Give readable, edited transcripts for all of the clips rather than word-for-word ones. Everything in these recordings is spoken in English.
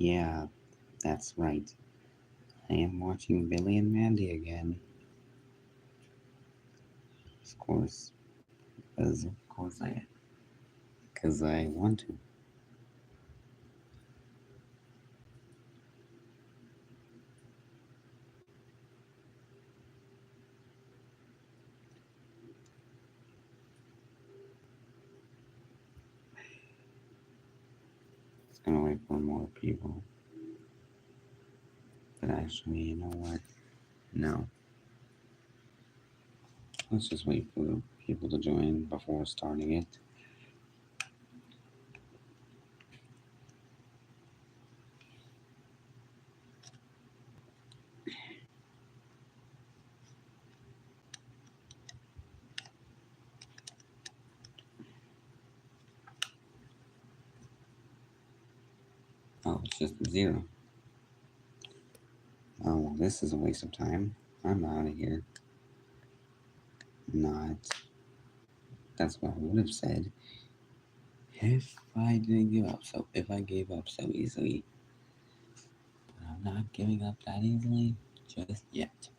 Yeah, that's right. I am watching Billy and Mandy again. Of course, because I want to. Just gonna wait for more people. But actually, you know what? No. Let's just wait for people to join before starting it. Oh, it's just a zero. Oh, well, this is a waste of time. I'm out of here. Not. That's what I would have said if I didn't give up. So, if I gave up so easily, but I'm not giving up that easily just yet.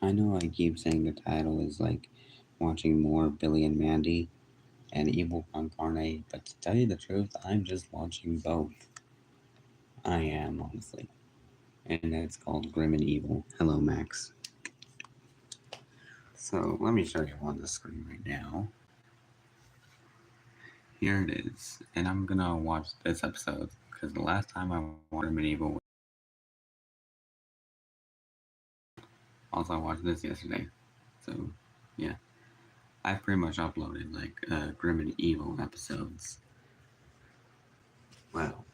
I know I keep saying the title is like watching more Billy and Mandy and Evil on Carne, but to tell you the truth, I'm just watching both. I am, honestly. And it's called Grim and Evil. Hello, Max. So let me show you on the screen right now. Here it is. And I'm gonna watch this episode because the last time I watched Grim and Evil, also I watched this yesterday. So yeah, I pretty much uploaded like Grim and Evil episodes. Well,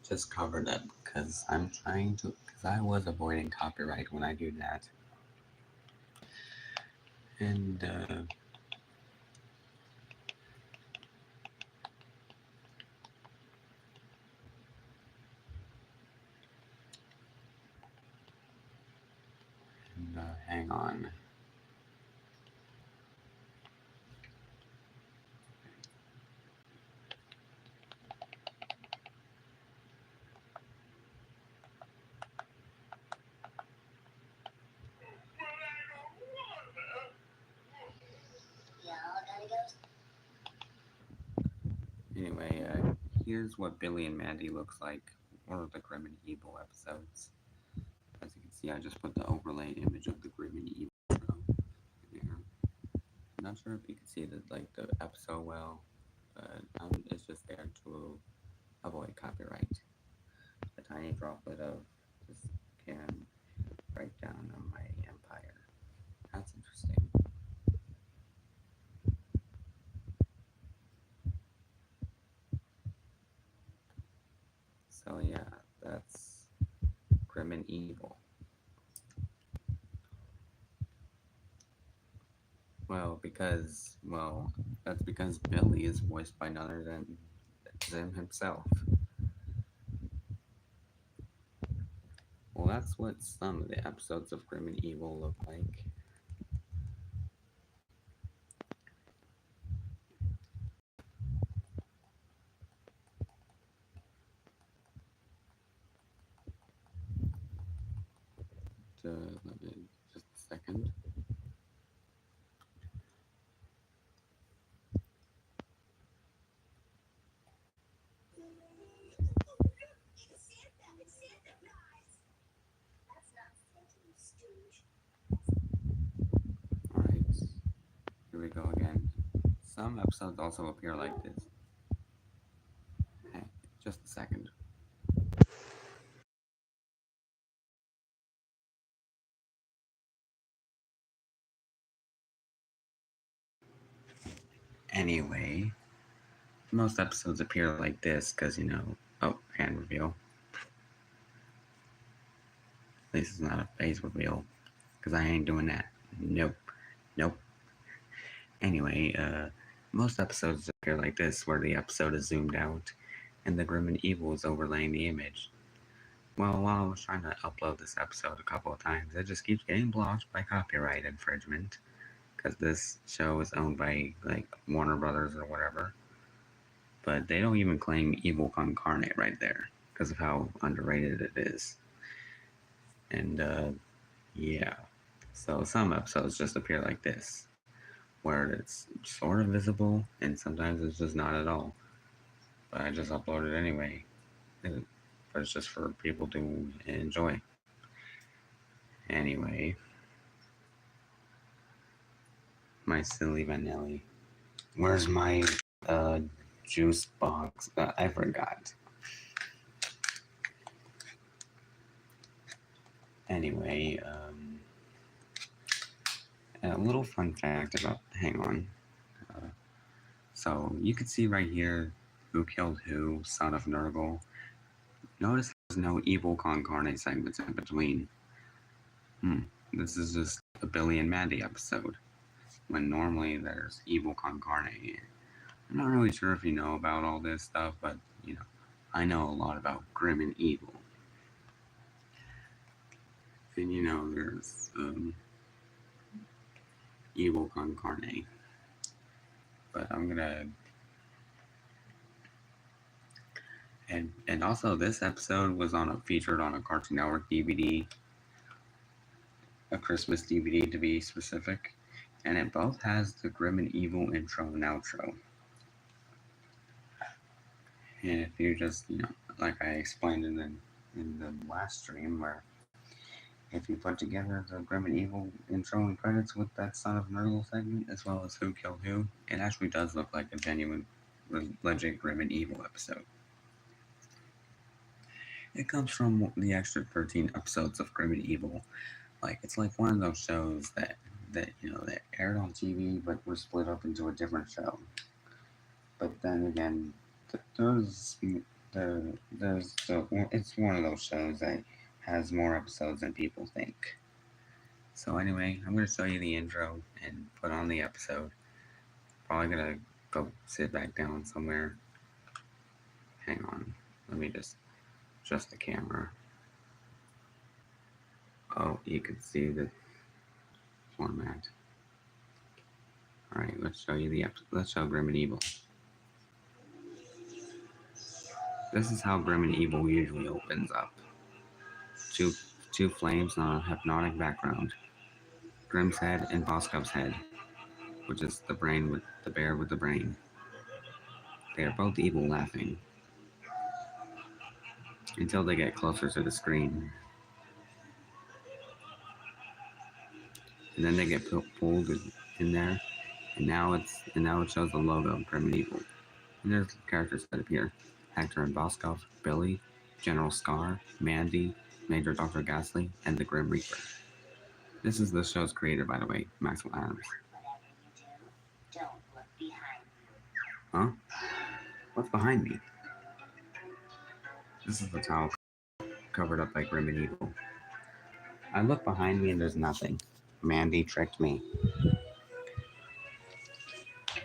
just covered up because I'm trying to, because I was avoiding copyright when I do that. And hang on. Anyway, here's what Billy and Mandy looks like, or the Grim and Evil episodes. As you can see, I just put the overlay image of the Grim and Evil intro here. I'm not sure if you can see the episode well, but it's just there to avoid copyright. A tiny droplet of this can break down on my empire. That's interesting. So yeah, that's Grim and Evil. Well, that's because Billy is voiced by none other than them himself. Well, that's what some of the episodes of Grim and Evil look like. Let me just a second. All right, here we go again. Some episodes also appear like this. Hey, just a second. Anyway, most episodes appear like this because, oh, hand reveal. At least it's not a face reveal because I ain't doing that. Nope. Nope. Anyway, most episodes appear like this where the episode is zoomed out and the Grim and Evil is overlaying the image. Well, while I was trying to upload this episode a couple of times, it just keeps getting blocked by copyright infringement. Because this show is owned by, like, Warner Brothers or whatever. But they don't even claim Evil Con Carne right there. Because of how underrated it is. And, yeah. So some episodes just appear like this. Where it's sort of visible, and sometimes it's just not at all. But I just upload it anyway. But it's just for people to enjoy. Anyway, my silly Vanelli. Where's my juice box? I forgot. Anyway, a little fun fact about. Hang on. Uh, so you can see right here who killed who, son of Nurgle. Notice there's no evil con carne segments in between. This is just a Billy and Mandy episode. When normally there's evil con carne. I'm not really sure if you know about all this stuff, but I know a lot about grim and evil. And there's evil con carne. But I'm gonna and also this episode was featured on a Cartoon Network DVD, a Christmas DVD to be specific, and it both has the grim and evil intro and outro. And if you just like I explained in the last stream, where if you put together the Grim and Evil intro and credits with that Son of Nurgle segment, as well as Who Killed Who, it actually does look like a genuine, legit Grim and Evil episode. It comes from the extra 13 episodes of Grim and Evil. It's like one of those shows that aired on TV but were split up into a different show. But then again, it's one of those shows that has more episodes than people think. So anyway, I'm going to show you the intro and put on the episode. Probably going to go sit back down somewhere. Hang on. Let me just adjust the camera. Oh, you can see the format. Alright, let's show you the episode. Let's show Grim and Evil. This is how Grim and Evil usually opens up. Two flames on a hypnotic background. Grim's head and Boscov's head, which is the brain with the bear with the brain. They are both evil laughing. Until they get closer to the screen. And then they get pulled in there, and now it shows the logo of Grim and Evil. And there's characters that appear. Hector and Boscov, Billy, General Scar, Mandy, Major Dr. Ghastly, and the Grim Reaper. This is the show's creator, by the way, Maxwell Adams. Huh? What's behind me? This is the towel covered up by Grim and Evil. I look behind me and there's nothing. Mandy tricked me.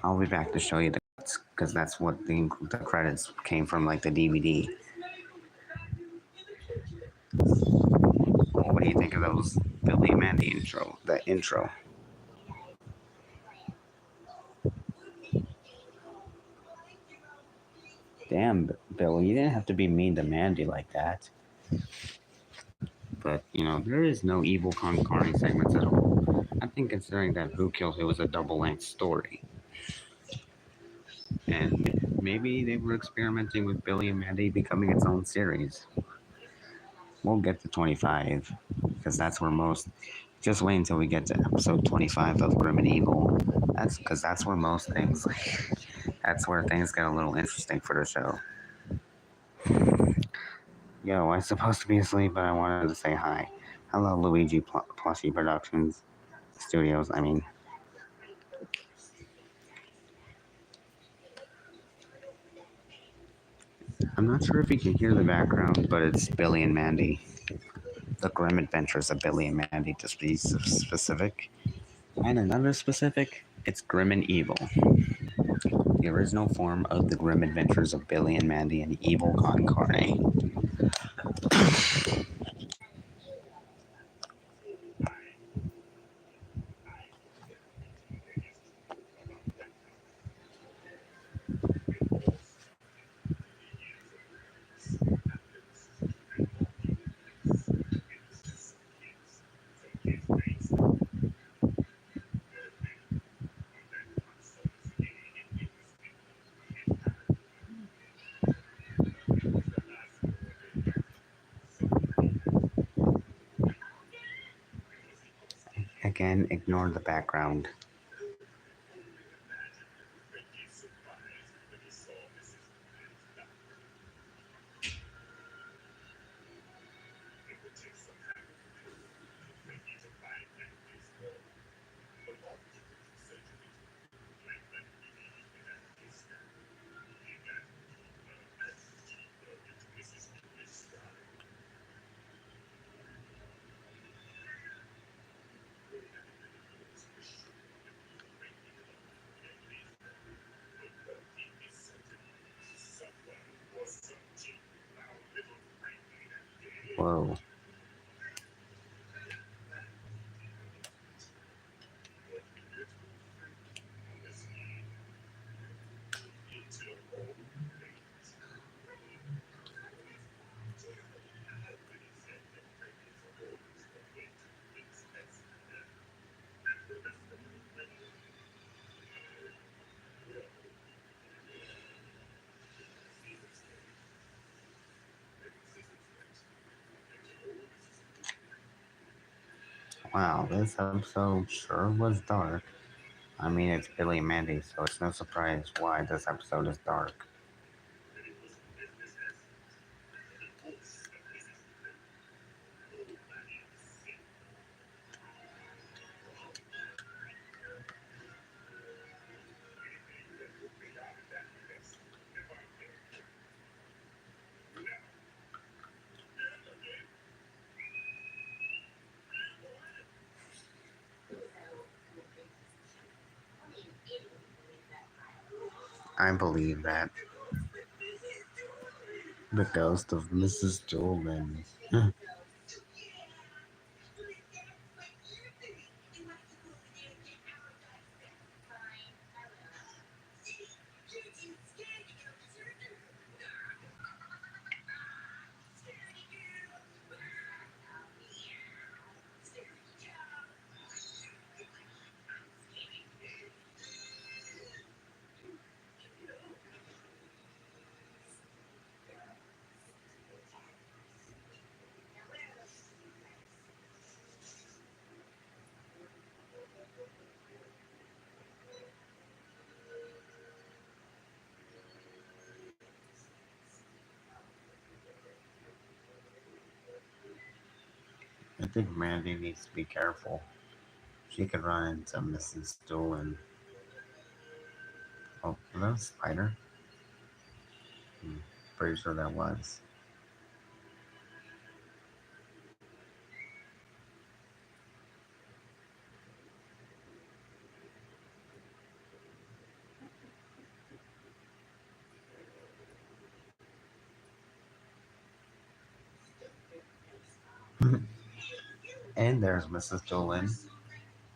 I'll be back to show you the cuts, because that's what the credits came from, like the DVD. What do you think of those Billy and Mandy intro? The intro. Damn, Billy, you didn't have to be mean to Mandy like that. But, there is no evil con carne segments at all. I think considering that Who Killed Who is a double-length story. And maybe they were experimenting with Billy and Mandy becoming its own series. We'll get to 25, because that's where just wait until we get to episode 25 of Grim and Evil. That's where most things, that's where things get a little interesting for the show. Yo, I'm supposed to be asleep, but I wanted to say hi. Hello, Luigi Plushie Productions Studios, I mean. I'm not sure if you can hear the background, but it's Billy and Mandy. The Grim Adventures of Billy and Mandy, to be specific. And another specific, it's Grim and Evil. The original form of the Grim Adventures of Billy and Mandy and Evil Con Carne. Again, ignore the background. Whoa. Wow, this episode sure was dark. I mean, it's Billy and Mandy, so it's no surprise why this episode is dark. I believe that the ghost of Mrs. Dolan. I think Mandy needs to be careful. She could run into Mrs. Dolan. Oh, was that a spider? Hmm, pretty sure that was. And there's Mrs. Dolan,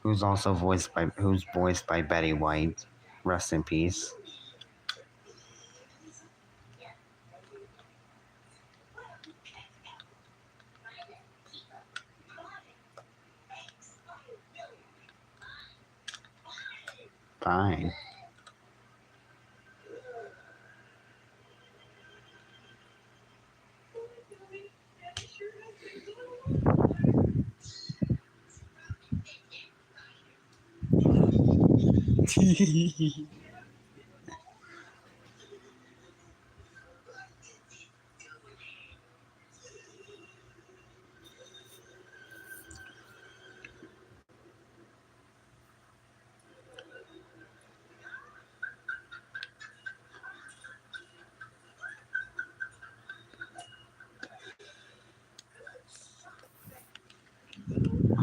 who's voiced by Betty White. Rest in peace. Fine. I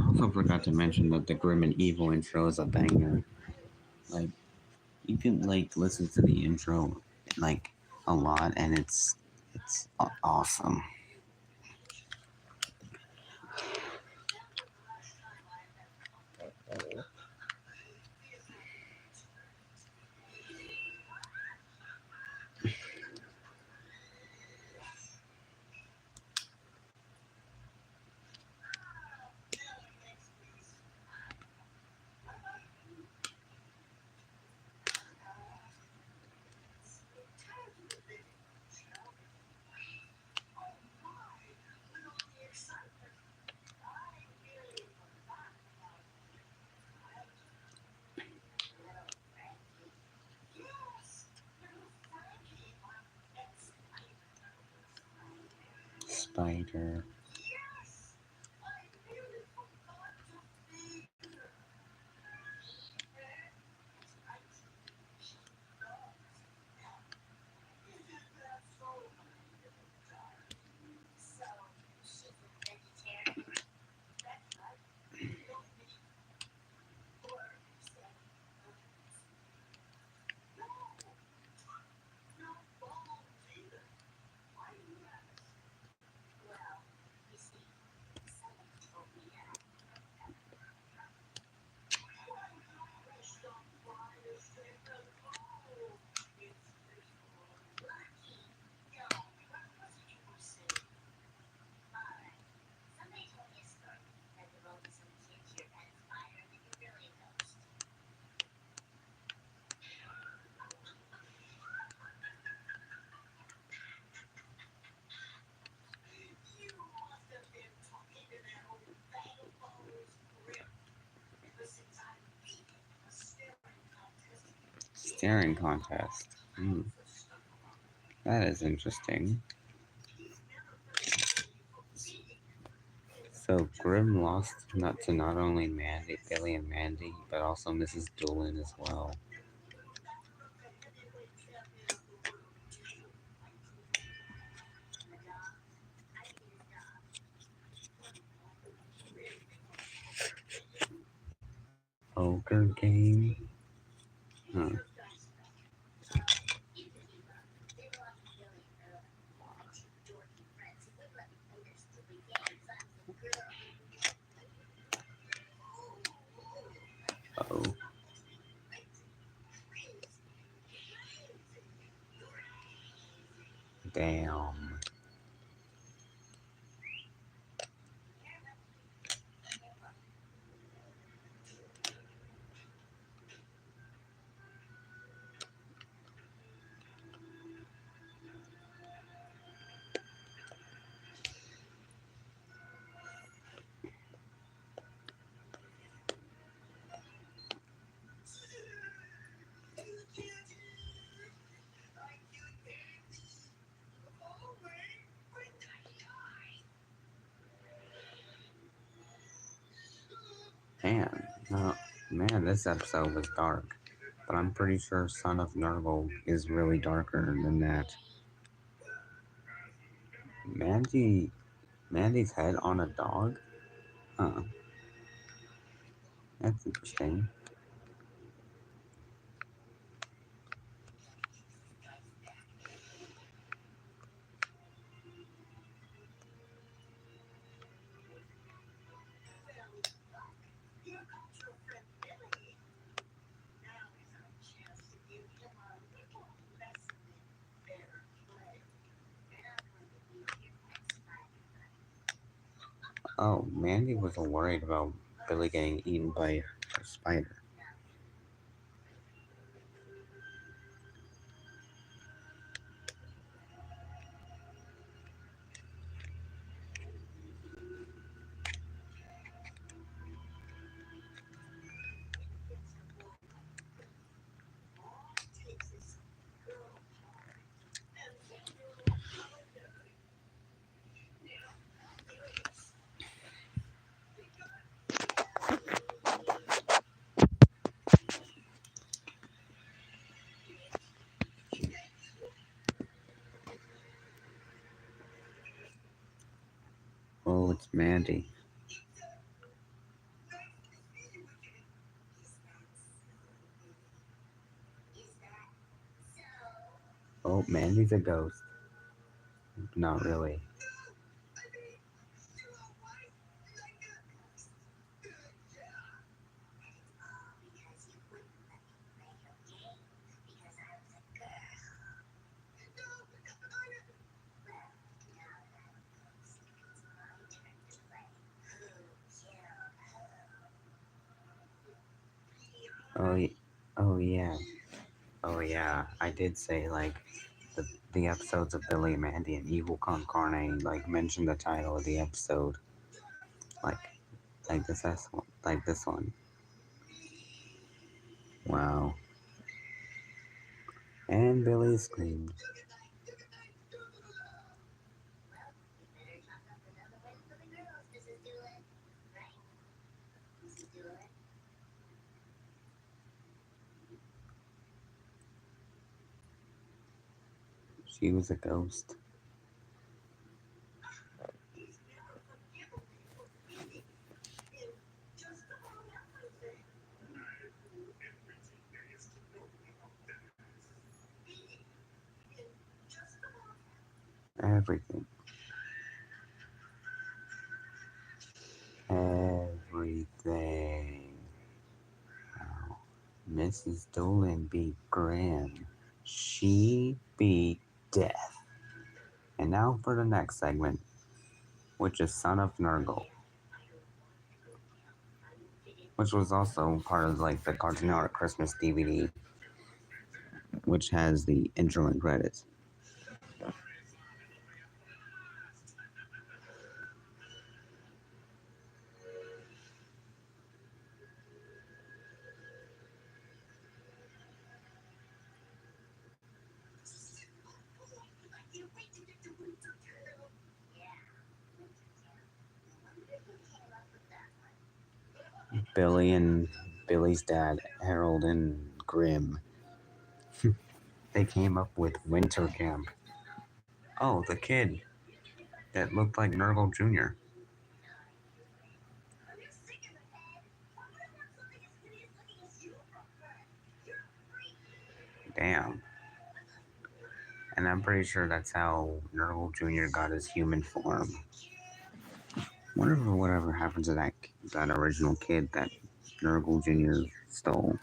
also forgot to mention that the Grim and Evil intro is a banger. Like, you can like listen to the intro like a lot, and it's awesome. Spider. Staring contest. That is interesting. So Grim lost to not only Mandy, Billy and Mandy, but also Mrs. Doolin as well. Ogre game? Huh. Oh. Damn. Man, no, man, this episode was dark. But I'm pretty sure Son of Nergal is really darker than that. Mandy's head on a dog? Huh. That's interesting. Oh, Mandy was worried about Billy getting eaten by a spider. Oh, it's Mandy. Oh, Mandy's a ghost. Not really. Oh, oh yeah. Oh yeah. I did say like the episodes of Billy, Mandy, and Evil Con Carne like mention the title of the episode. Like like this one. Wow. And Billy screamed. She was a ghost. Everything. Everything. Wow. Mrs. Dolan beat Grim. She beat Death. And now for the next segment, which is Son of Nurgle, which was also part of like the Cartoon Network Christmas DVD, which has the intro and credits. Billy and Billy's dad, Harold and Grim, they came up with Winter Camp. Oh, the kid that looked like Nurgle Jr. Damn. And I'm pretty sure that's how Nurgle Jr. got his human form. Whatever happened to that original kid that Nurgle Jr. stole.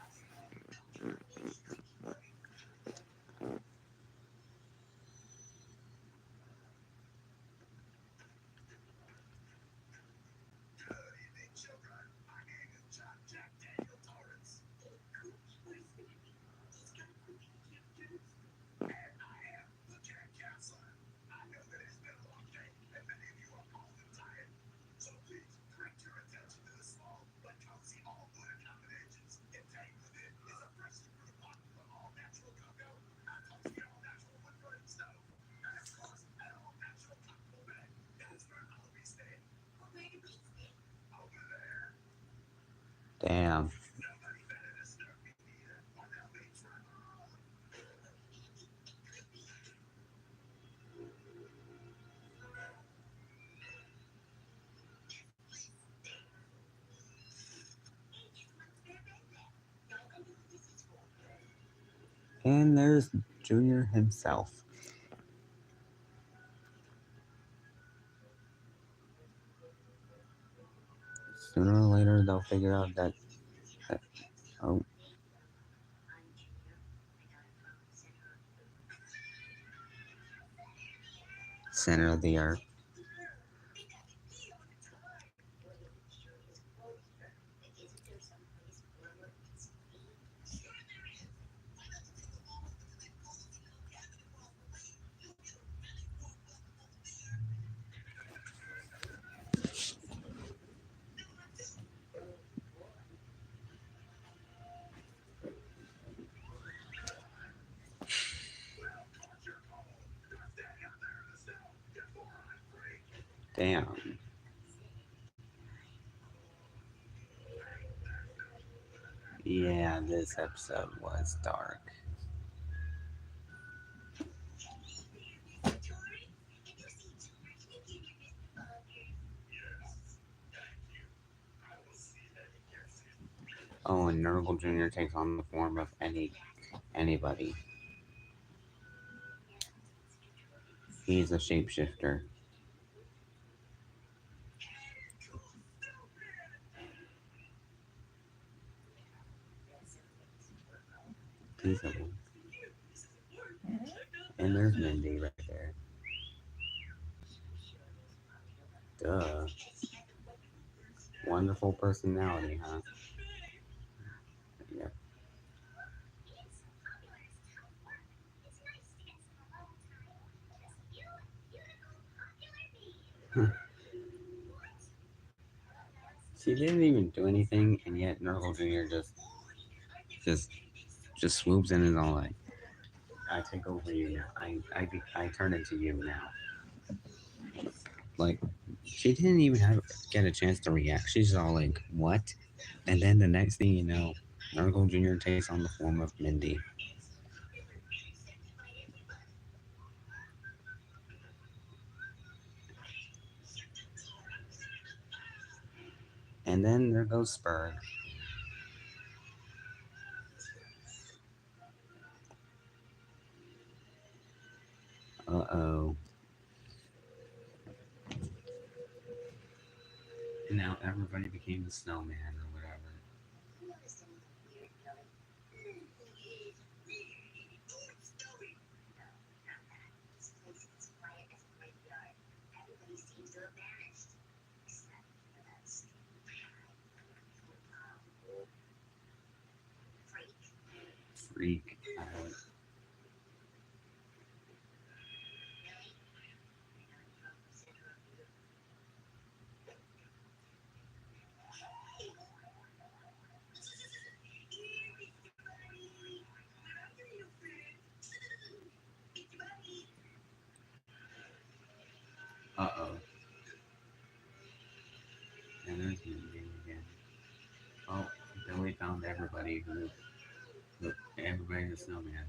Damn. And there's Junior himself. Sooner or later, they'll figure out that oh, center of the earth. Damn. Yeah, this episode was dark. Oh, and Nurgle Jr. takes on the form of anybody. He's a shapeshifter. He's a and there's Mandy right there. Duh. Wonderful personality, huh? Yep. She didn't even do anything, and yet Nurgle Jr. just just swoops in and is all like, "I take over you now. I turn into you now." Like, she didn't even get a chance to react. She's all like, "What?" And then the next thing you know, Nurgle Jr. takes on the form of Mindy. And then there goes Spur. Uh-oh. And now everybody became the snowman or whatever. Freak. Uh-oh. And there's Mindy again. Oh, Billy found everybody in the snowman.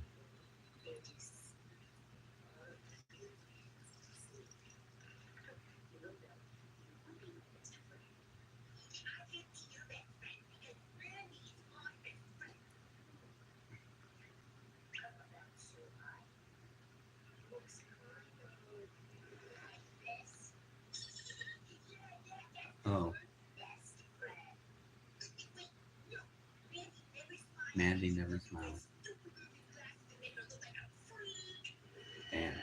Oh, Mandy never smiles. Damn.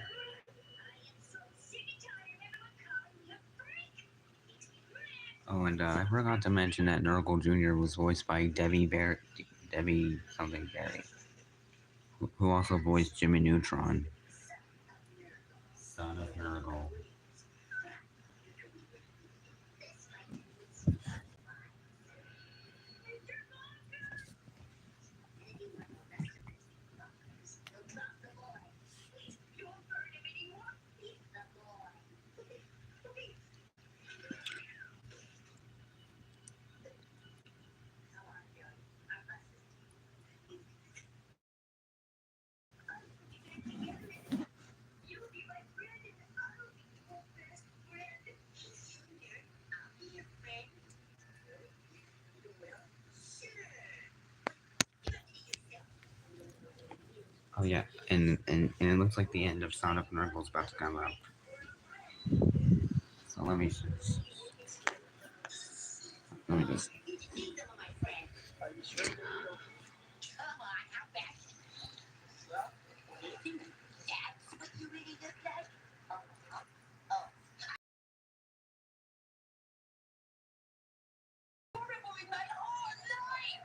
Oh, and I forgot to mention that Nurgle Jr. was voiced by Debbie something Barry, who also voiced Jimmy Neutron, son of Nurgle. Oh yeah, and it looks like the end of Son of Nurgle's about to come up. So let me just.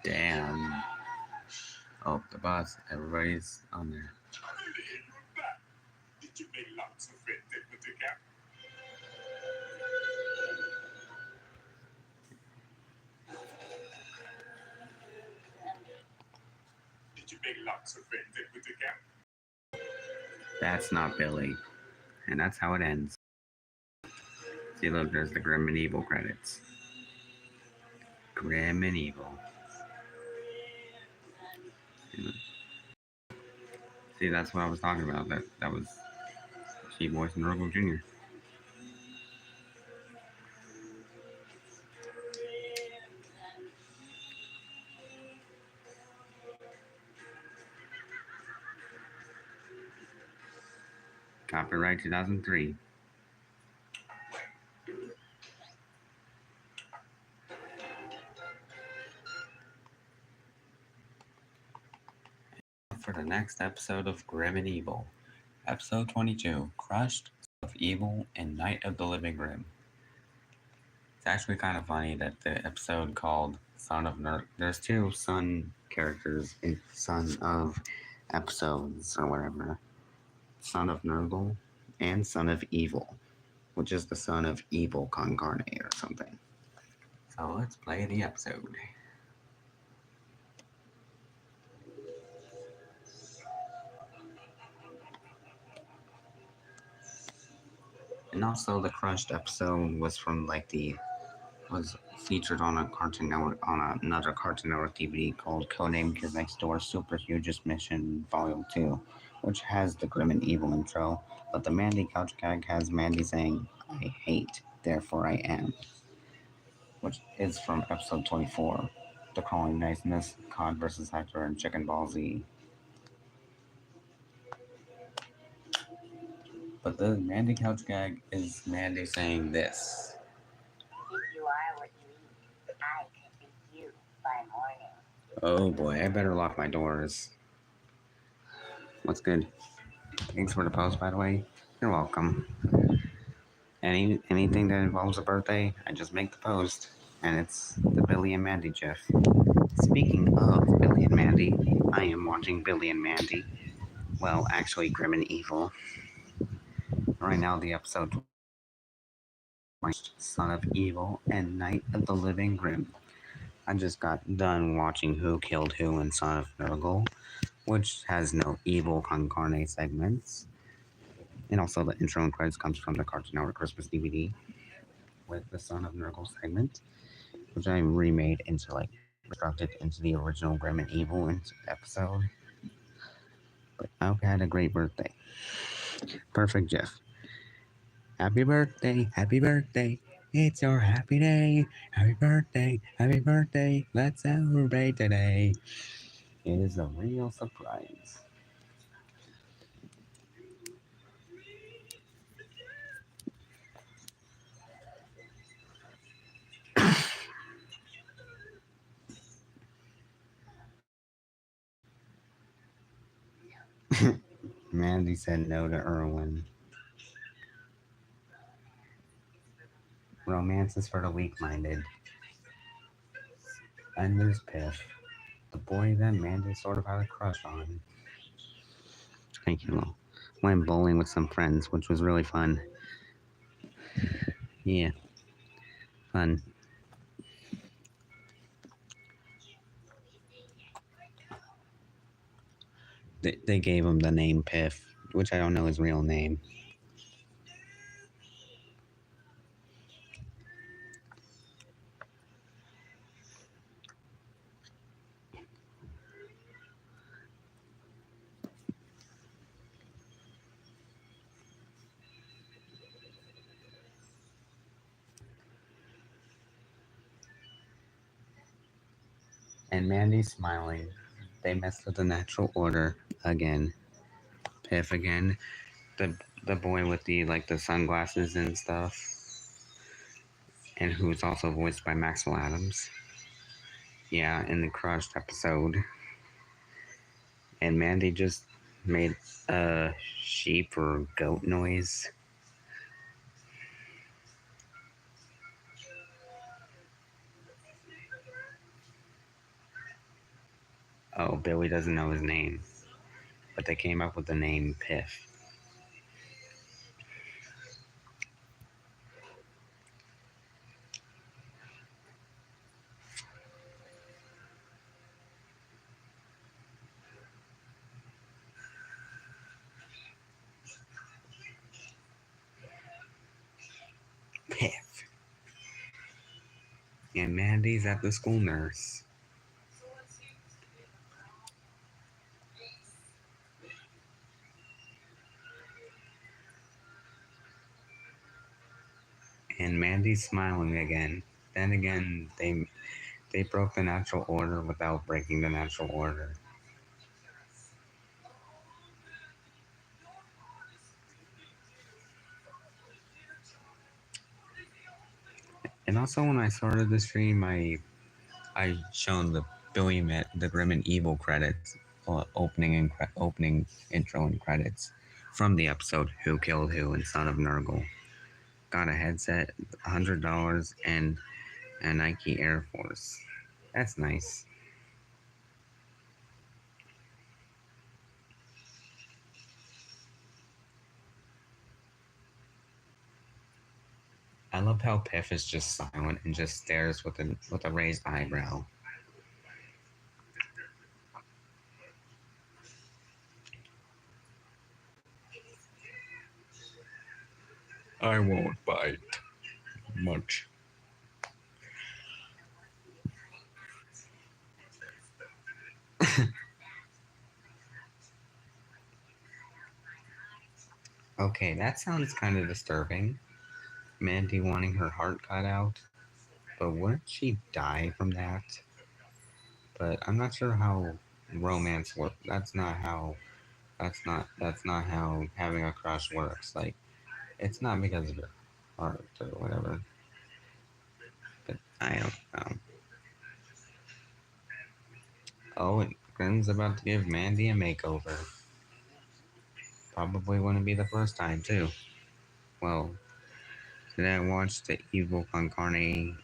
Damn. Oh, the boss. Everybody's on there. That's not Billy. And that's how it ends. See, look, there's the Grim and Evil credits. Grim and Evil. See, that's what I was talking about. That was she voiced Nurgle Jr. Copyright 2003. For the next episode of Grim and Evil, episode 22, Crushed of Evil and Night of the Living Grim. It's actually kind of funny that the episode called Son of there's two Son characters in Son of episodes or whatever. Son of Nurgle and Son of Evil. which is the son of evil Carne or something. So let's play the episode. And also, the Crushed episode was from like the was featured on a Cartoon Network on another Cartoon Network DVD called Codename Kid Next Door Super Hugest Mission Volume 2, which has the grim and evil intro, but the Mandy couch gag has Mandy saying, "I hate, therefore I am," which is from episode 24, The Crawling Niceness, Cod versus Hector, and Chicken Ball Z. But the Mandy couch gag is Mandy saying this. If you are what you eat, I can be you by morning. Oh boy, I better lock my doors. What's good? Thanks for the post, by the way. You're welcome. Anything that involves a birthday, I just make the post, and it's the Billy and Mandy GIF. Speaking of Billy and Mandy, I am watching Billy and Mandy. Well, actually, Grim and Evil. Right now, the episode Son of Evil and Night of the Living Grim. I just got done watching Who Killed Who and Son of Nurgle, which has no evil con carne segments. And also the intro and credits comes from the Cartoon Network Christmas DVD with the Son of Nurgle segment, which I remade into like reconstructed into the original Grim and Evil episode. But I hope you had a great birthday. Perfect Jeff. Happy birthday, happy birthday. It's your happy day. Happy birthday. Let's celebrate today. It is a real surprise. Mandy said no to Erwin. Romance is for the weak minded. And there's Piff, the boy that Mandy sort of had a crush on. Thank you. Went bowling with some friends, which was really fun. Yeah, fun. They gave him the name Piff, which I don't know his real name. And Mandy's smiling. They messed with the natural order again. Piff again. The boy with the like the sunglasses and stuff, and who's also voiced by Maxwell Adams. Yeah, in the Crushed episode. And Mandy just made a sheep or goat noise. Oh, Billy doesn't know his name, but they came up with the name Piff. Piff. And Mandy's at the school nurse. And Mandy's smiling again. Then again, they broke the natural order without breaking the natural order. And also, when I started the stream, I shown the the Grim and Evil credits, opening intro and credits from the episode Who Killed Who and Son of Nurgle. Got a headset, $100, and a Nike Air Force. That's nice. I love how Piff is just silent and just stares with a raised eyebrow. I won't bite much. Okay, that sounds kind of disturbing. Mandy wanting her heart cut out, but wouldn't she die from that? But I'm not sure how romance works. That's not how having a crush works. Like it's not because of your heart or whatever. But I don't know. Oh, and Grim's about to give Mandy a makeover. Probably wouldn't be the first time too. Well, today I watched the Evil Con Carne.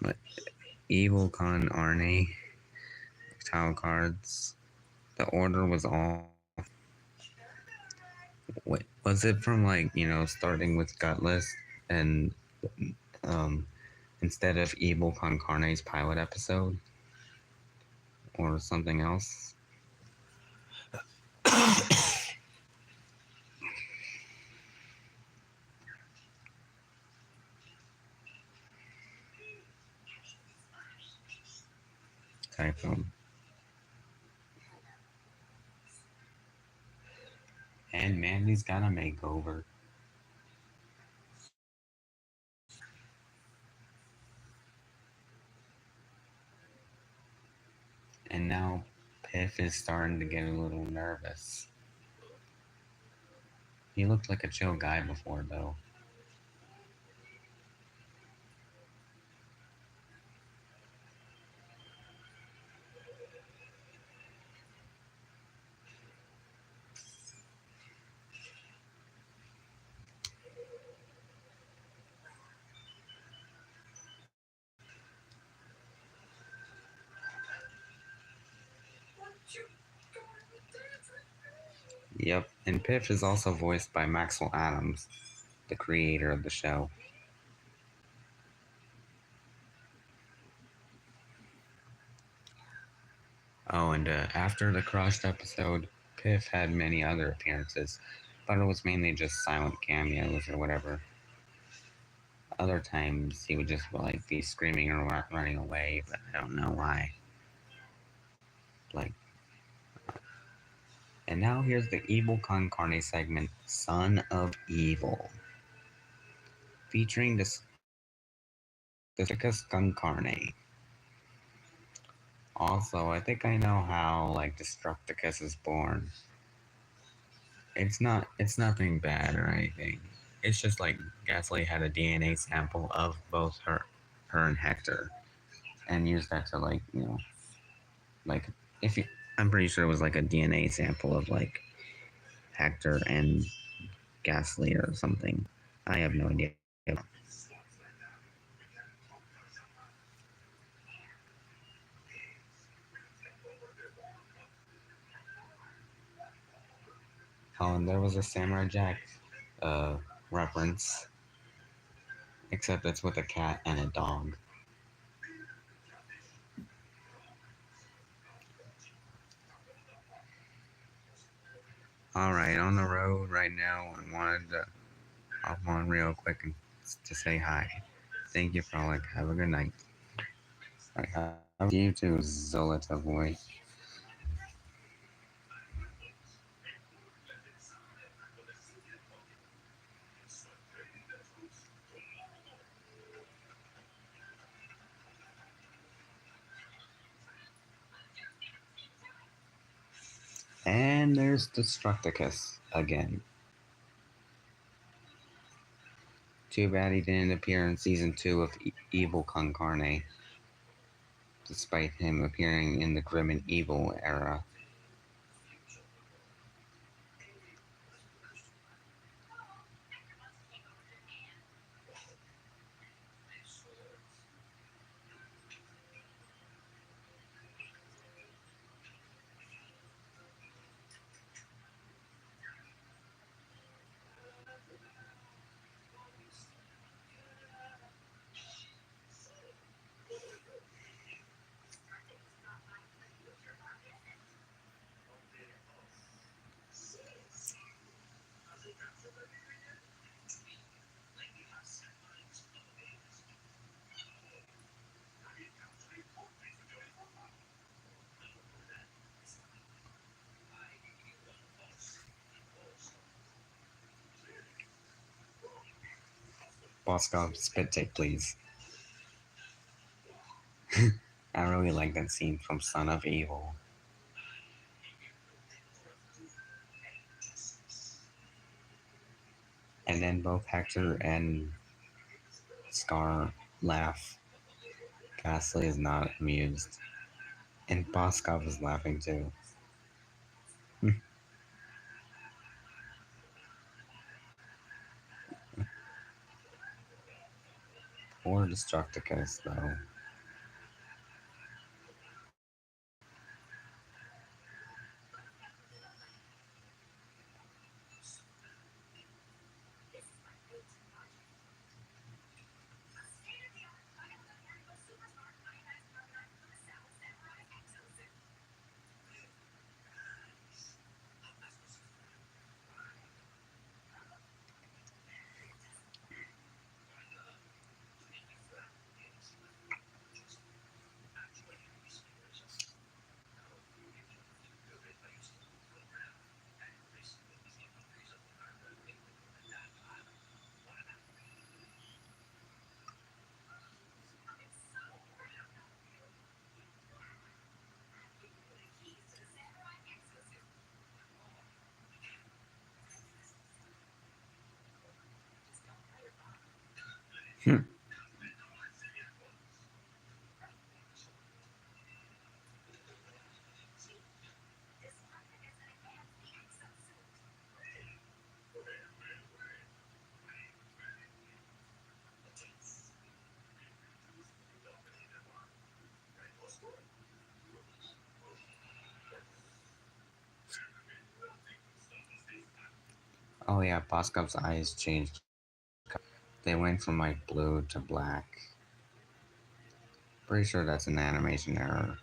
What? Evil Con Arne tile cards. The order was off. Wait, was it from like starting with Gutless and um instead of Evil Con Carne's pilot episode or something else? Typhoon. And Mandy's got a makeover. And now Piff is starting to get a little nervous. He looked like a chill guy before, though. Yep, and Piff is also voiced by Maxwell Adams, the creator of the show. Oh, and after the Crushed episode, Piff had many other appearances, but it was mainly just silent cameos or whatever. Other times he would just like be screaming or running away, but I don't know why. Like, and now here's the Evil Con Carne segment, Son of Evil, featuring the Con Carne. Also, I think I know how like Destructicus is born. It's nothing bad or anything. It's just like Gasly had a DNA sample of both her and Hector, and used that to like if you, I'm pretty sure it was like a DNA sample of like Hector and Gasly or something. I have no idea. Oh, and there was a Samurai Jack uh, reference, except it's with a cat and a dog. All right, on the road right now. I wanted to hop on real quick and to say hi. Thank you, Frolic. Have a good night. All right, how you too, Zolita boy. And there's Destructicus again. Too bad he didn't appear in season 2 of Evil Con Carne, despite him appearing in the Grim and Evil era. Bosco, spit take, please. I really like that scene from Son of Evil. And then both Hector and Scar laugh. Ghastly is not amused. And Boskov is laughing too. Poor Destructicus, though. Oh yeah, Boscov's eyes changed. They went from like blue to black. Pretty sure that's an animation error.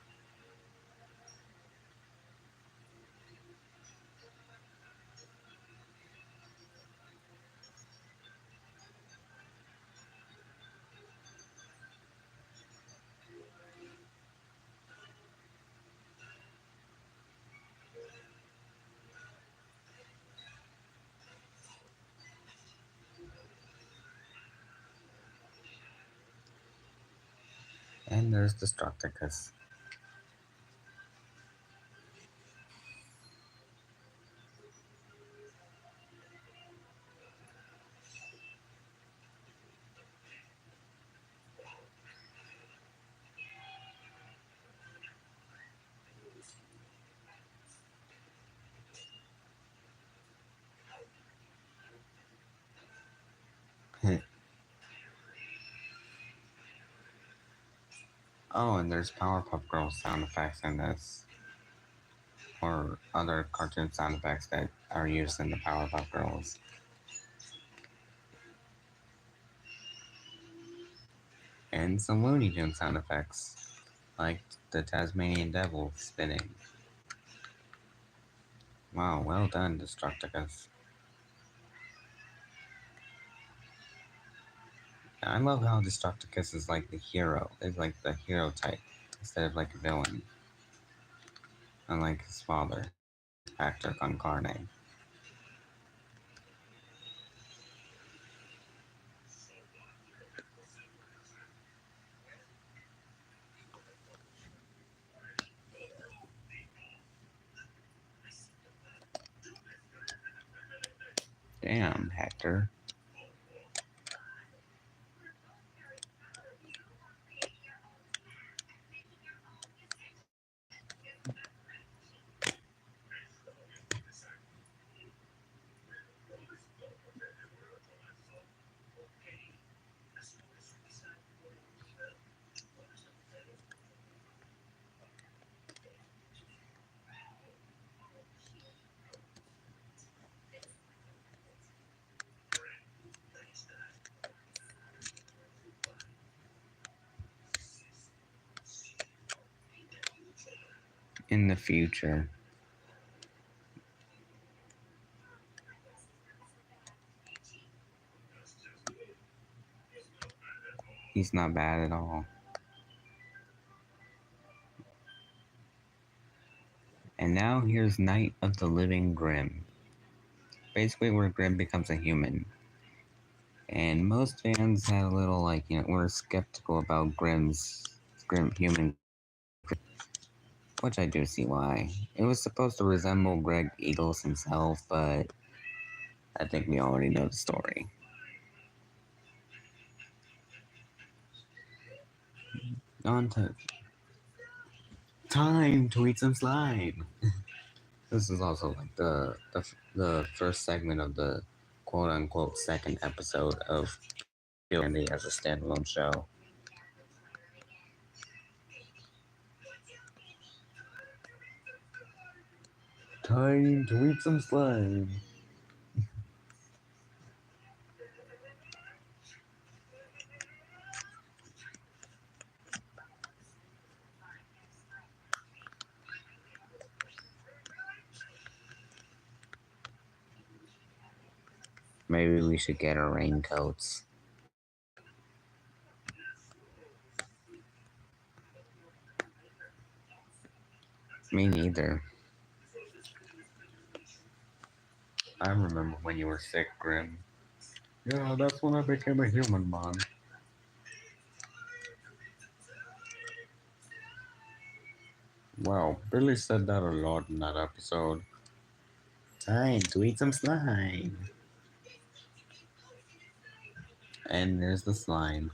And there's Destructicus. Oh, and there's Powerpuff Girls sound effects in this. Or other cartoon sound effects that are used in the Powerpuff Girls. And some Looney Tunes sound effects, like the Tasmanian Devil spinning. Wow, well done, Destructicus. I love how Destructicus is like the hero, is like the hero type, instead of like a villain. Unlike his father, actor Carne. Damn, Hector. In the future, he's not bad at all. And now here's Night of the Living Grim. Basically, where Grim becomes a human. And most fans had a little like were skeptical about Grim human, which I do see why. It was supposed to resemble Greg Eagles himself, but I think we already know the story. On to time to eat some slime. This is also like the first segment of the quote unquote second episode of Mandy as a standalone show. Time to eat some slime. Maybe we should get our raincoats. Me neither. I remember when you were sick, Grim. Yeah, that's when I became a human, man. Wow, Billy said that a lot in that episode. Time to eat some slime. And there's the slime.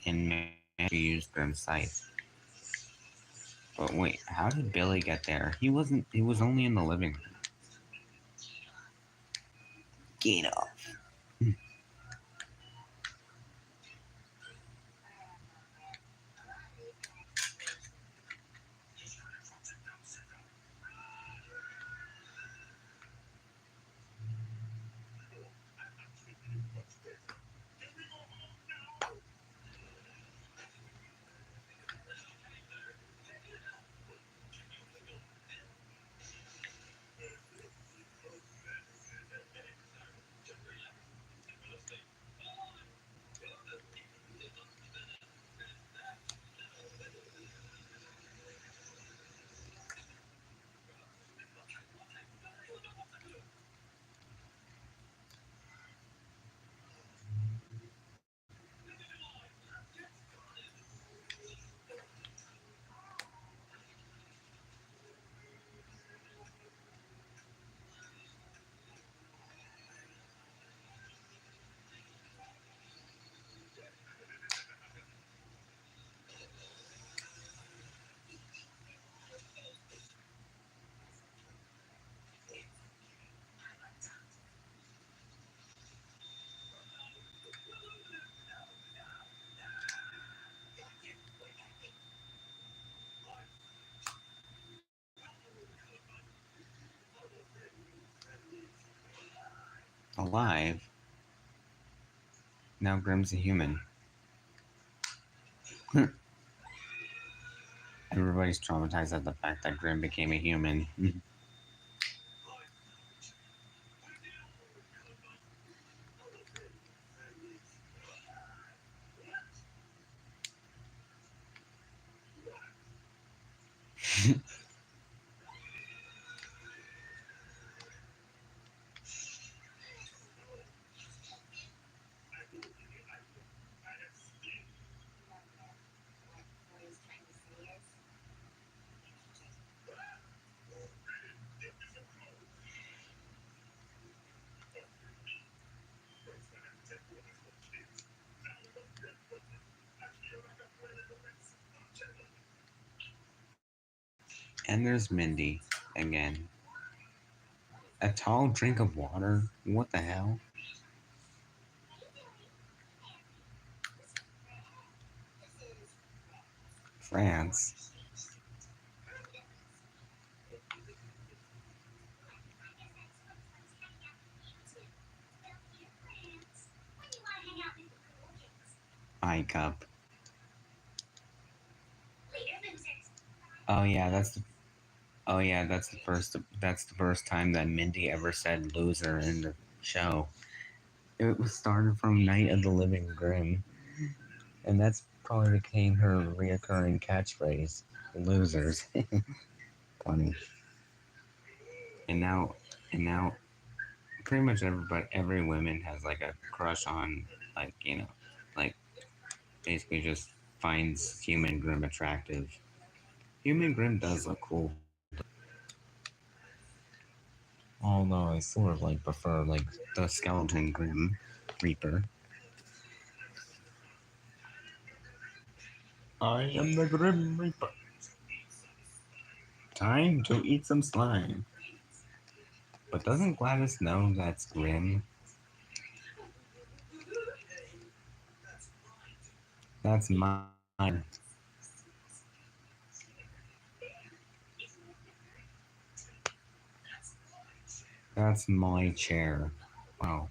And Mandy used Grim's sight. But wait, how did Billy get there? He wasn't. He was only in the living room. Get up. Alive. Now Grim's a human. Everybody's traumatized at the fact that Grim became a human. And there's Mindy again. A tall drink of water? What the hell? France? Pie cup. Oh yeah, oh yeah, that's the first time that Mindy ever said loser in the show. It was started from Night of the Living Grim, and that's probably became her reoccurring catchphrase. Losers. Funny. And now and now pretty much every woman has like a crush on, like, like basically just finds Human Grim attractive. Human Grim does look cool, although I sort of like prefer like the Skeleton Grim Reaper. I am the Grim Reaper. Time to eat some slime. But doesn't Gladys know that's Grim? That's my chair. That's my chair. Wow.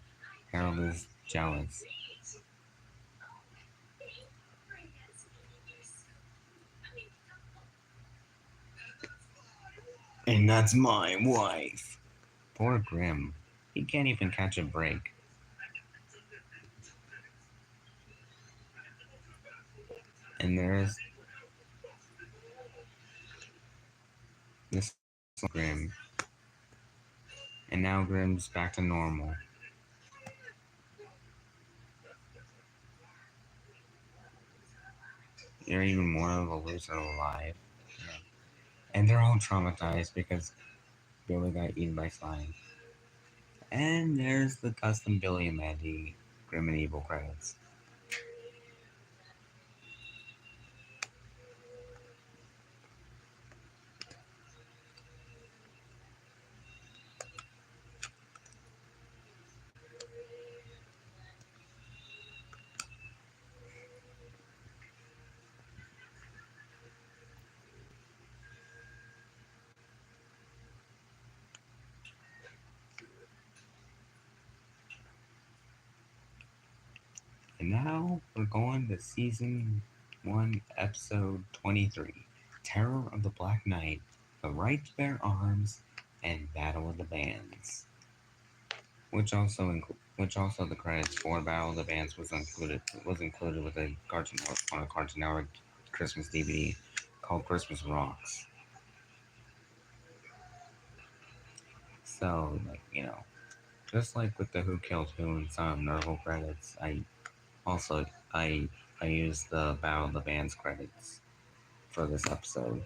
Harold is jealous. And that's my wife. Poor Grim. He can't even catch a break. And there's this Grim. And now Grim's back to normal. You're even more of a loser alive. Yeah. And they're all traumatized because Billy got eaten by slime. And there's the custom Billy and Mandy Grim and Evil credits. And now we're going to season 1, episode 23, Terror of the Black Knight, The Right to Bear Arms, and Battle of the Bands. Which also the credits for Battle of the Bands was included with a Cartoon Network Christmas DVD called Christmas Rocks. So, like, just like with the Who Killed Who and some Nerval credits, also I I used the Battle of the Bands credits for this episode.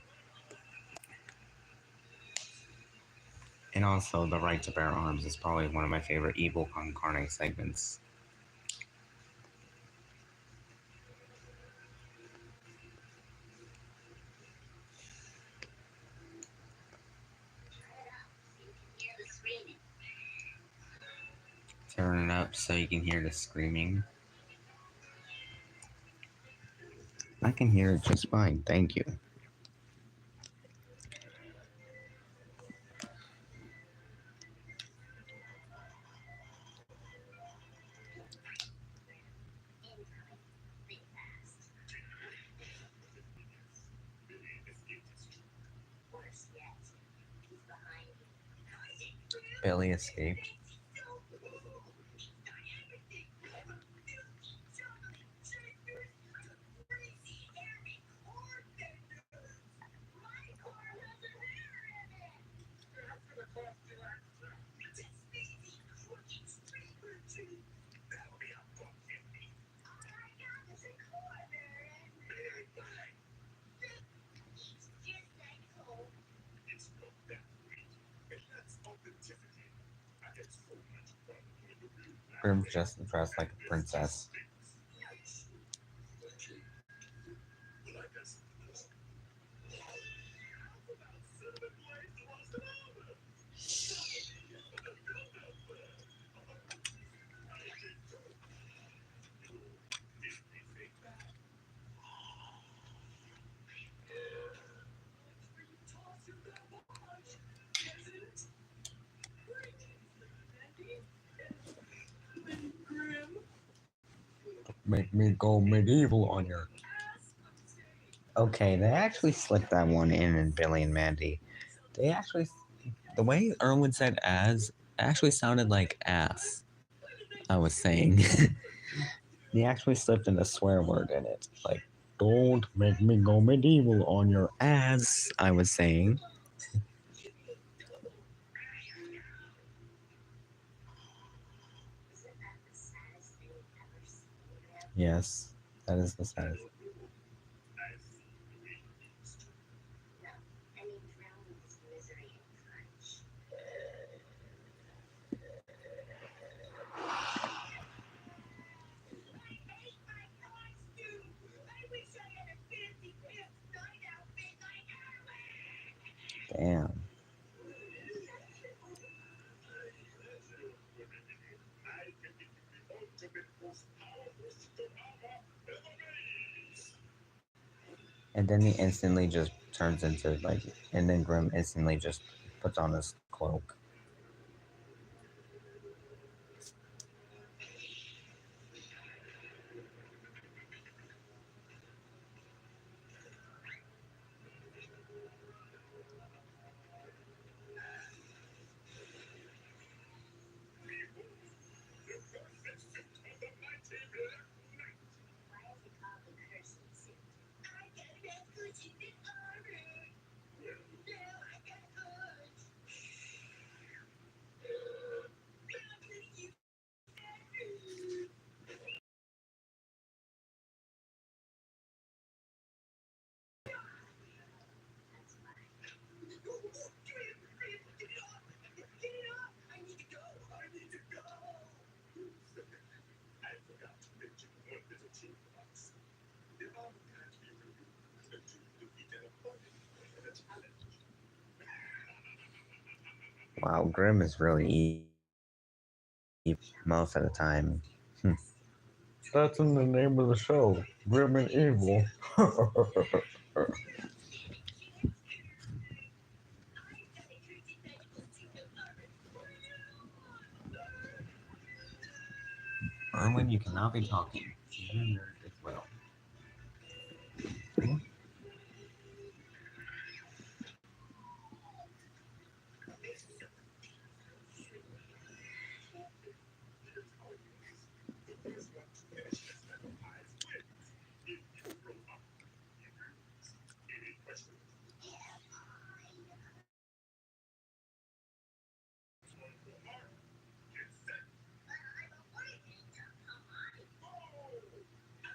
And also the Right to Bear Arms is probably one of my favorite Evil con Carne segments. Turn it up so you can hear the screaming. I can hear it just fine, thank you. Billy escaped. Grim's just dressed like a princess. Make me go medieval on your. Okay, they actually slipped that one in Billy and Mandy. They actually, the way Erwin said "as" actually sounded like "ass." I was saying. He actually slipped in a swear word in it, like "Don't make me go medieval on your ass." I was saying. Yes, that is the saddest. Damn. And then he instantly just turns into like, and then Grim instantly just puts on his cloak. Wow, Grim is really most of the time. That's in the name of the show, Grim and Evil. Erwin, you cannot be talking. You're a nerd as well.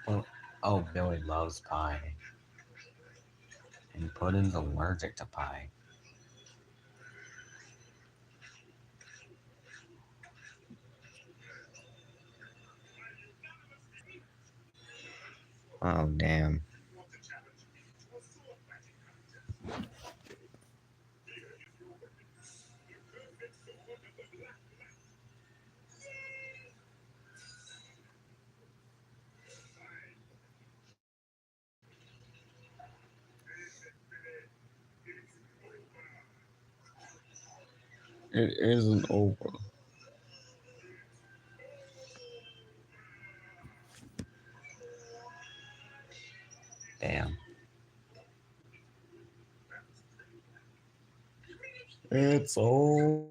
Oh, oh, Billy loves pie. And Puddin's allergic to pie. Oh, damn. It isn't over. Damn. It's over.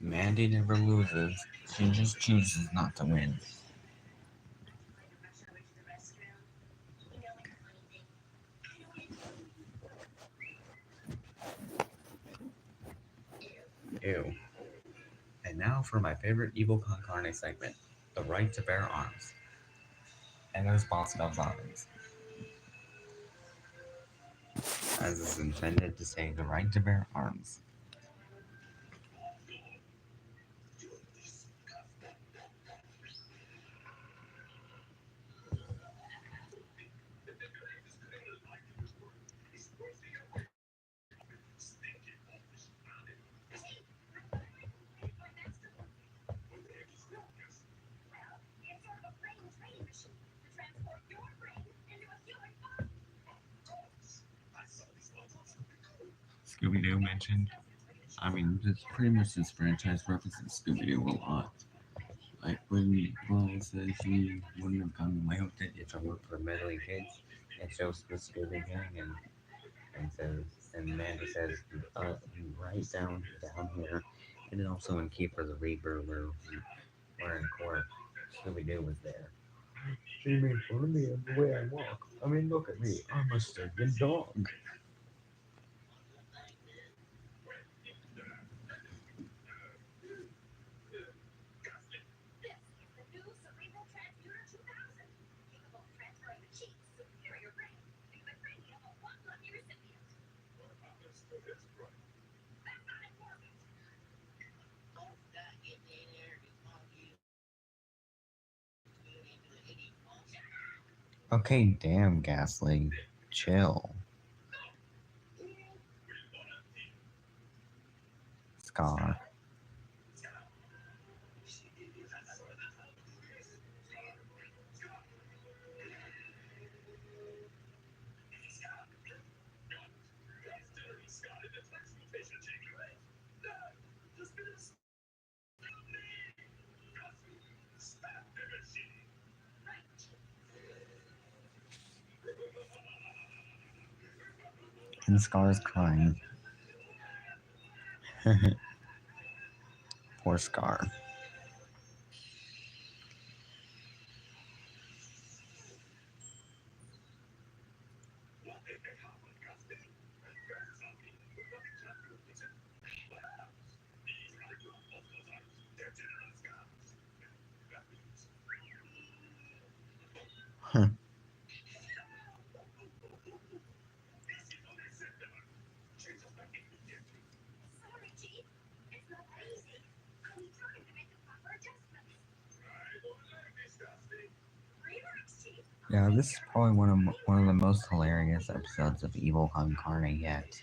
Mandy never loses. She just chooses not to win. Ew. And now for my favorite Evil Con Carne segment, the right to bear arms. And there's Boscov's arms. As is intended to say, the right to bear arms. Scooby Doo mentioned. I mean, it's pretty much this franchise references Scooby Doo a lot. Like when Paul says she wouldn't have gotten away with it if it weren't for meddling kids, it shows the Scooby Gang and says and Mandy says right down here, and then also in Keeper the Reaper where in court Scooby Doo was there. She made fun of me of the way I walk. I mean, look at me. I'm a stinking dog. Okay, damn, Ghastly. Chill. Scar. And Scar's crying. Poor Scar. Yeah, this is probably one of the most hilarious episodes of Evil Con Carne yet.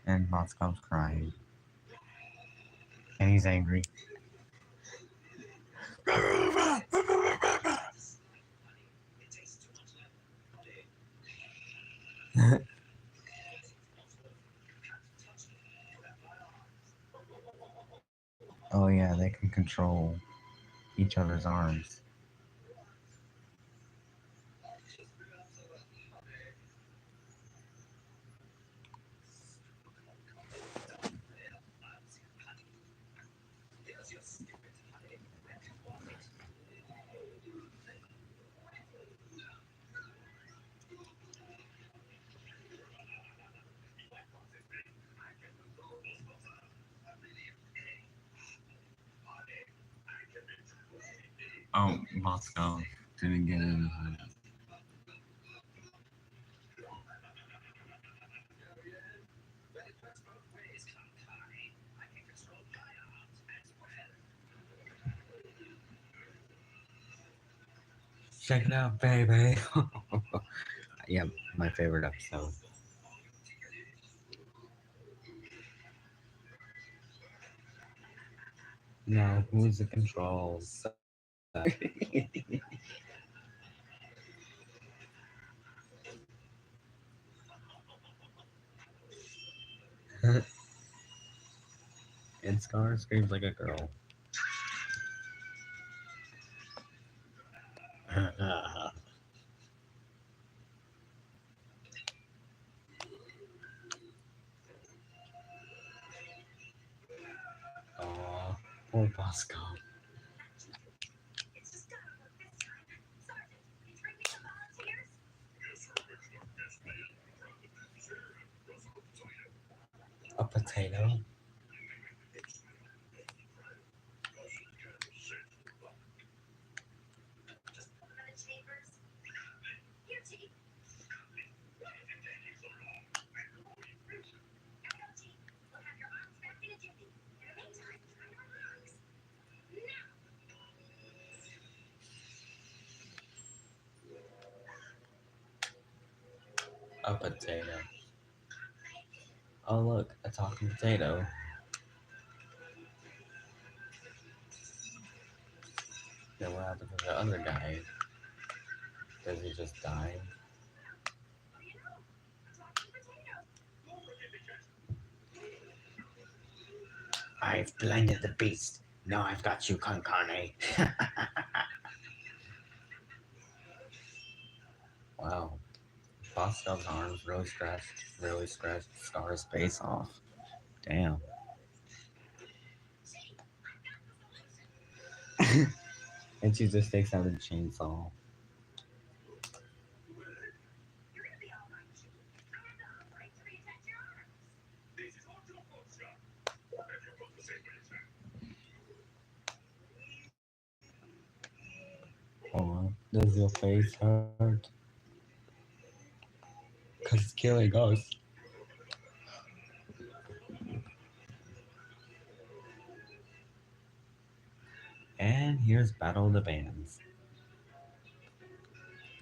And Moscow's crying. And he's angry. Oh yeah, they can control each other's arms. Oh, Moscow didn't get in. Check it out, baby. Yeah, my favorite episode. Now, who's the controls? And Scar screams like a girl. Aw, poor Bosco. A potato? A potato. Oh, look, a talking potato. Then what happened to the other guy? Does he just die? I've blinded the beast. Now I've got you, Carne. Wow. Bosco's arms really scratched Scar's face off. Damn. And she just takes out a chainsaw. Oh, does your face hurt? Cause it's killing us. And here's Battle of the Bands,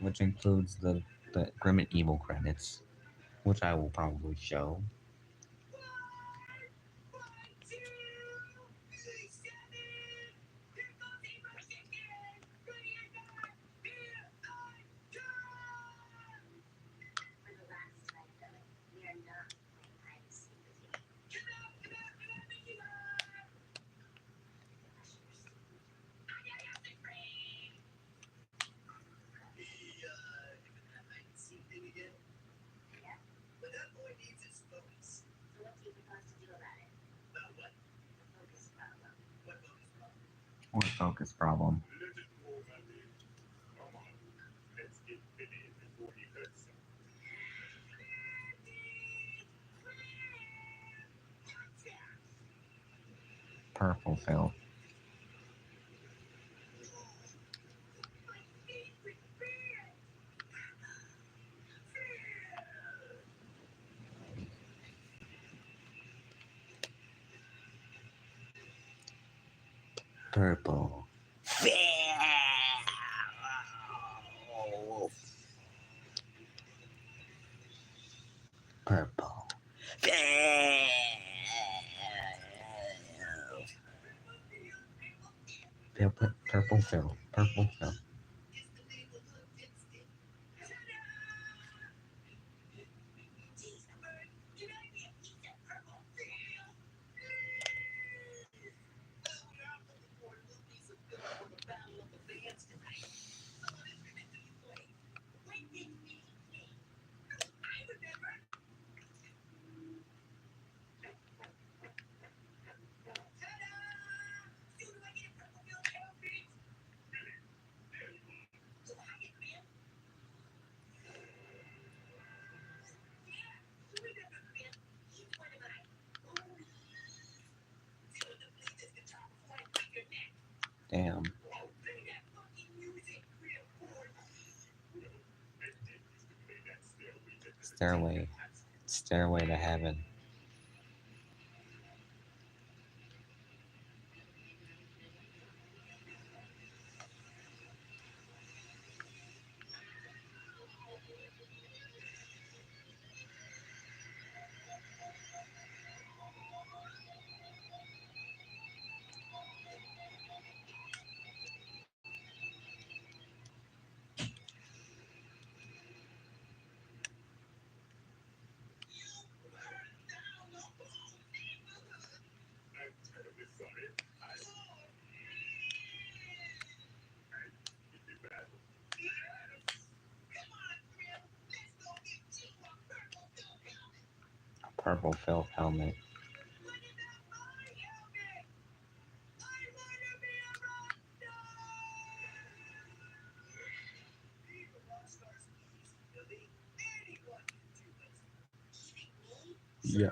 which includes the Grim and Evil credits, which I will probably show. Or focus problem. Purple Phil. Purple. Purple. Purple Phil. Purple Phil. Damn. Stairway. Stairway to heaven. purple Phil helmet. Yeah.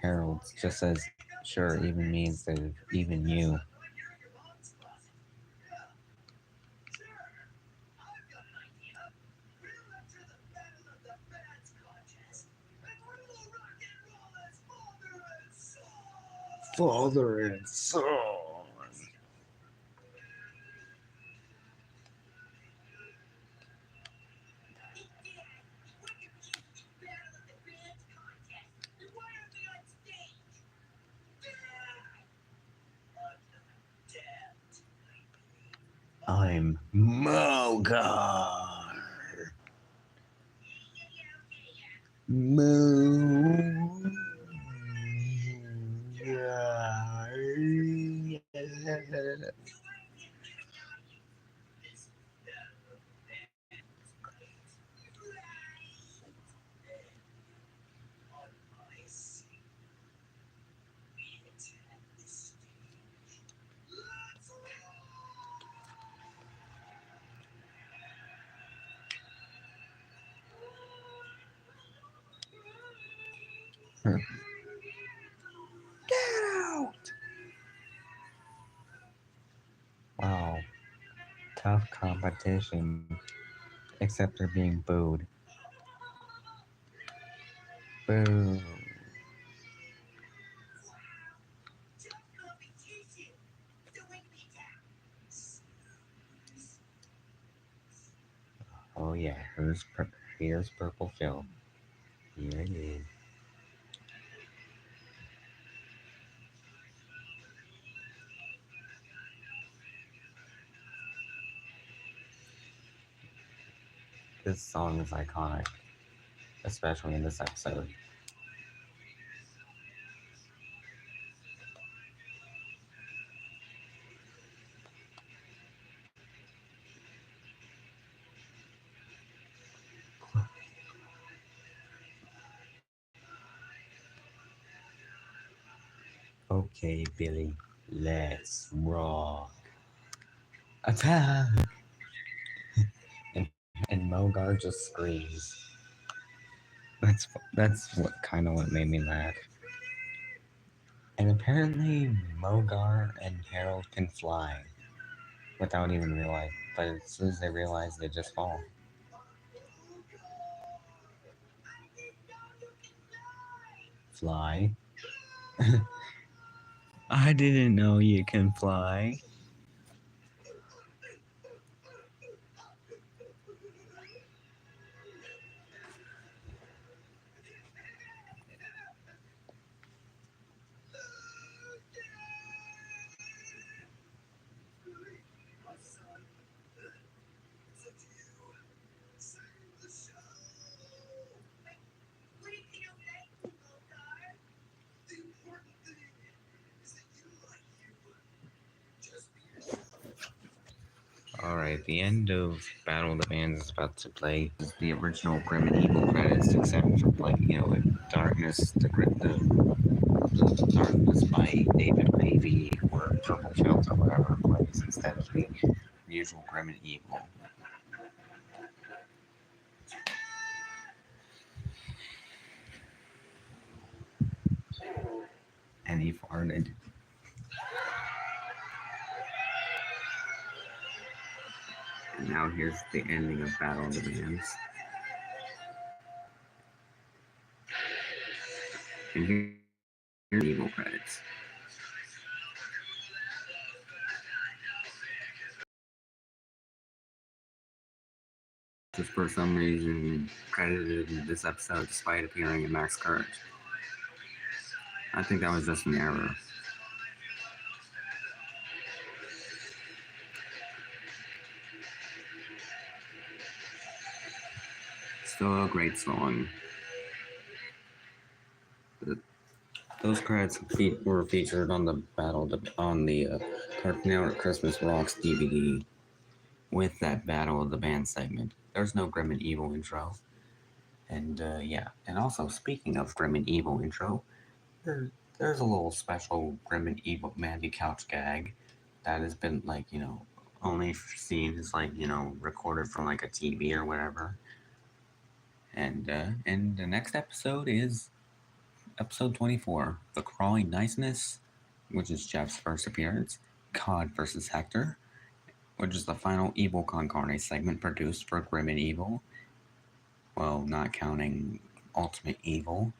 Harold just says, sure, even me instead of even you. Father and son. I'm Mogar. Mogar. Get out! Wow, tough competition. Except they're being booed. Boo. Oh yeah, here's Purple Phil. Here it is. This song is iconic, especially in this episode. Okay, Billy, let's rock. Attack! And Mogar just screams. That's what made me laugh. And apparently Mogar and Harold can fly without even realizing. But as soon as they realize, they just fall. Fly? I didn't know you can fly. Alright, the end of Battle of the Bands is about to play. This is the original Grim and Evil credits, except for playing, Darkness, the Darkness by David Ivey or Purple Fields or whatever plays instead of the usual Grim and Evil. And he farted. And now here's the ending of Battle of the Bands. And here's the Evil credits. Just for some reason credited in this episode despite appearing in Max Courage. I think that was just an error. Still a great song. Those credits were featured on the Cartoon Network Christmas Rocks DVD with that Battle of the Band segment. There's no Grim and Evil intro. And yeah, and also speaking of Grim and Evil intro, there's a little special Grim and Evil Mandy couch gag that has been like only seen as recorded from like a TV or whatever. And the next episode is episode 24, The Crawling Niceness, which is Jeff's first appearance, Cod versus Hector, which is the final Evil Con Carne segment produced for Grim and Evil. Well, not counting Ultimate Evil.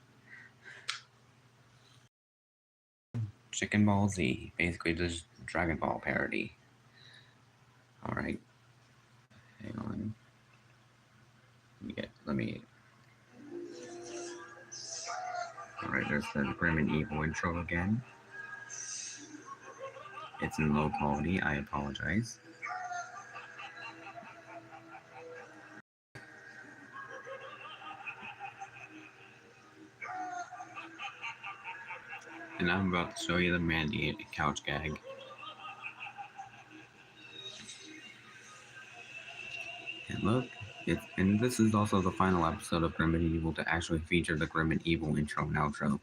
Chicken Ball Z, basically just Dragon Ball parody. Alright, hang on. Let me. Alright, there's the Grim and Evil intro again. It's in low quality, I apologize. And I'm about to show you the Mandy couch gag. And look, and this is also the final episode of Grim and Evil to actually feature the Grim and Evil intro and outro.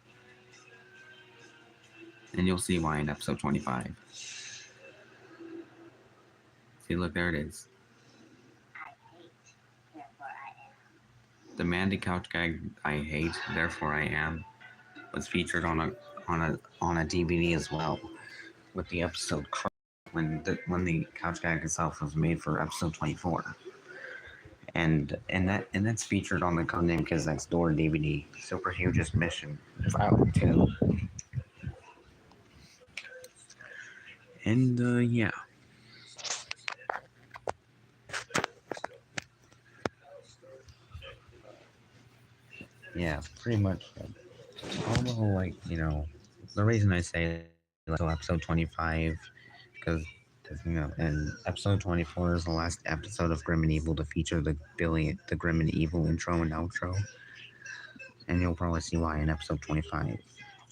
And you'll see why in episode 25. See, look, there it is. The Mandy couch gag I hate, therefore I am, was featured on a DVD as well, with the episode when the couch gag itself was made for episode 24. And that's featured on the Codename Kids Next Door DVD. Super Hugest Mission is out too. And yeah. Yeah, pretty much. Although, like, the reason I say like till episode 25, because and episode 24 is the last episode of Grim and Evil to feature the Grim and Evil intro and outro, and you'll probably see why in episode 25.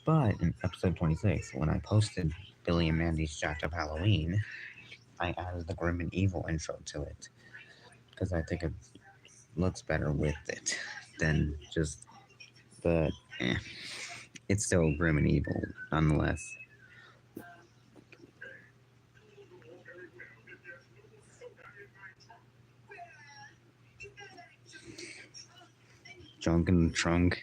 But in episode 26, when I posted Billy and Mandy's Jacked Up Halloween, I added the Grim and Evil intro to it because I think it looks better with it than just the. Eh, it's still Grim and Evil nonetheless. Junk in the trunk.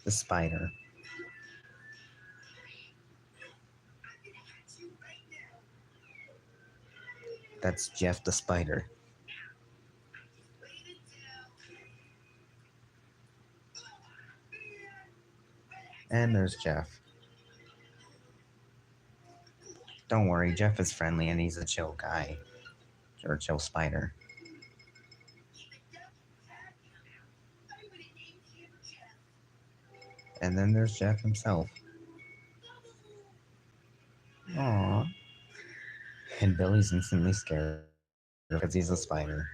The spider. That's Jeff the spider. And there's Jeff. Don't worry, Jeff is friendly and he's a chill guy. Or a chill spider. And then there's Jeff himself. Aww. And Billy's instantly scared because he's a spider.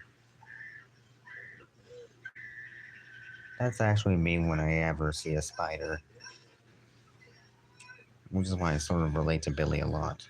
That's actually me when I ever see a spider. Which is why I sort of relate to Billy a lot.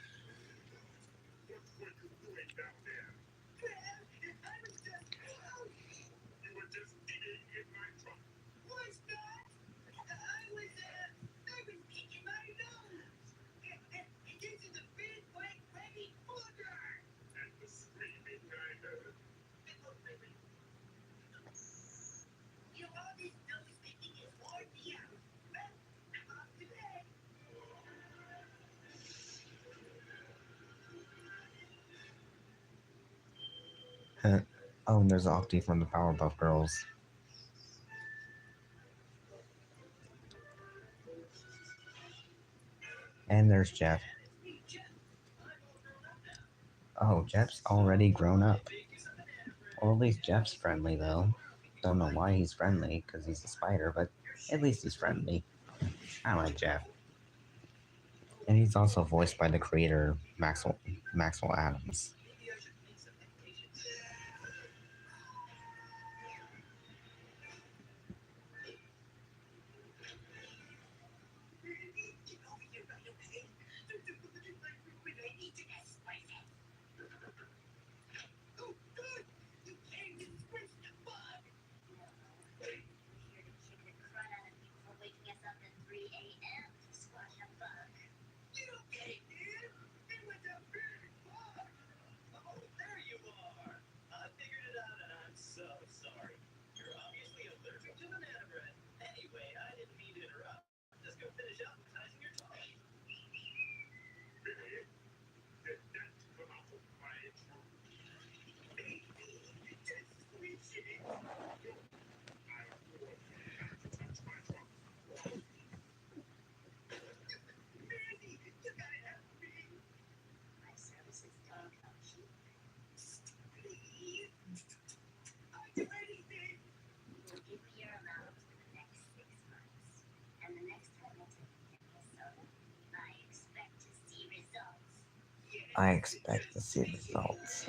Oh, and there's Octi from the Powerpuff Girls. And there's Jeff. Oh, Jeff's already grown up. Or at least Jeff's friendly, though. Don't know why he's friendly, because he's a spider, but at least he's friendly. I like Jeff. And he's also voiced by the creator Maxwell Adams. I expect to see results.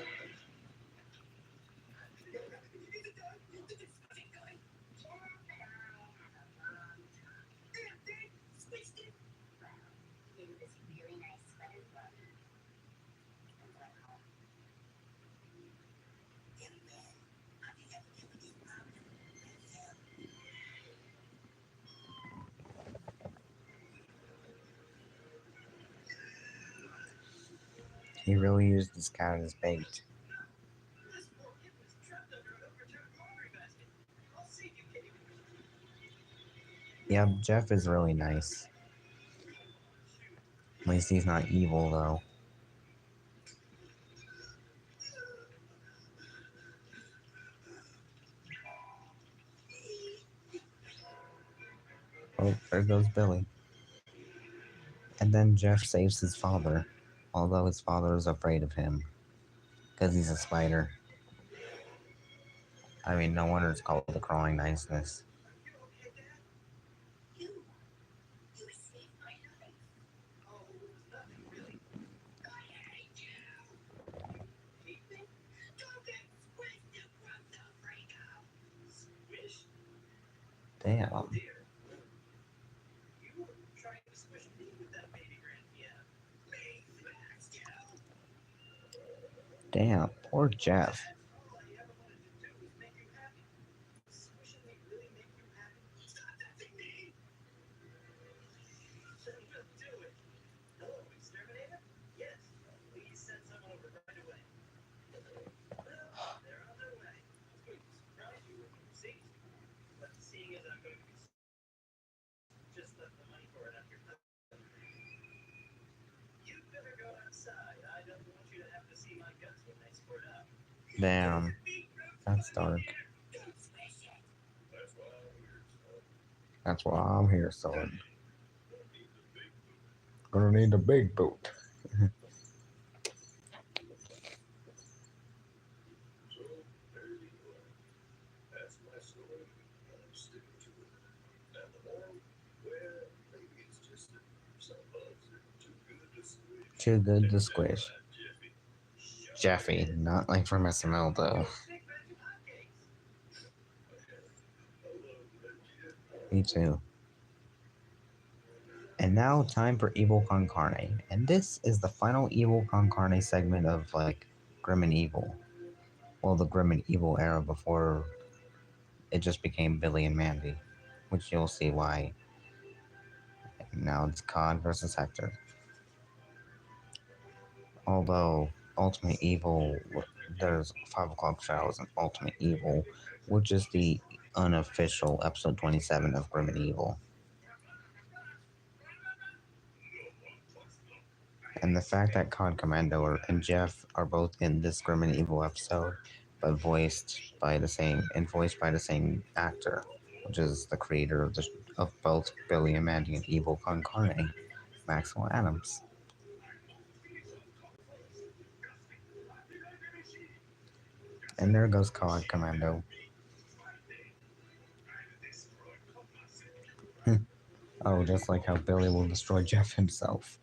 He really used this cat as bait. Yeah, Jeff is really nice. At least he's not evil, though. Oh, there goes Billy. And then Jeff saves his father, although his father is afraid of him because he's a spider. I mean, no wonder it's called the crawling niceness. Damn. Damn, poor Jeff. Damn, that's dark. That's why I'm here, son. Gonna need the big boot. Too good to squish. Jeffy, not like from SML though. Me too. And now time for Evil Con Carne. And this is the final Evil Con Carne segment of like Grim and Evil. Well, the Grim and Evil era before it just became Billy and Mandy. Which you'll see why. Now it's Cod versus Hector. Although Ultimate Evil, there's 5 o'clock shadows and Ultimate Evil, which is the unofficial episode 27 of Grim and Evil. And the fact that Cod Commando and Jeff are both in this Grim and Evil episode, but voiced by the same actor, which is the creator of both Billy and Mandy and Evil Con Carne, Maxwell Adams. And there goes Cod Commando. Oh, just like how Billy will destroy Jeff himself.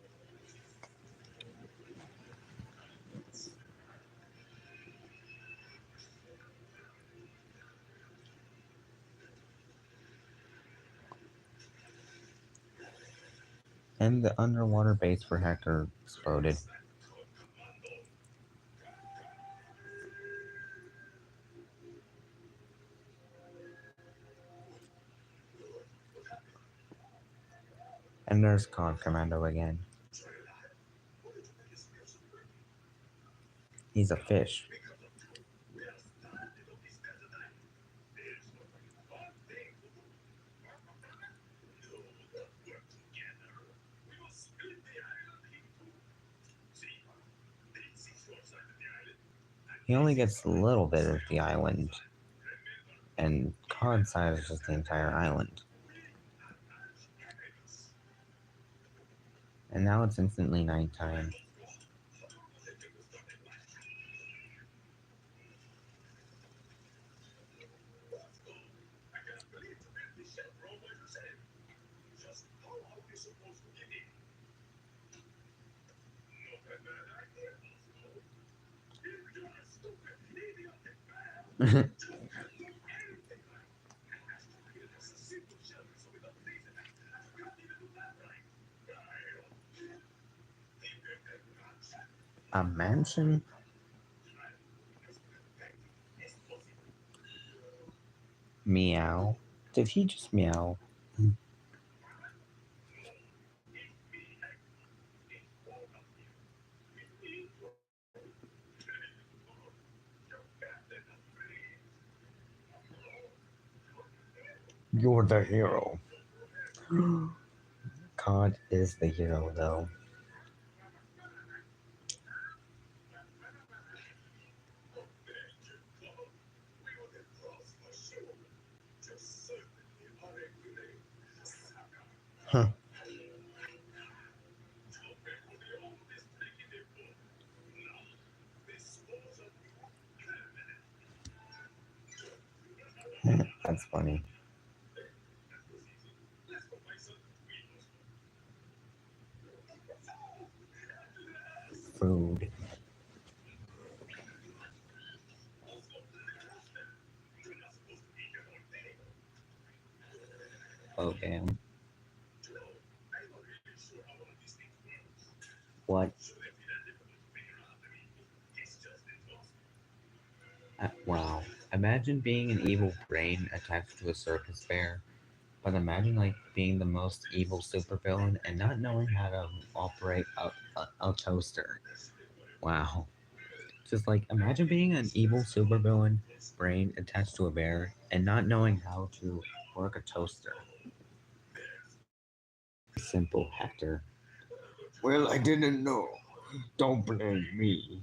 And the underwater base for Hector exploded. And there's Con Commando again. He's a fish. He only gets a little bit of the island, and Cod side is just the entire island. And now it's instantly nighttime. A mansion? Meow. Did he just meow? You're the hero. Cod is the hero, though. Huh. That's funny. Food. Oh, damn. What? Wow. Imagine being an evil brain attached to a circus bear, but imagine like being the most evil supervillain and not knowing how to operate a toaster. Wow. Just like imagine being an evil supervillain brain attached to a bear and not knowing how to work a toaster. Simple, Hector. Well, I didn't know. Don't blame me.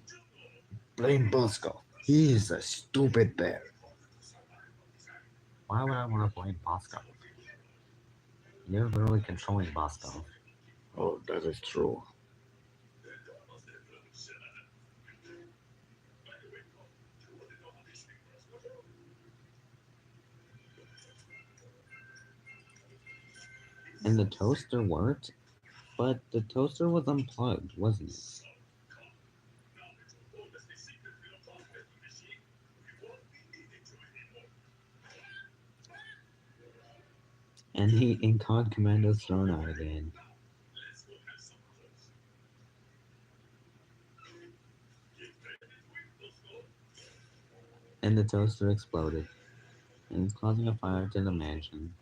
Blame Bosco. He is a stupid bear. Why would I want to blame Bosco? You're literally controlling Bosco. Oh, that is true. And the toaster worked, but the toaster was unplugged, wasn't it? And he and COD Commando's thrown out again. And the toaster exploded, and it's causing a fire to the mansion.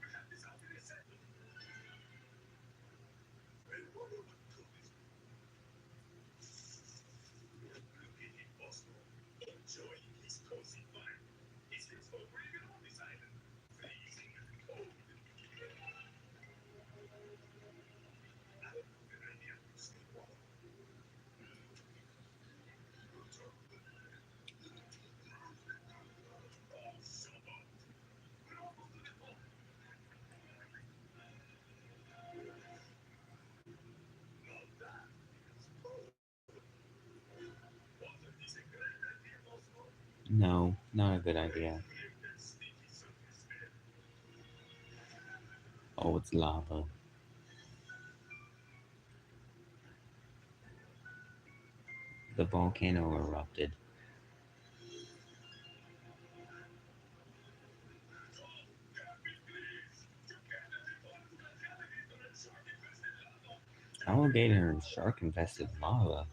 No, not a good idea. Oh, it's lava. The volcano erupted. Alligator and shark infested lava.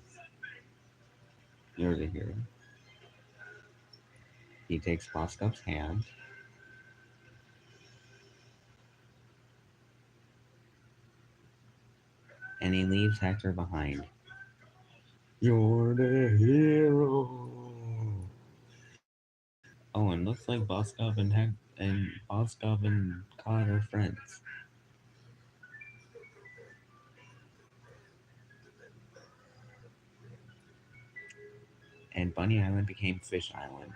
Near the hero. He takes Boskop's hand and he leaves Hector behind. You're the hero. Oh, and looks like Boskov and Cod are friends. And Bunny Island became Fish Island,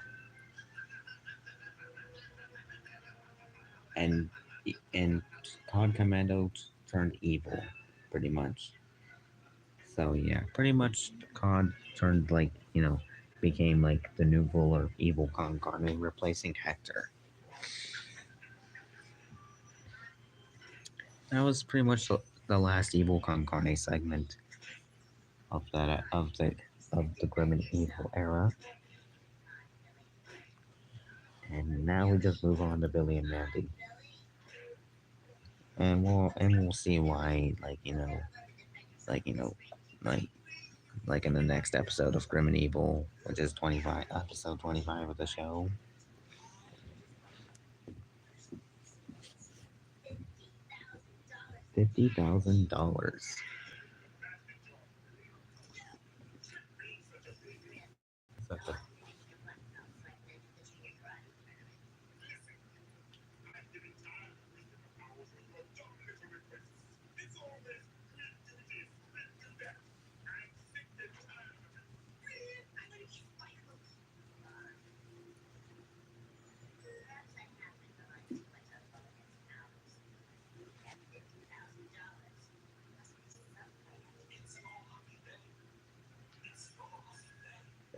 and and Cod Commando turned evil, pretty much. So yeah, pretty much Cod turned became like the new ruler of evil Con Carne, replacing Hector. That was pretty much the last evil Con Carne segment of the Grim and Evil era. And now we just move on to Billy and Mandy, and we'll see why, like you know, like in the next episode of Grim and Evil, which is 25, episode 25 of the show. $50,000.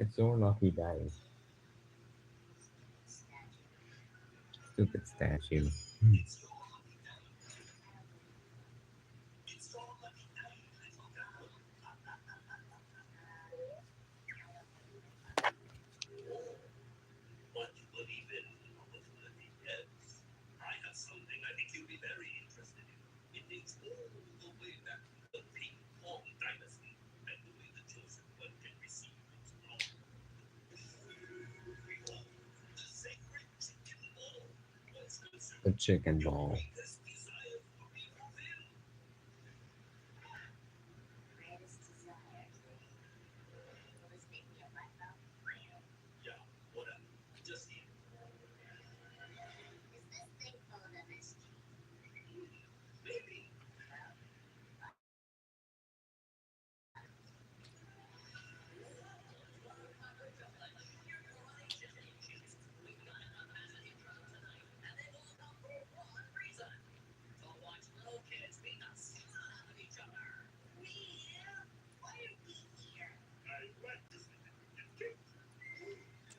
It's your lucky day. Stupid statue. The chicken ball.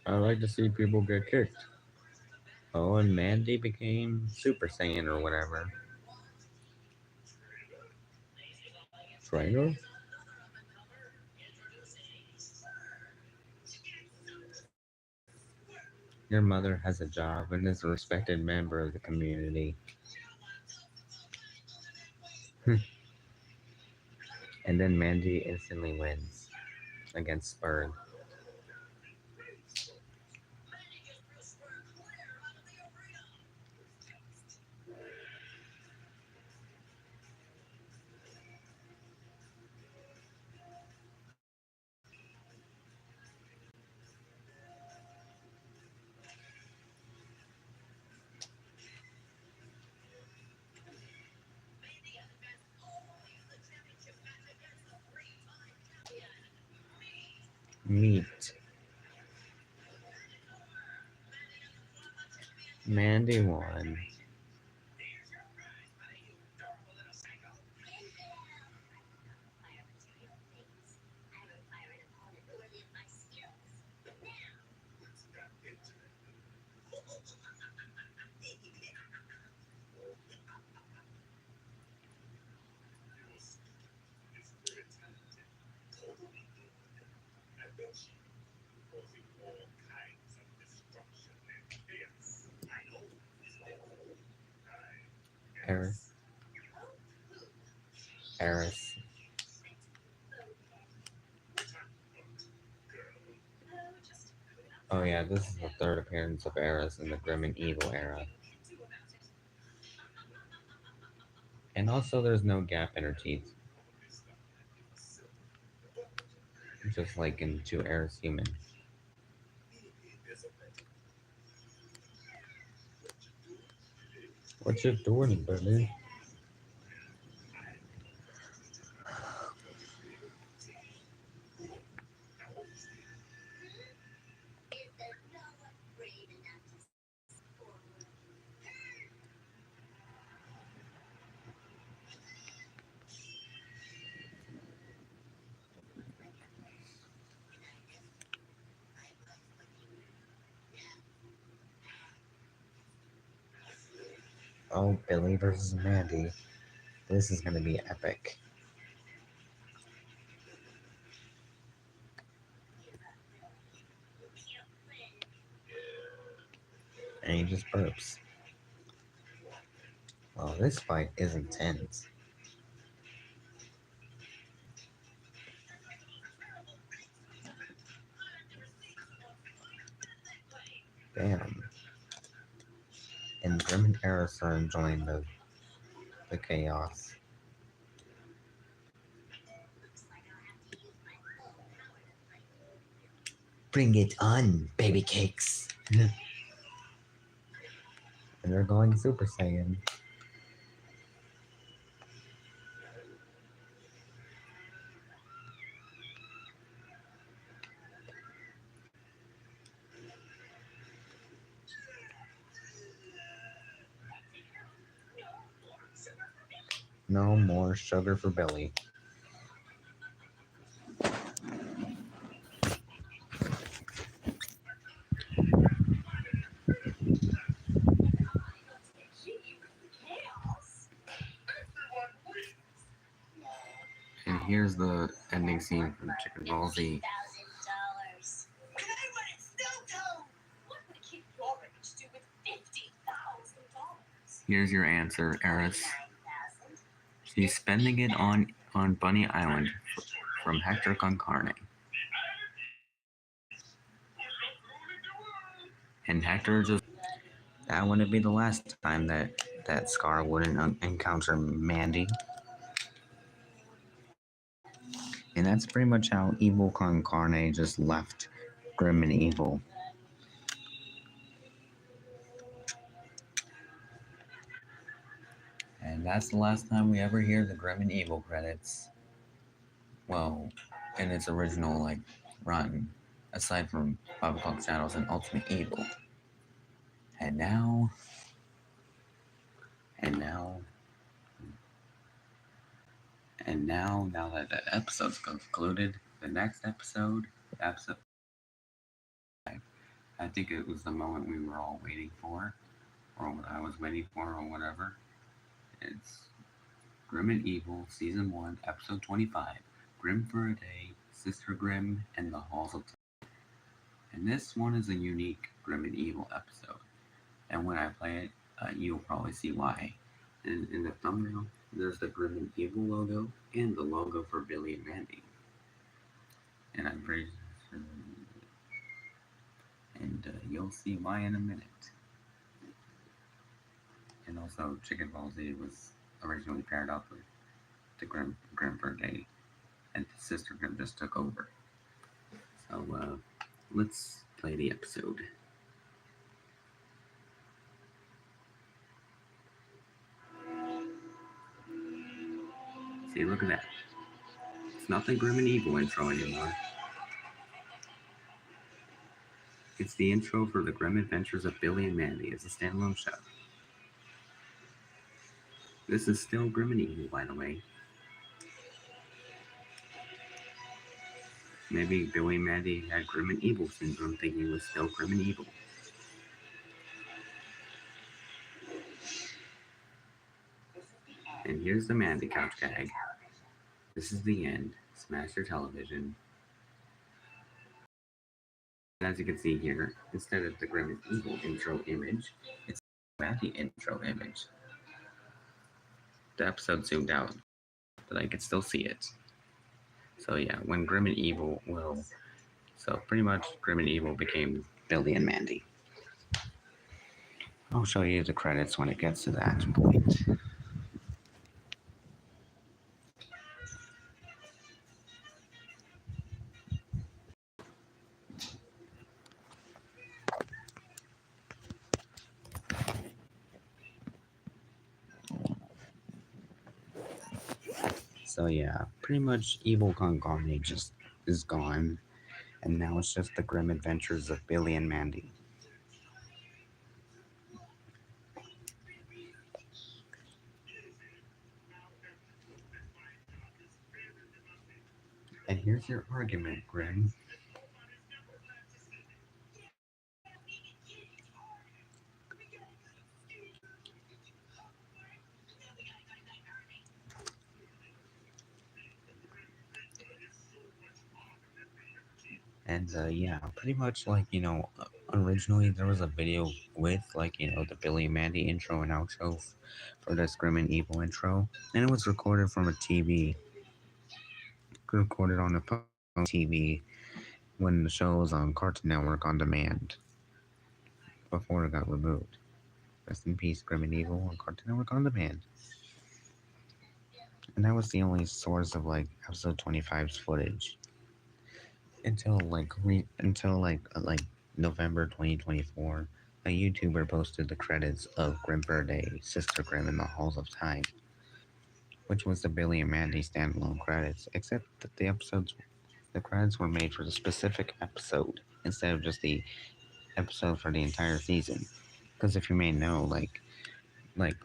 I like to see people get kicked. Oh, and Mandy became Super Saiyan or whatever. Trainer? Your mother has a job and is a respected member of the community. And then Mandy instantly wins against Spurg. Meet. Mandy won. Eris. Eris. Oh yeah, this is the third appearance of Eris in the Grim and Evil era. And also there's no gap in her teeth. Just like into Eris Human. What you doing, buddy? Oh, Billy versus Mandy. This is gonna be epic. And he just burps. Well, this fight is intense. Damn. And Grim and Eris are enjoying the chaos. Bring it on, baby cakes. And they're going Super Saiyan. No more sugar for Billy. And here's the ending scene from Chicken Ball Z. Here's your answer, Eris. She's spending it on Bunny Island from Hector con Carne. And Hector just... That wouldn't be the last time that Scar wouldn't encounter Mandy. And that's pretty much how Evil con Carne just left Grim and Evil. And that's the last time we ever hear the Grim and Evil credits. Well, in its original run, aside from 5 O'Clock Shadows and Ultimate Evil. And now, now that the episode's concluded, the next episode, I think it was the moment we were all waiting for, or what I was waiting for, or whatever. It's Grim and Evil, Season 1, Episode 25, Grim for a Day, Sister Grim, and the Halls of Time. And this one is a unique Grim and Evil episode. And when I play it, you'll probably see why. In the thumbnail, there's the Grim and Evil logo and the logo for Billy and Mandy. And I'm pretty sure, and you'll see why in a minute. And also, Chicken Ball Z was originally paired up with the Grim for a Day, and Sister Grim just took over. So let's play the episode. See, look at that. It's not the Grim and Evil intro anymore. It's the intro for the Grim Adventures of Billy and Mandy as a standalone show. This is still Grim and Evil, by the way. Maybe Billy and Mandy had Grim and Evil syndrome, thinking it was still Grim and Evil. And here's the Mandy couch gag. This is the end. Smash your television. And as you can see here, instead of the Grim and Evil intro image, it's the Mandy intro image. The episode zoomed out, but I could still see it. So yeah, when Grim and Evil so pretty much Grim and Evil became Billy and Mandy. I'll show you the credits when it gets to that point. So yeah, pretty much Evil Con Carne just is gone, and now it's just the grim adventures of Billy and Mandy. And here's your argument, Grim. And yeah, pretty much like, originally there was a video with like, the Billy and Mandy intro and outro for this Grim and Evil intro. And it was recorded from a TV, recorded on a phone TV when the show was on Cartoon Network on demand before it got removed. Rest in peace, Grim and Evil on Cartoon Network on demand. And that was the only source of like episode 25's footage until November 2024. A YouTuber posted the credits of Grim Birthday, Sister Grim in the Halls of Time, which was the Billy and Mandy standalone credits, except that the credits were made for the specific episode instead of just the episode for the entire season. Because if you may know, like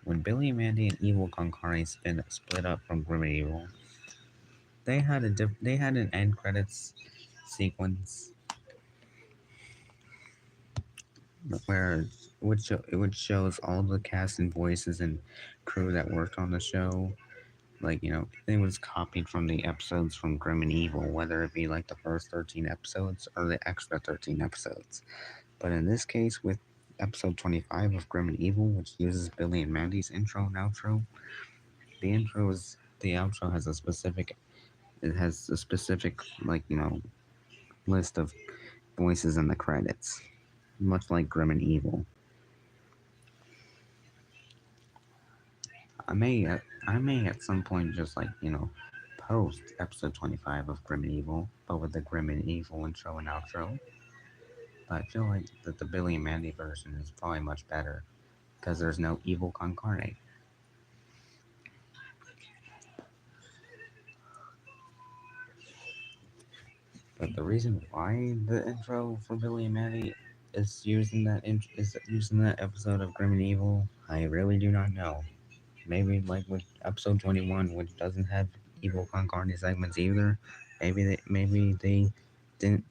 when Billy and Mandy and Evil Con Carne split up from Grim and Evil, they had an end credits sequence where which shows all the cast and voices and crew that worked on the show. Like, it was copied from the episodes from Grim and Evil, whether it be like the first 13 episodes or the extra 13 episodes. But in this case, with episode 25 of Grim and Evil, which uses Billy and Mandy's intro and outro, the outro has a specific, like, list of voices in the credits, much like Grim and Evil. I may at some point just like, post episode 25 of Grim and Evil, but with the Grim and Evil intro and outro. But I feel like that the Billy and Mandy version is probably much better because there's no Evil Con Carne. But the reason why the intro for Billy and Mandy is using that episode of Grim and Evil, I really do not know. Maybe like with episode 21, which doesn't have Evil Con Carne segments either. Maybe they didn't.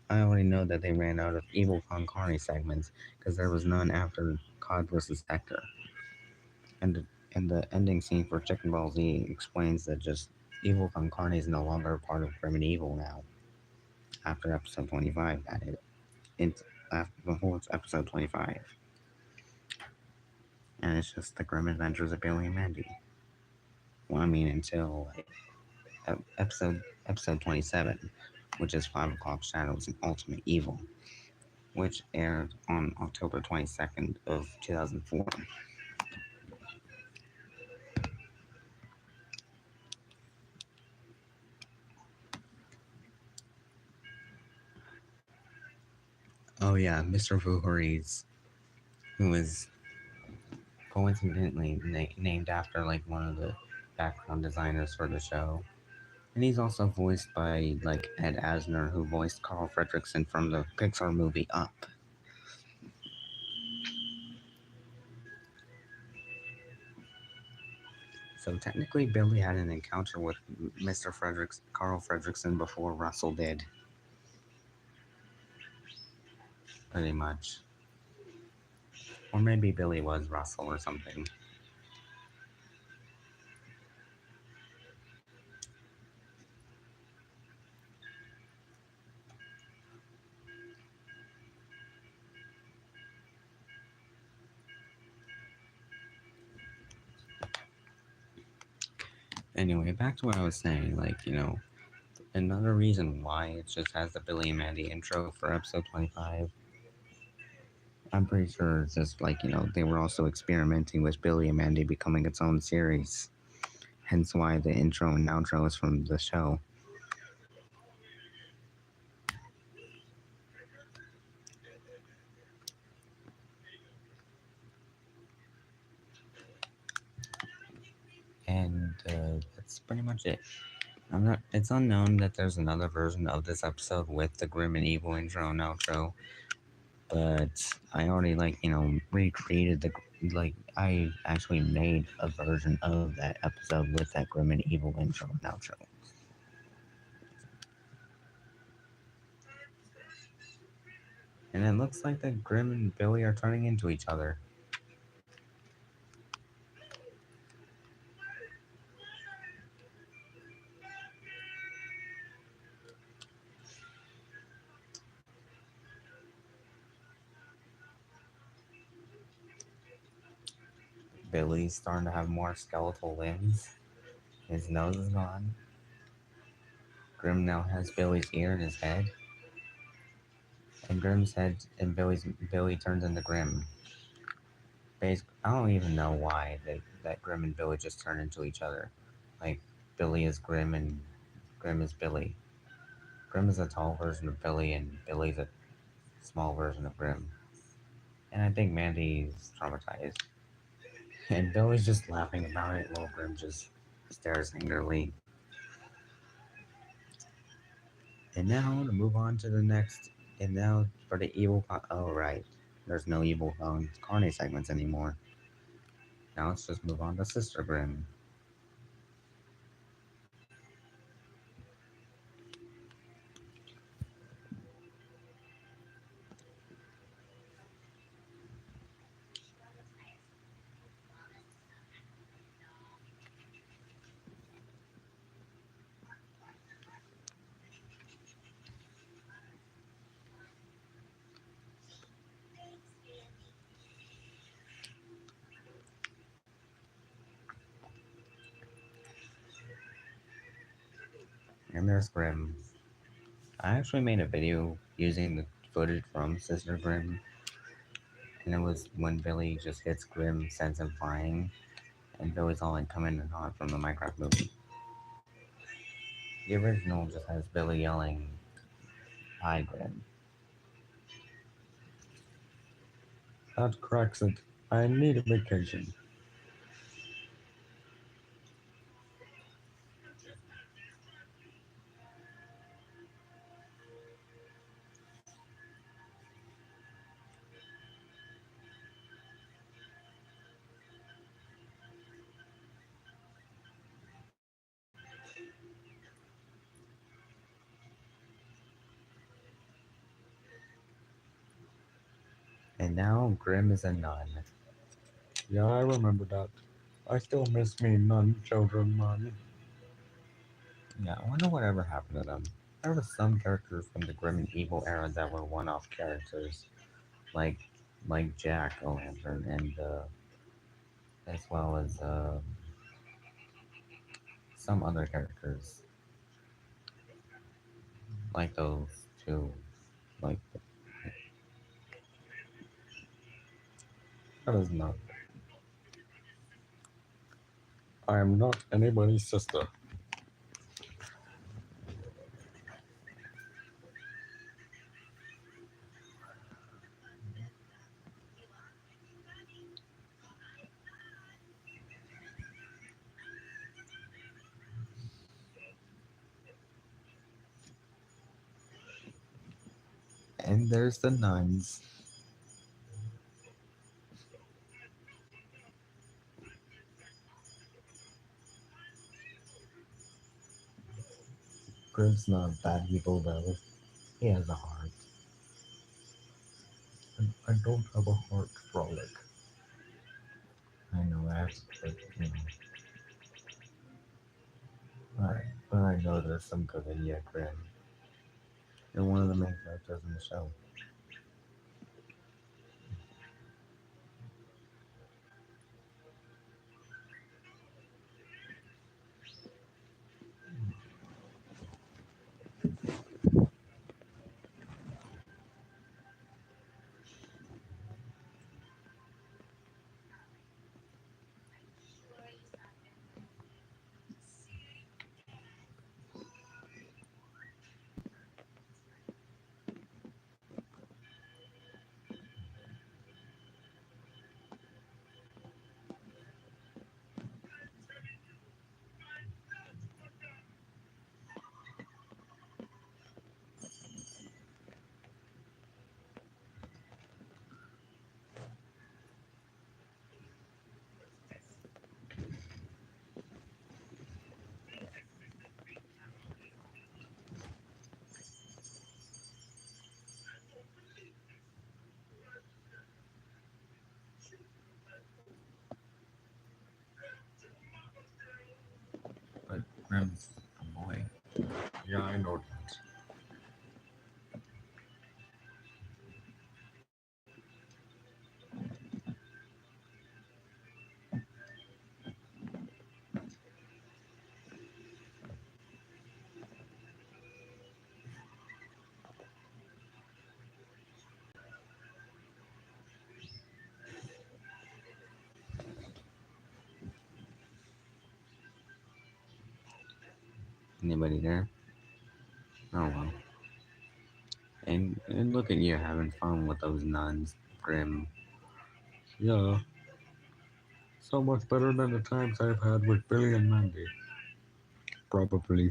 I already know that they ran out of Evil Con Carne segments because there was none after Cod versus Hector. And the ending scene for Chicken Ball Z explains that just Evil Con Carne is no longer a part of Grim and Evil now. After episode 25, that is. It's before it's episode 25. And it's just the Grim Adventures of Billy and Mandy. Well, I mean, until like episode 27, which is 5 o'clock Shadows and Ultimate Evil, which aired on October 22nd of 2004. Oh yeah, Mr. Voorhees, who is coincidentally named after like one of the background designers for the show. And he's also voiced by like Ed Asner, who voiced Carl Fredricksen from the Pixar movie Up. So technically, Billy had an encounter with Carl Fredricksen, before Russell did. Pretty much. Or maybe Billy was Russell or something. Anyway, back to what I was saying. Like, another reason why it just has the Billy and Mandy intro for episode 25 I'm pretty sure it's just like, they were also experimenting with Billy and Mandy becoming its own series. Hence why the intro and outro is from the show. And that's pretty much it. It's unknown that there's another version of this episode with the grim and evil intro and outro, but I already recreated I actually made a version of that episode with that grim and evil intro and outro. And it looks like that Grim and Billy are turning into each other. Billy's starting to have more skeletal limbs. His nose is gone. Grim now has Billy's ear in his head. And Grim's head and Billy turns into Grim. I don't even know why that Grim and Billy just turn into each other. Like Billy is Grim and Grim is Billy. Grim is a tall version of Billy and Billy's a small version of Grim. And I think Mandy's traumatized. And Billy's just laughing about it while Grim just stares angrily. And now to move on to the next. And now for the oh, right. There's no evil Carne segments anymore. Now let's just move on to Sister Grimm. And there's Grimm. I actually made a video using the footage from Sister Grimm. And it was when Billy just hits Grimm, sends him flying. And Billy's all like coming and hot from the Minecraft movie. The original just has Billy yelling, "Hi, Grimm." That cracks it. I need a vacation. And now Grimm is a nun. Yeah, I remember that. I still miss me nun children, man. Yeah, I wonder whatever happened to them. There were some characters from the Grim and Evil era that were one-off characters, like Jack O'Lantern, and as well as some other characters, like those two. Like that is not. I am not anybody's sister. And there's the nuns. Grim's not that evil though. He has a heart. I don't have a heart, Frolic. I know that, but but I know there's some good in you, Grim. You're one of the main characters in the show. has a boy. Yeah, I know that. Anybody there? Oh well. And look at you having fun with those nuns, Grim. Yeah, so much better than the times I've had with Billy and Mandy. Probably.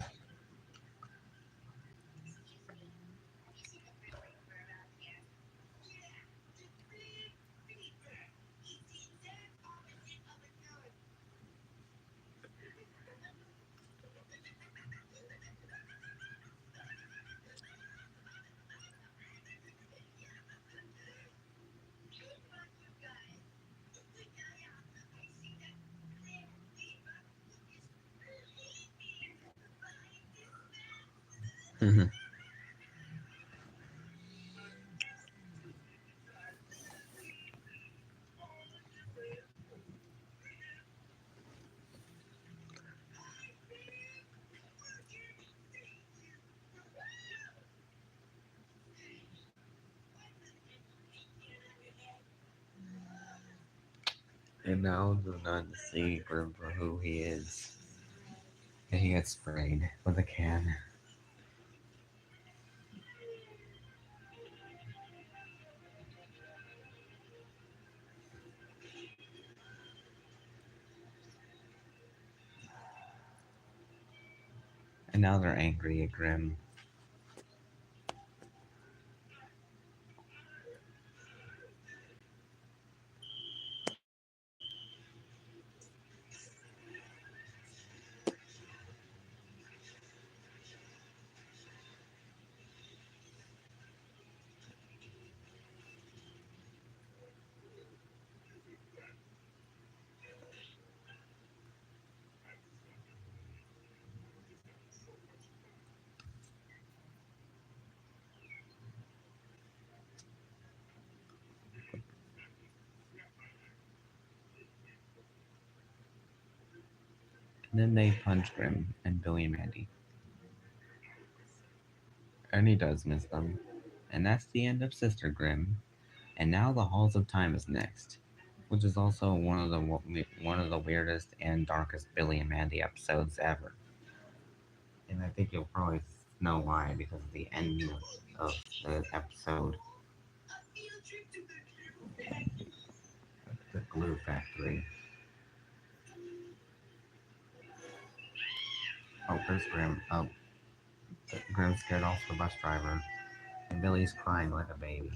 And now the nuns see Grim for who he is. And he gets sprayed with a can. And now they're angry at Grim. And then they punch Grim and Billy and Mandy. And he does miss them. And that's the end of Sister Grim. And now the Halls of Time is next, which is also one of the weirdest and darkest Billy and Mandy episodes ever. And I think you'll probably know why because of the ending of the episode, the glue factory. Oh, there's Grim. Oh, Grim scared off the bus driver, and Billy's crying like a baby.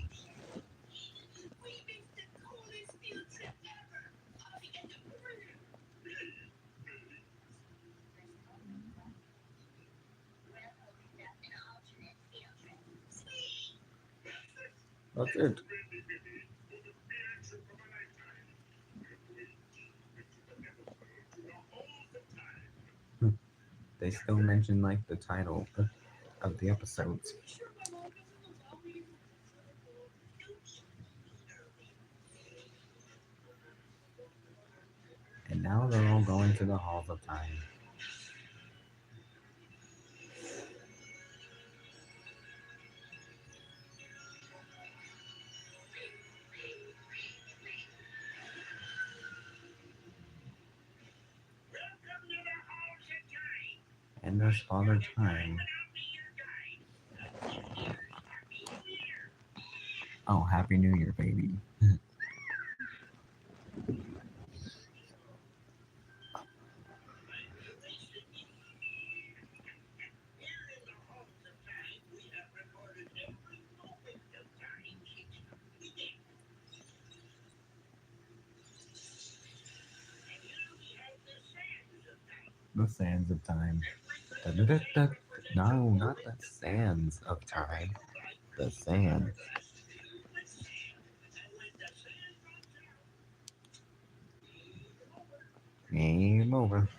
That's it. They still mention like the title of the episodes. And now they're all going to the Halls of Time. And there's Father Time. Oh, Happy New Year, baby. The Sands of Time. Da-da-da-da. No, not the Sands of Time. The Sands. Game over.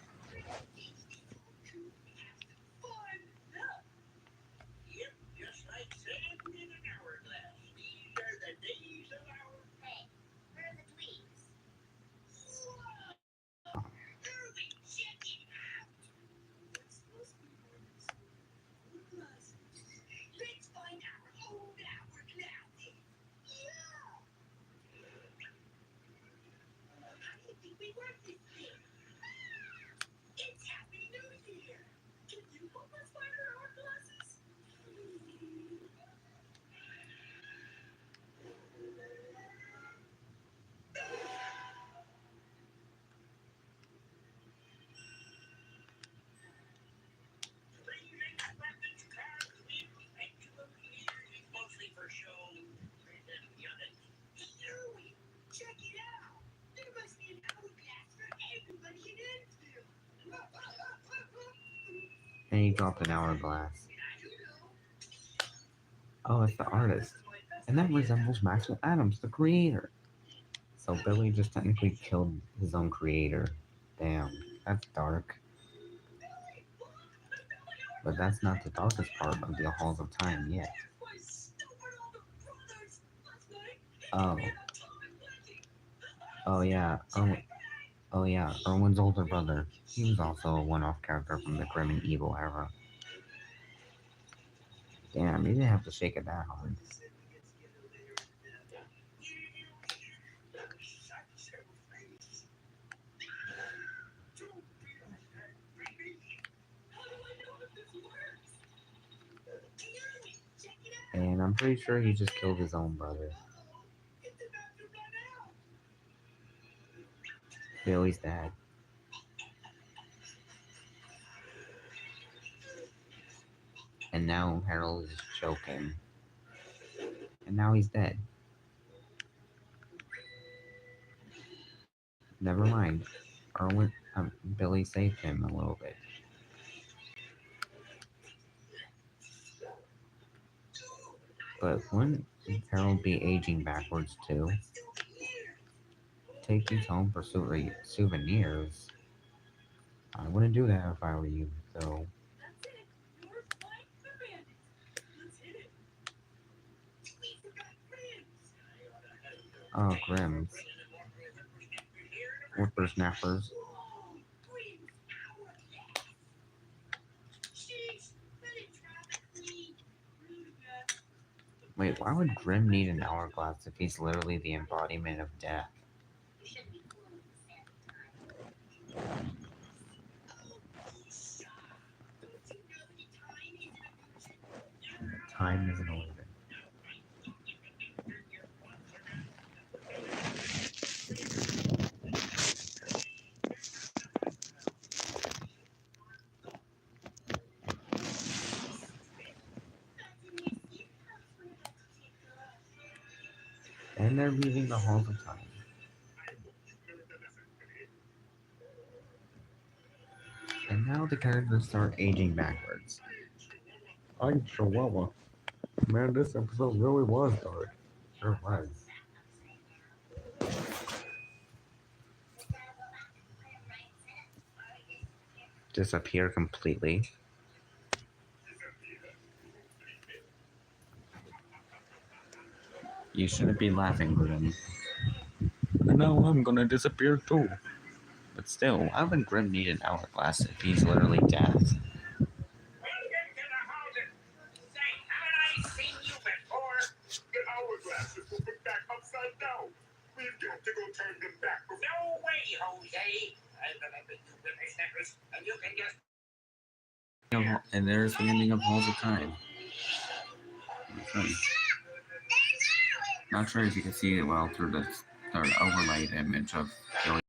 And he dropped an hourglass. Oh, it's the artist. And that resembles Maxwell Adams, the creator. So Billy just technically killed his own creator. Damn, that's dark. But that's not the darkest part of the Halls of Time yet. Oh, oh yeah, oh yeah, Erwin's older brother. He was also a one-off character from the Grim and Evil era. Damn, he didn't have to shake it that hard. And I'm pretty sure he just killed his own brother. Billy's dad. And now Harold is choking. And now he's dead. Never mind. Billy saved him a little bit. But wouldn't Harold be aging backwards too? Take these home for souvenirs. I wouldn't do that if I were you, though. Oh, Grims. Whippersnappers. Wait, why would Grim need an hourglass if he's literally the embodiment of death? Time is an illusion. And they're leaving the halls of time. And now the characters start aging backwards. I'm Chihuahua. Man, this episode really was dark. Sure was. Disappear completely. You shouldn't be laughing, Grim. No, I'm gonna disappear too. But still, why would Grim need an hourglass if he's literally death? And there's the ending of Halls of Time. Not sure if you can see it well through the third overlaid image of Billy.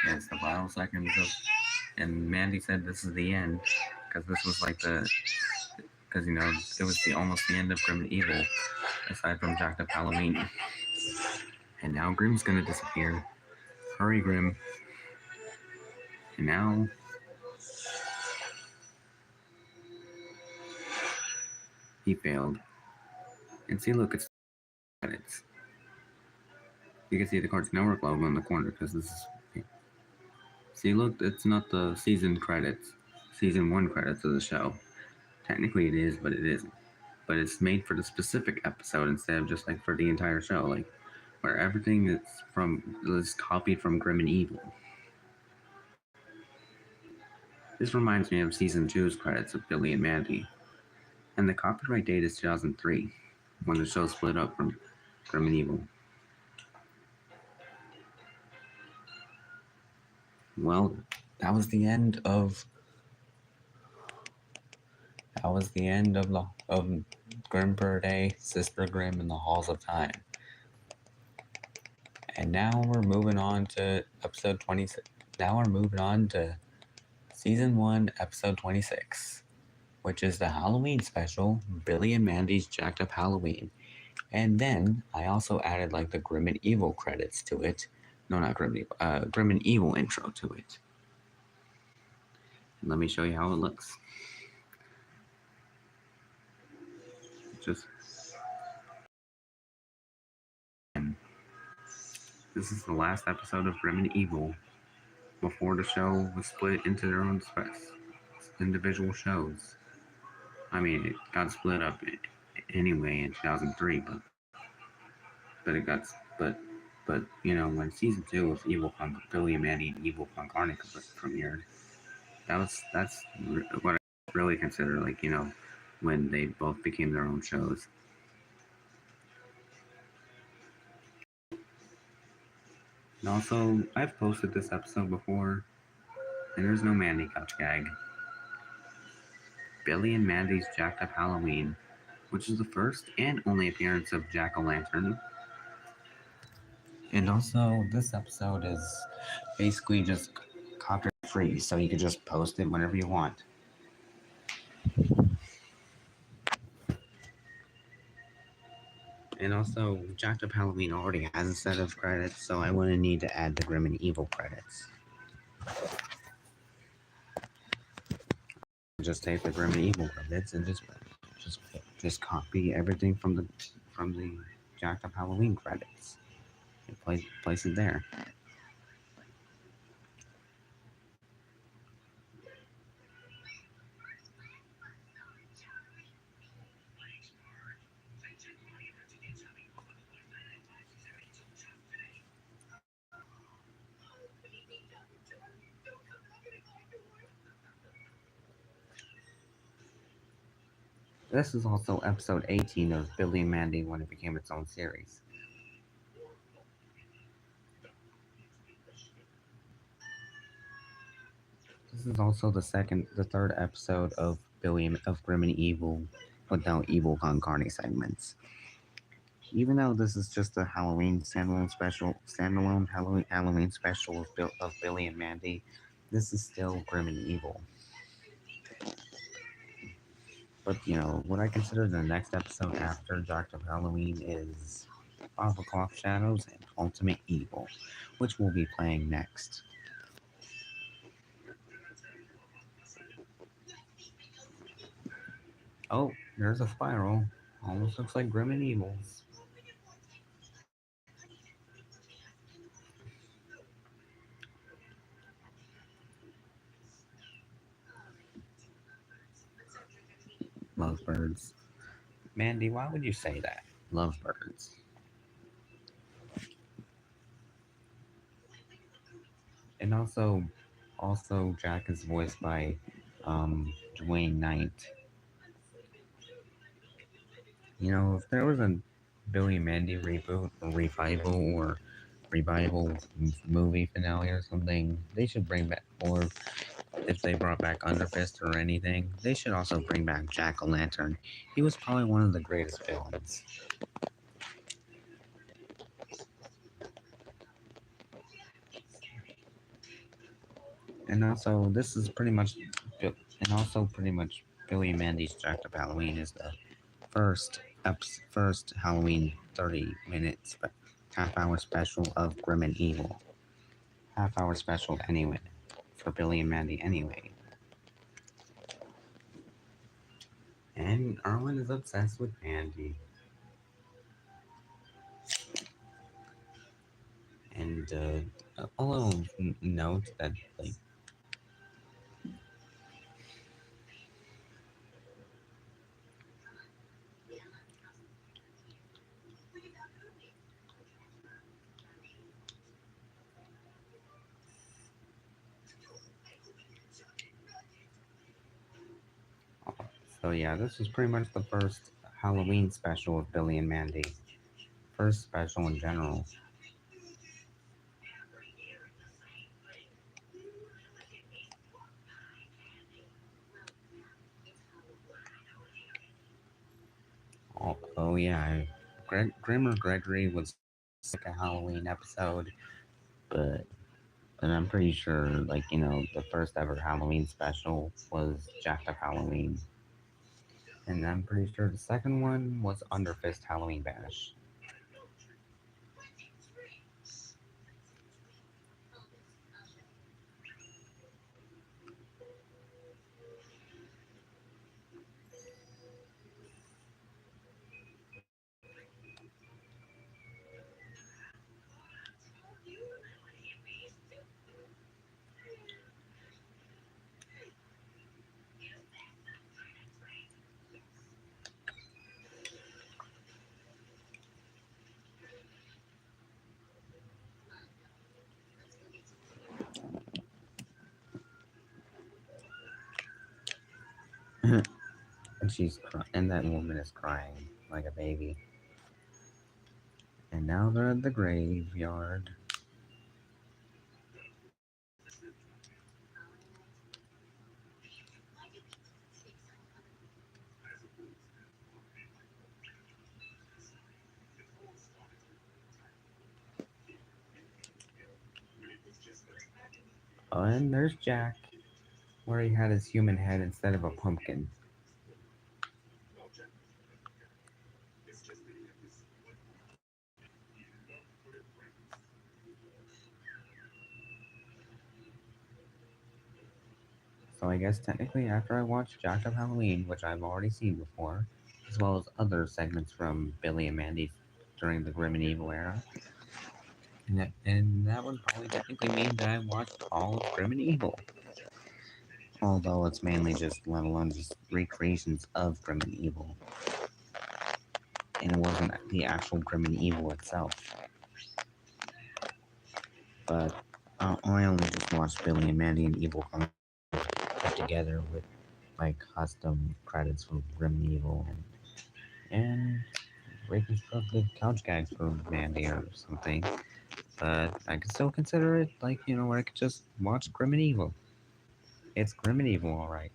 It's the final seconds of, and Mandy said this is the end because this was like because it was almost the end of Grim and Evil, aside from Jacked Up Halloween. And now Grim's gonna disappear. Hurry, Grim. And now he failed. And see, look, it's credits. You can see the Cartoon Network logo in the corner because this is. See, look, it's not the season credits, season 1 credits of the show. Technically it is, but it isn't. But it's made for the specific episode instead of just like for the entire show, like where everything is copied from Grim and Evil. This reminds me of season 2's credits of Billy and Mandy. And the copyright date is 2003, when the show split up from Grim and Evil. Well, that was the end of Grim Per Day, Sister Grimm, and the Halls of Time. And now we're moving on to episode 26. Now we're moving on to season 1, episode 26, which is the Halloween special, Billy and Mandy's Jacked Up Halloween. And then I also added like the Grim and Evil credits to it. No, not Grim and Evil. Grim and Evil intro to it. Let me show you how it looks. Just this is the last episode of Grim and Evil before the show was split into their own individual shows. I mean, it got split up anyway in 2003, but it got but but you know when season two of Evil Con Billy and Mandy and Evil Con Carne premiered, that's what I really consider like when they both became their own shows. And also, I've posted this episode before, and there's no Mandy couch gag. Billy and Mandy's Jacked Up Halloween, which is the first and only appearance of Jack O' Lantern. And also, this episode is basically just copyright free, so you can just post it whenever you want. And also, Jacked Up Halloween already has a set of credits, so I wouldn't need to add the Grim and Evil credits. Just take the Grim and Evil credits and just copy everything from the Jacked Up Halloween credits and place it there. This is also episode 18 of Billy and Mandy when it became its own series. This is also the third episode of Grim and Evil without Evil Con Carne segments. Even though this is just a standalone Halloween special of Billy and Mandy, this is still Grim and Evil. But what I consider the next episode after Doctor Halloween is 5 o'clock Shadows and Ultimate Evil, which we'll be playing next. Oh, there's a spiral. Almost looks like Grim and Evil's. Lovebirds. Mandy, why would you say that? Lovebirds. And also Jack is voiced by Dwayne Knight. If there was a Billy and Mandy reboot or revival movie finale or something, they should bring back, or if they brought back Underfist or anything, they should also bring back Jack O' Lantern. He was probably one of the greatest villains. And also, this is pretty much, and also pretty much Billy and Mandy's Jacked Up Halloween is the first Halloween 30-minute half-hour special of Grim and Evil. Half-hour special anyway, for Billy and Mandy anyway. And Erwin is obsessed with Mandy. And a little note that like so yeah, this was pretty much the first Halloween special of Billy and Mandy. First special in general. Oh yeah, Grimmer Gregory was like a Halloween episode, but I'm pretty sure like the first ever Halloween special was Jacked Up Halloween. And I'm pretty sure the second one was Under Fist Halloween Bash. And that woman is crying like a baby. And now they're at the graveyard. Oh, and there's Jack, where he had his human head instead of a pumpkin. So I guess technically, after I watched Jack of Halloween, which I've already seen before, as well as other segments from Billy and Mandy during the Grim and Evil era, and that would probably technically mean that I watched all of Grim and Evil. Although it's mainly just, let alone just recreations of Grim and Evil, and it wasn't the actual Grim and Evil itself. But I only just watched Billy and Mandy and Evil Kong put together with like custom credits for Grim and Evil and reconstructed couch gags for Mandy or something. But I could still consider it like, where I could just watch Grim and Evil. It's Grim and Evil, alright.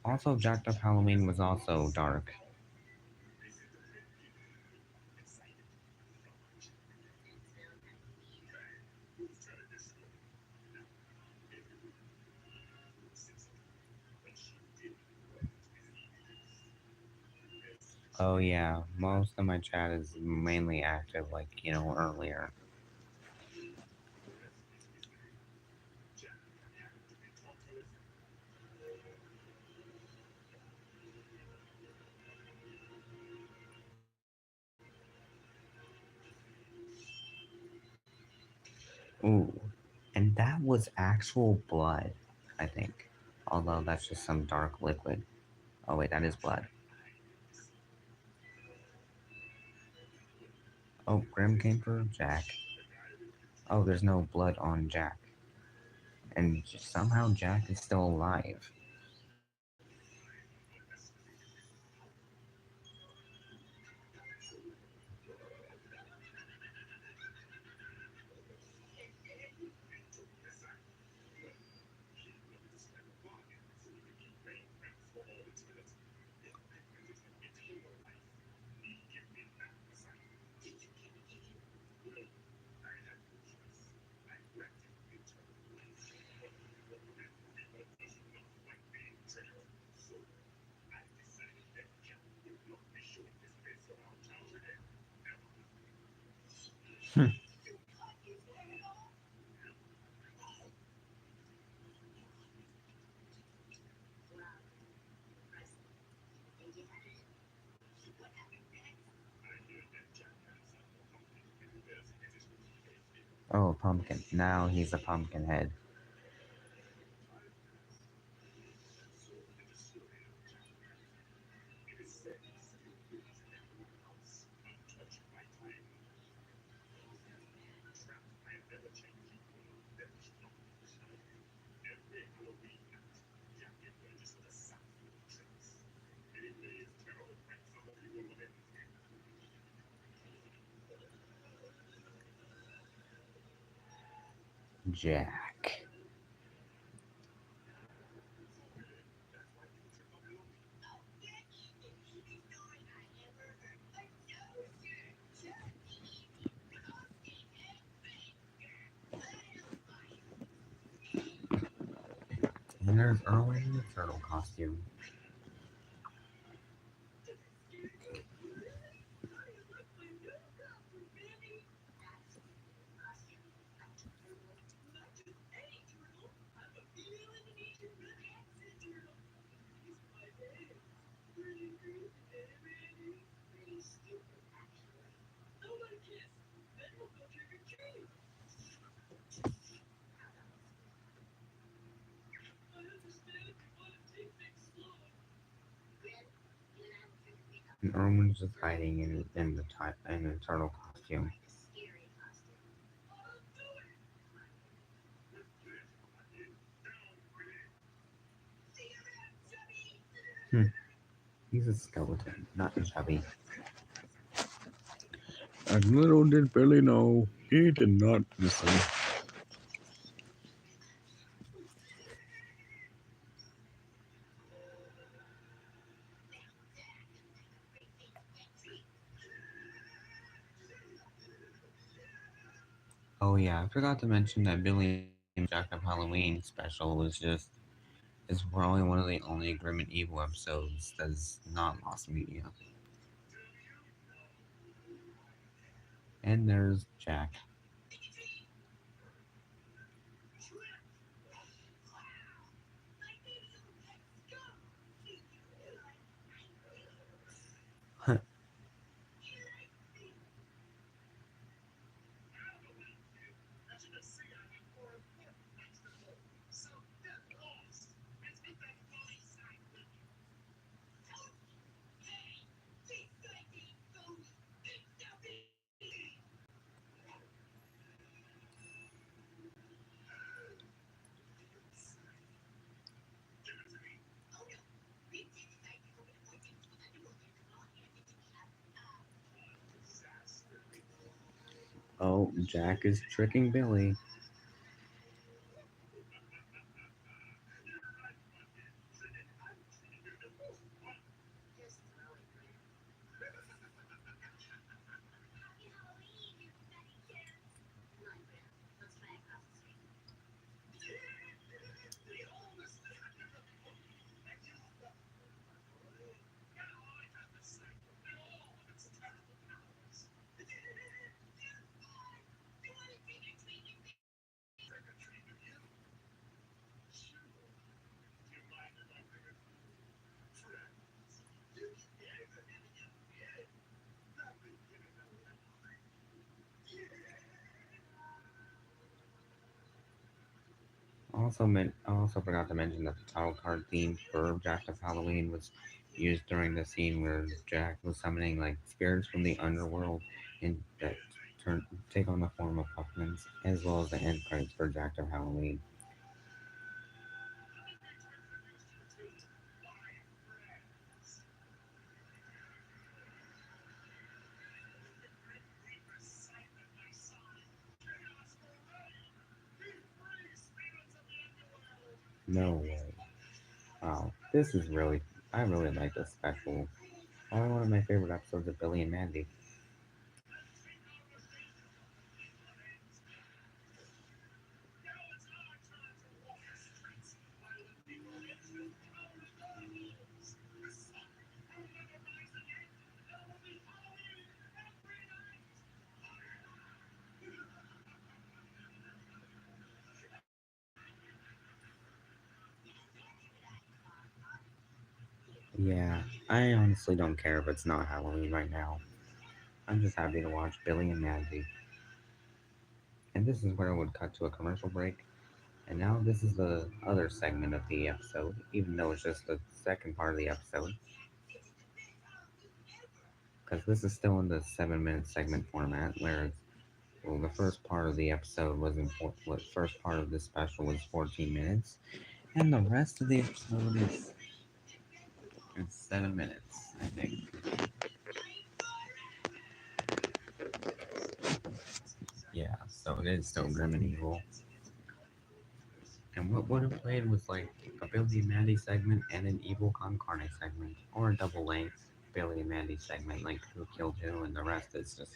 Also, Jacked Up Halloween was also dark. Oh yeah, most of my chat is mainly active, like, earlier. Ooh, and that was actual blood, I think. Although that's just some dark liquid. Oh wait, that is blood. Oh, Grim came for Jack. Oh, there's no blood on Jack. And somehow Jack is still alive. Oh, pumpkin. Now he's a pumpkin head. Jack. And there's Earl in the turtle costume. And Erwin's just hiding in the turtle costume. Hmm. He's a skeleton, not chubby. And little did Billy know, he did not listen. Oh yeah, I forgot to mention that Billy and Mandy's Jack of Halloween special is probably one of the only Grim and Evil episodes that's not lost media. And there's Jack. Oh, Jack is tricking Billy. I also forgot to mention that the title card theme for Jack of Halloween was used during the scene where Jack was summoning like spirits from the underworld and that turn take on the form of puffins, as well as the end credits for Jack of Halloween. No way! Wow, this is really I really like this special. Probably one of my favorite episodes of Billy and Mandy. Yeah, I honestly don't care if it's not Halloween right now. I'm just happy to watch Billy and Mandy. And this is where I would cut to a commercial break. And now this is the other segment of the episode, even though it's just the second part of the episode, because this is still in the 7 minute segment format, where well, the first part of the episode was first part of this special was 14 minutes, and the rest of the episode is it's 7 minutes, I think. Yeah, so it is still grim and evil. And what would have played was like a Billy and Mandy segment and an Evil Con Carne segment, or a double length Billy and Mandy segment, like who killed who, and the rest is just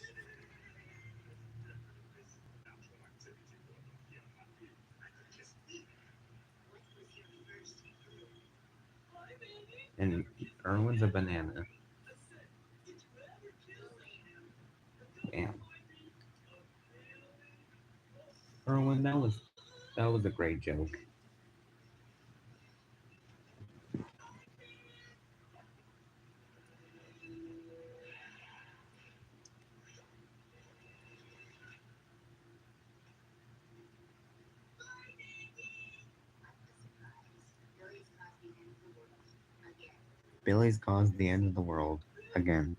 And Erwin's a banana. Damn, Erwin, that was a great joke. Billy's caused the end of the world again.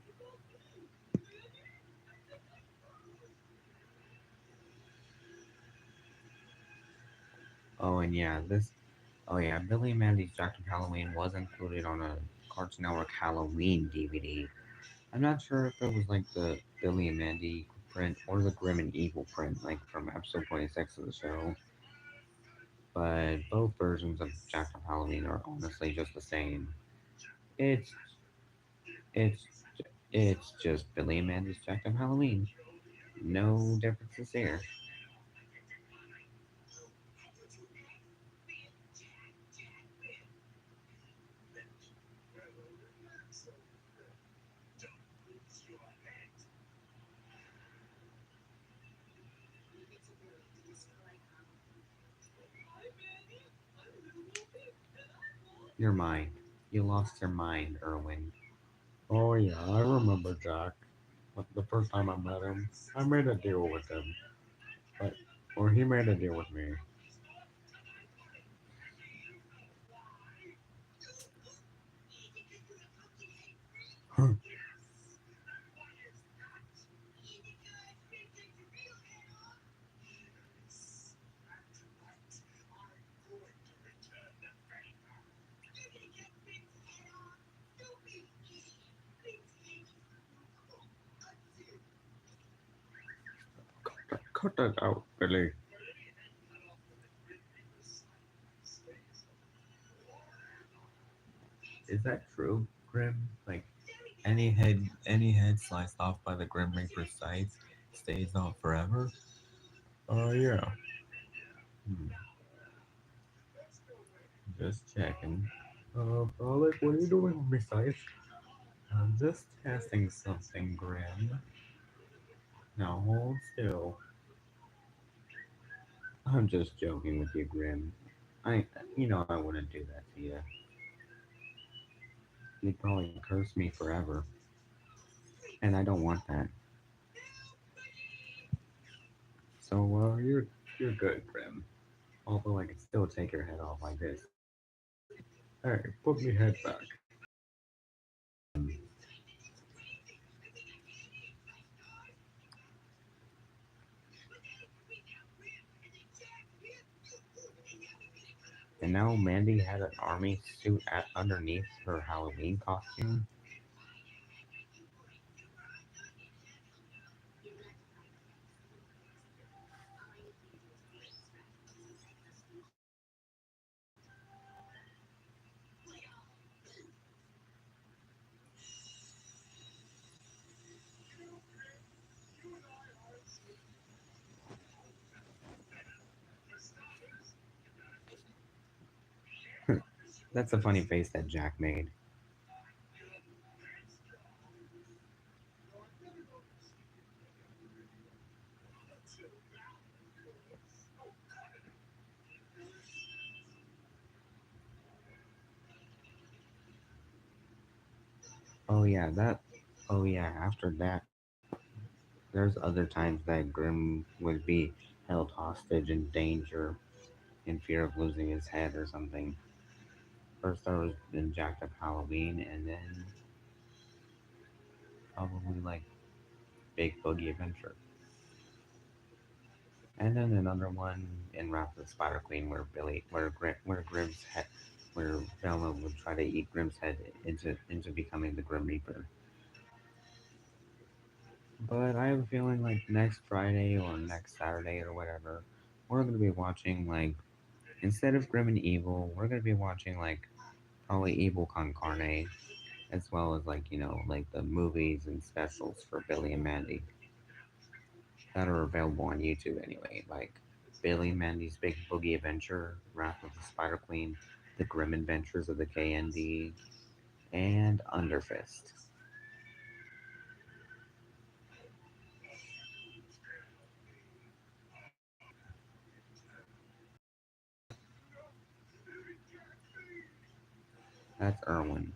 Oh, and yeah, this. Oh yeah, Billy and Mandy's Jack of Halloween was included on a Cartoon Network Halloween DVD. I'm not sure if it was like the Billy and Mandy print or the Grim and Evil print, like from episode 26 of the show. But both versions of Jack of Halloween are honestly just the same. It's it's it's just Billy and Mandy's Jack of Halloween. No differences there. Your mind. You lost your mind, Erwin. Oh yeah, I remember Jack. But the first time I met him, I made a deal with him. But or he made a deal with me. Cut that out, Billy. Is that true, Grim? Like any head sliced off by the Grim Reaper's scythe stays off forever? Yeah. Hmm, just checking. Alec, what are you doing besides? I'm just testing something, Grim. Now hold still. I'm just joking with you, Grim. I wouldn't do that to you. You'd probably curse me forever, and I don't want that. So, you're good, Grim. Although I could still take your head off like this. Hey, put me head back. And now Mandy had an army suit underneath her Halloween costume. That's a funny face that Jack made. Oh yeah, that. Oh yeah, after that, there's other times that Grim would be held hostage in danger in fear of losing his head or something. First, there was in Jacked Up Halloween, and then probably like Big Boogie Adventure. And then another one in Wrath of the Spider Queen where Grimm's head, where Velma would try to eat Grimm's head into becoming the Grim Reaper. But I have a feeling like next Friday or next Saturday or whatever, we're gonna be watching like instead of Grim and Evil, we're gonna be watching like probably Evil Con Carne, as well as like like the movies and specials for Billy and Mandy that are available on YouTube anyway, like Billy and Mandy's Big Boogie Adventure, Wrath of the Spider Queen, The Grim Adventures of the KND, and Underfist. That's Erwin.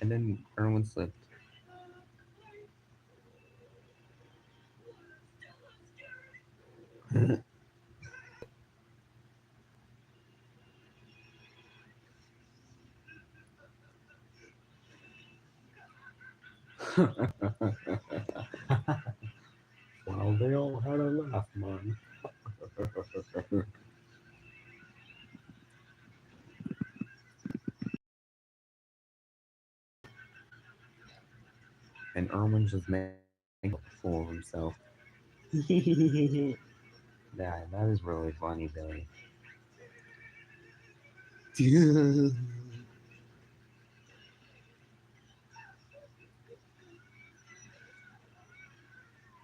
And then Erwin slipped. Well, they all had a laugh, man. And Erwin just made a fool of himself. Yeah, that is really funny, Billy.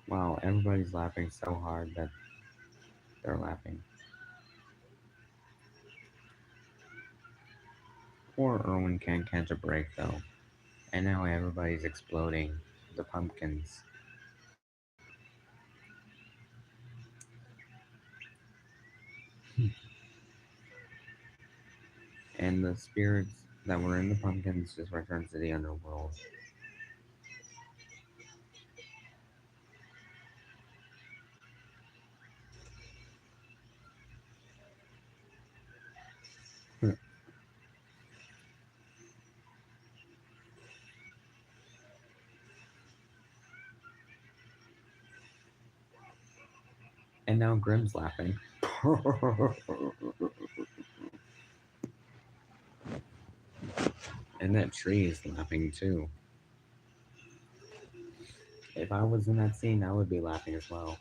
Wow, everybody's laughing so hard that they're laughing. Poor Erwin can't catch a break though. And now everybody's exploding. The pumpkins. And the spirits that were in the pumpkins just return to the underworld. And now Grim's laughing. And that tree is laughing too. If I was in that scene, I would be laughing as well.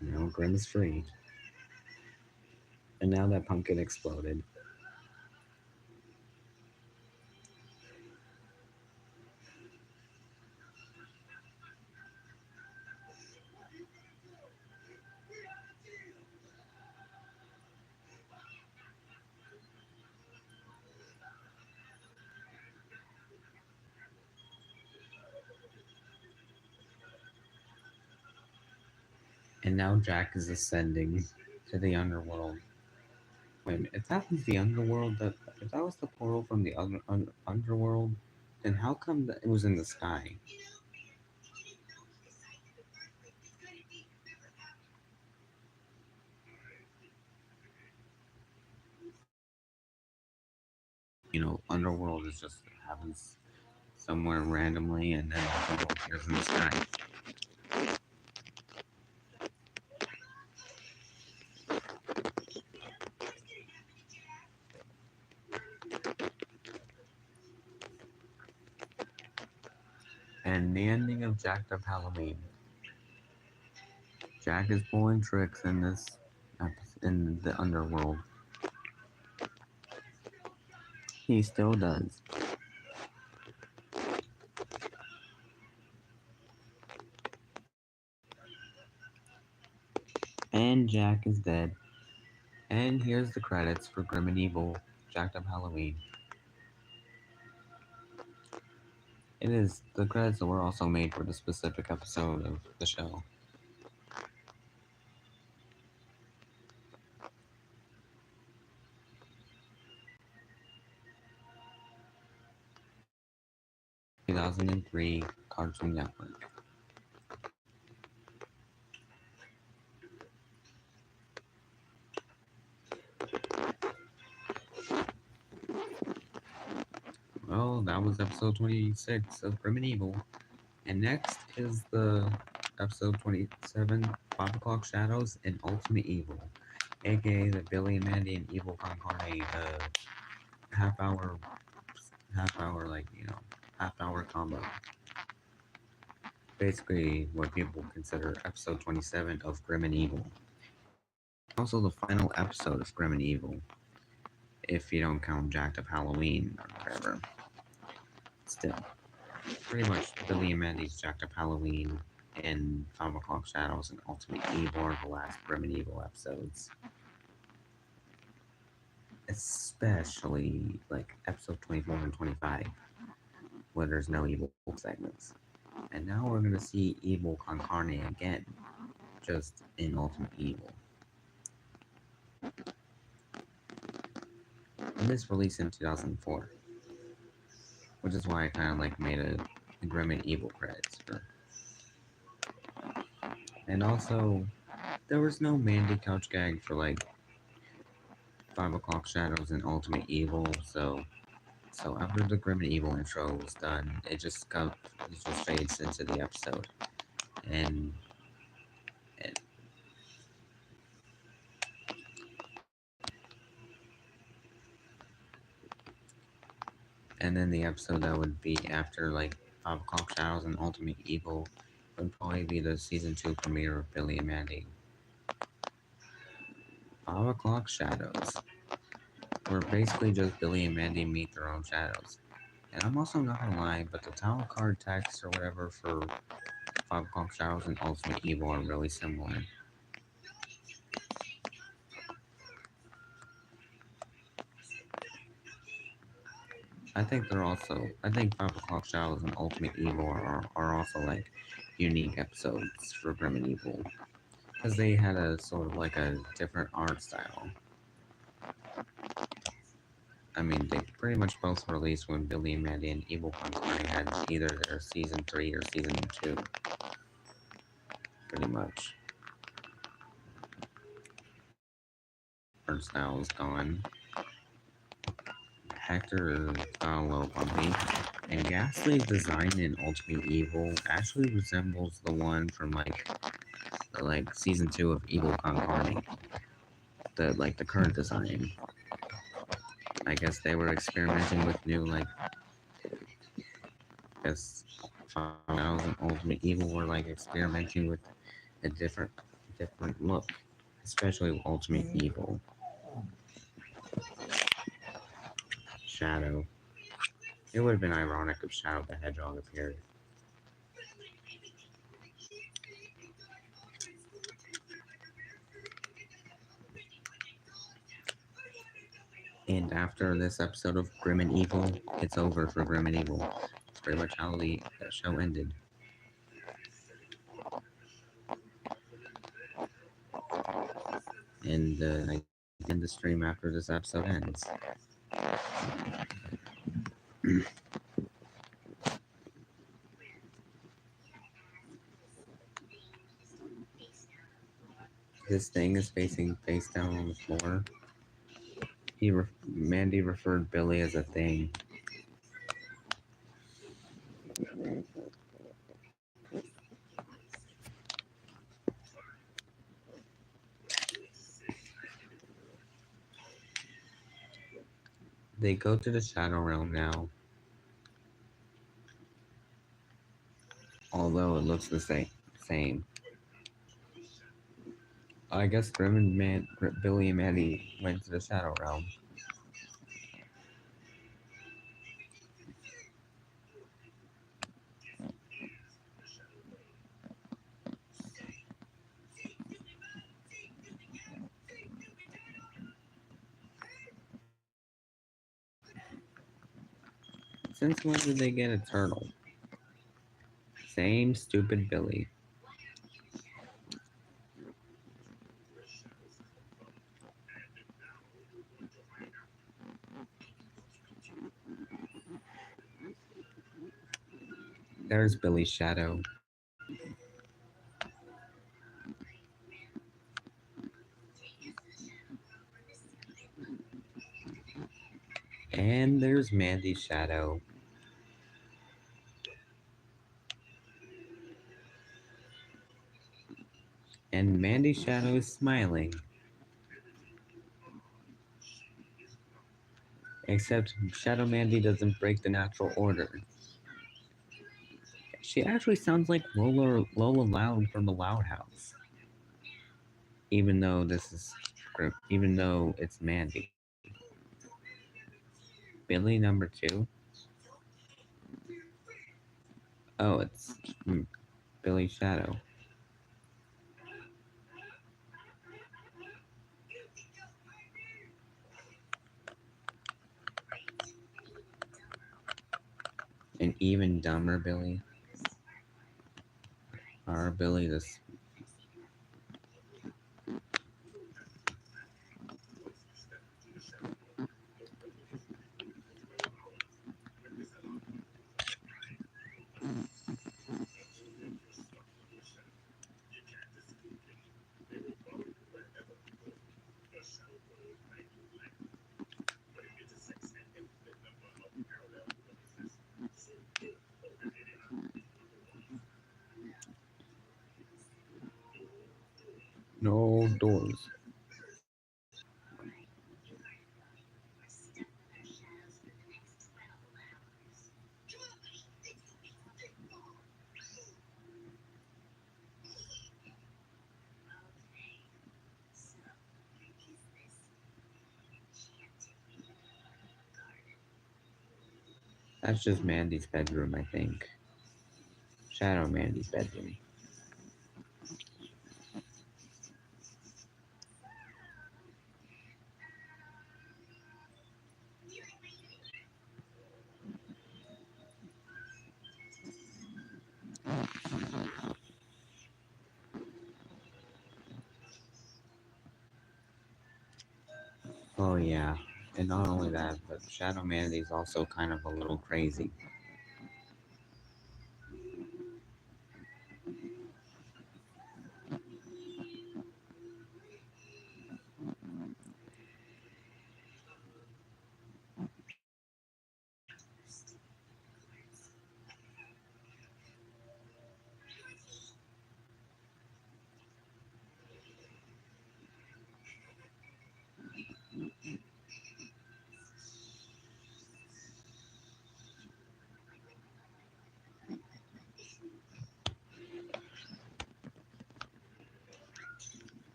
Now Grim is free. And now that pumpkin exploded. And now Jack is ascending to the underworld. Wait, if that was the underworld, if that was the portal from the underworld, then how come that it was in the sky? Underworld is just happens somewhere randomly, and then the world appears in the sky. And the ending of Jacked Up Halloween. Jack is pulling tricks in in the underworld. He still does. And Jack is dead. And here's the credits for Grim and Evil, Jacked Up Halloween. It is the credits that were also made for the specific episode of the show. The 2003 Cartoon Network. Well, that was episode 26 of Grim and Evil. And next is the episode 27, 5 O'Clock Shadows and Ultimate Evil. aka the Billy and Mandy and Evil Con Carne half hour half hour half hour combo. Basically what people consider episode 27 of Grim and Evil. Also the final episode of Grim and Evil, if you don't count Jacked Up Halloween or whatever. Still, pretty much Billy and Mandy's Jacked Up Halloween and 5 O'Clock Shadows and Ultimate Evil are the last Grim and Evil episodes. Especially like episode 24 and 25, where there's no evil segments. And now we're gonna see Evil Con Carne again, just in Ultimate Evil. And this released in 2004, which is why I kind of like made a Grim and Evil credits for. And also, there was no Mandy couch gag for like 5 O'Clock Shadows and Ultimate Evil, so after the Grim and Evil intro was done, it just fades into the episode, and and and then the episode that would be after like 5 O'Clock Shadows and Ultimate Evil would probably be the season 2 premiere of Billy and Mandy. 5 O'Clock Shadows, where basically just Billy and Mandy meet their own shadows. And I'm also not gonna lie, but the title card text or whatever for 5 O'Clock Shadows and Ultimate Evil are really similar. I think 5 O'Clock Shadows and Ultimate Evil are also like unique episodes for Grim and Evil. Because they had a sort of like a different art style. I mean, they pretty much both released when Billy and Mandy and Evil Conquering had either their season 3 or season 2. Pretty much. Art style is gone. Hector is got a little bumpy. And Ghastly's design in Ultimate Evil actually resembles the one from like season 2 of Evil Conquering. The current design. I guess they were experimenting with new I guess 5000 Ultimate Evil were like experimenting with a different look, especially with Ultimate Evil. Shadow. It would have been ironic if Shadow the Hedgehog appeared. And after this episode of Grim and Evil, it's over for Grim and Evil. It's pretty much how the show ended. And I end the stream after this episode ends. This thing is facing face down on the floor. Mandy referred Billy as a thing. They go to the Shadow Realm now. Although it looks the same. I guess Billy and Mandy went to the Shadow Realm. Since when did they get a turtle? Same stupid Billy. There's Billy's shadow. And there's Mandy's shadow. And Mandy's shadow is smiling. Except Shadow Mandy doesn't break the natural order. She actually sounds like Lola Loud from the Loud House. Even though it's Mandy. Billy number 2. Oh, it's Billy Shadow. An even dumber Billy. Our Billy this. No doors. That's just Mandy's bedroom, I think. Shadow Mandy's bedroom. Oh yeah. And not only that, but Shadow Mandy's also kind of a little crazy.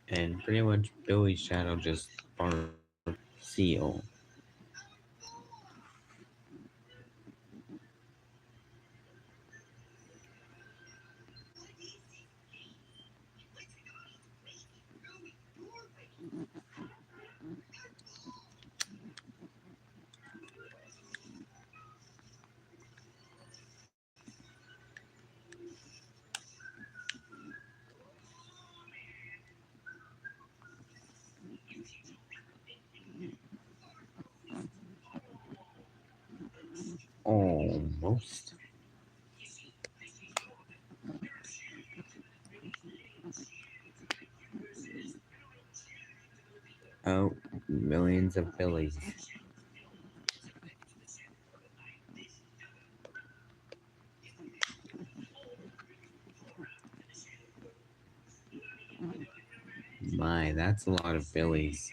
And pretty much Billy's shadow just barked seal. Almost. Oh, millions of Billies. My, that's a lot of Billies.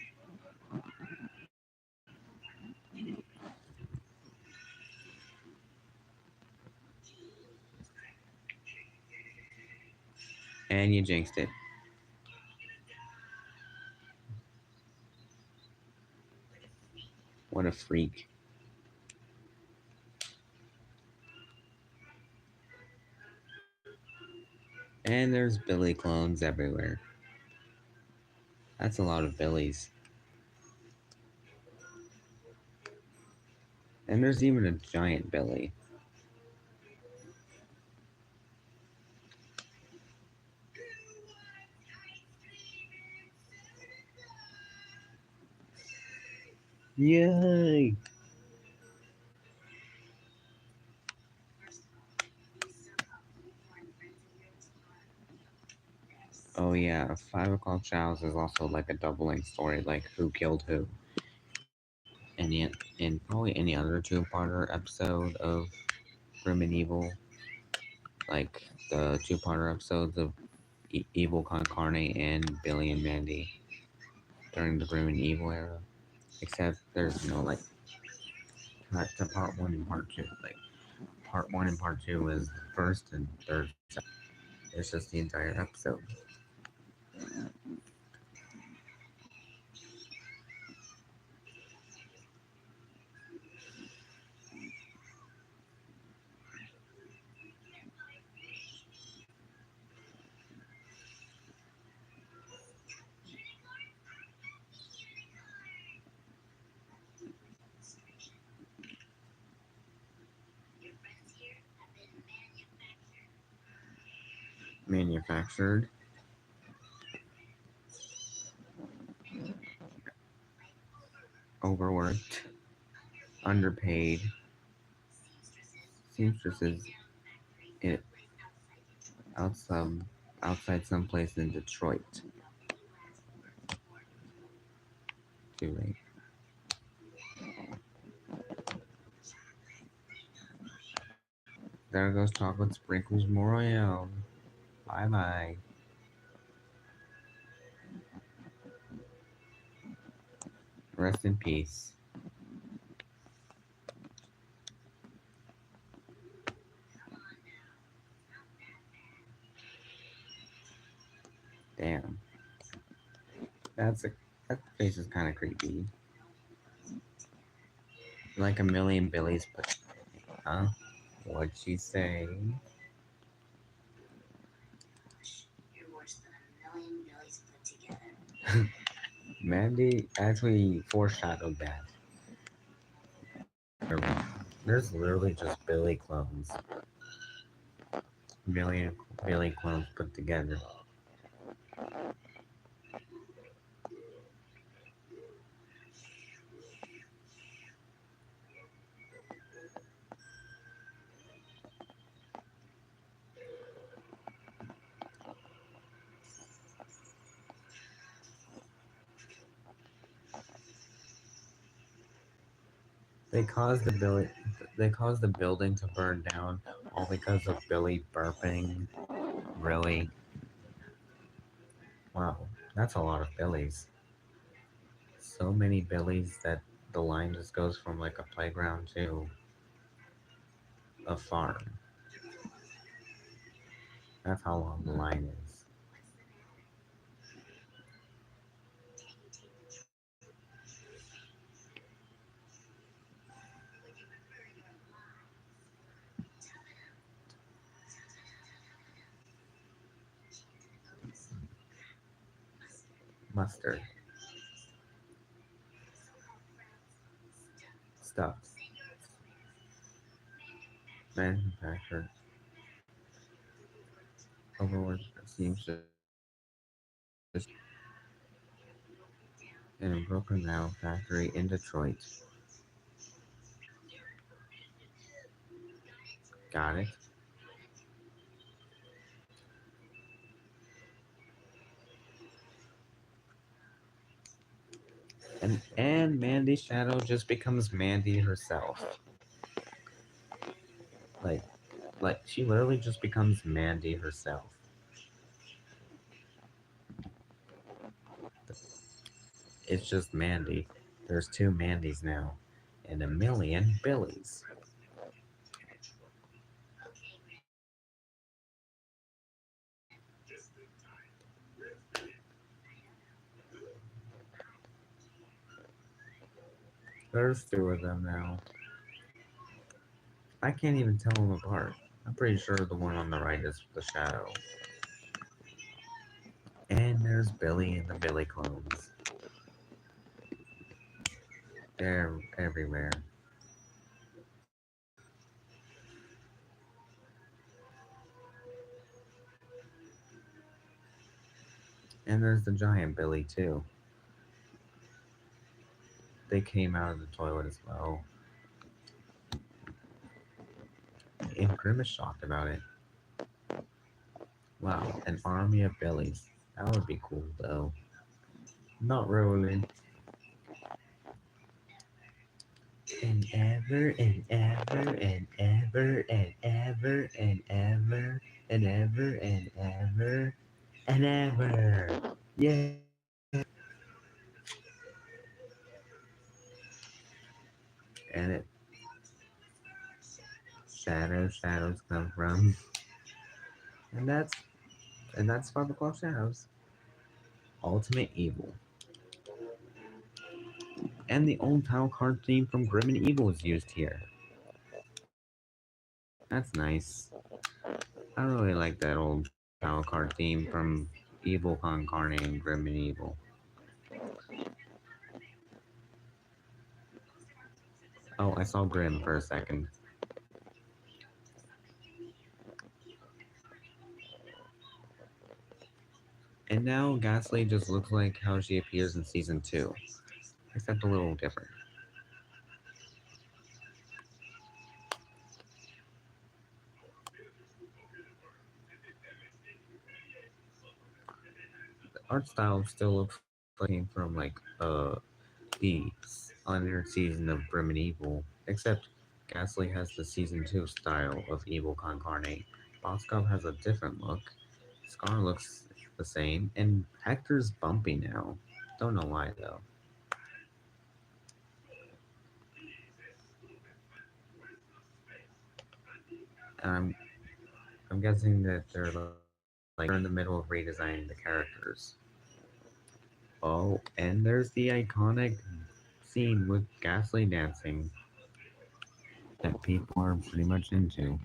And you jinxed it. What a freak. And there's Billy clones everywhere. That's a lot of Billies. And there's even a giant Billy. Yay! Oh yeah, 5 o'clock Chows is also like a doubling story, like who killed who. In probably any other two-parter episode of Grim and Evil, like the two-parter episodes of Evil Con Carne and Billy and Mandy during the Grim and Evil era. Except there's no like cut to part one and part two. Like part one and part two is the first and third. It's just the entire episode. Manufactured, overworked, underpaid seamstresses it outside someplace in Detroit. Too late. There goes chocolate sprinkles Moroyale. Bye bye. Rest in peace. Damn. That's a that face is kind of creepy. Like a million Billies put. Huh? What'd she say? Mandy actually foreshadowed that. There's literally just Billy clones. Million Billy clones put together. They caused the Billy. They caused the building to burn down all because of Billy burping. Really? Wow, that's a lot of Billies. So many Billies that the line just goes from like a playground to a farm. That's how long the line is. Mustard, stuff, manufactured, overworked seamstress, in a broken down factory in Detroit. Got it. And Mandy's shadow just becomes Mandy herself. Like she literally just becomes Mandy herself. It's just Mandy. There's two Mandys now, and a million Billies. There's two of them now. I can't even tell them apart. I'm pretty sure the one on the right is the shadow. And there's Billy and the Billy clones. They're everywhere. And there's the giant Billy too. they came out of the toilet as well. And Grim is shocked about it. Wow, an army of Billies. That would be cool though. Not really. And ever and ever and ever and ever and ever and ever and ever and ever. Yeah. And it shadows come from. And that's 5 o'clock shadows. Ultimate evil. And the old title card theme from Grim and Evil is used here. That's nice. I really like that old title card theme from Evil Con Carne and Grim and Evil. Oh, I saw Grim for a second. And now Ghastly just looks like how she appears in season 2, except a little different. The art style still looks like it came from like the unaired season of Grim and Evil, except Ghastly has the season 2 style of Evil Con Carne. Boskov has a different look. Scar looks the same, and Hector's bumpy now. Don't know why though. And I'm guessing that they're like they're in the middle of redesigning the characters. Oh, and there's the iconic scene with Ghastly dancing that people are pretty much into.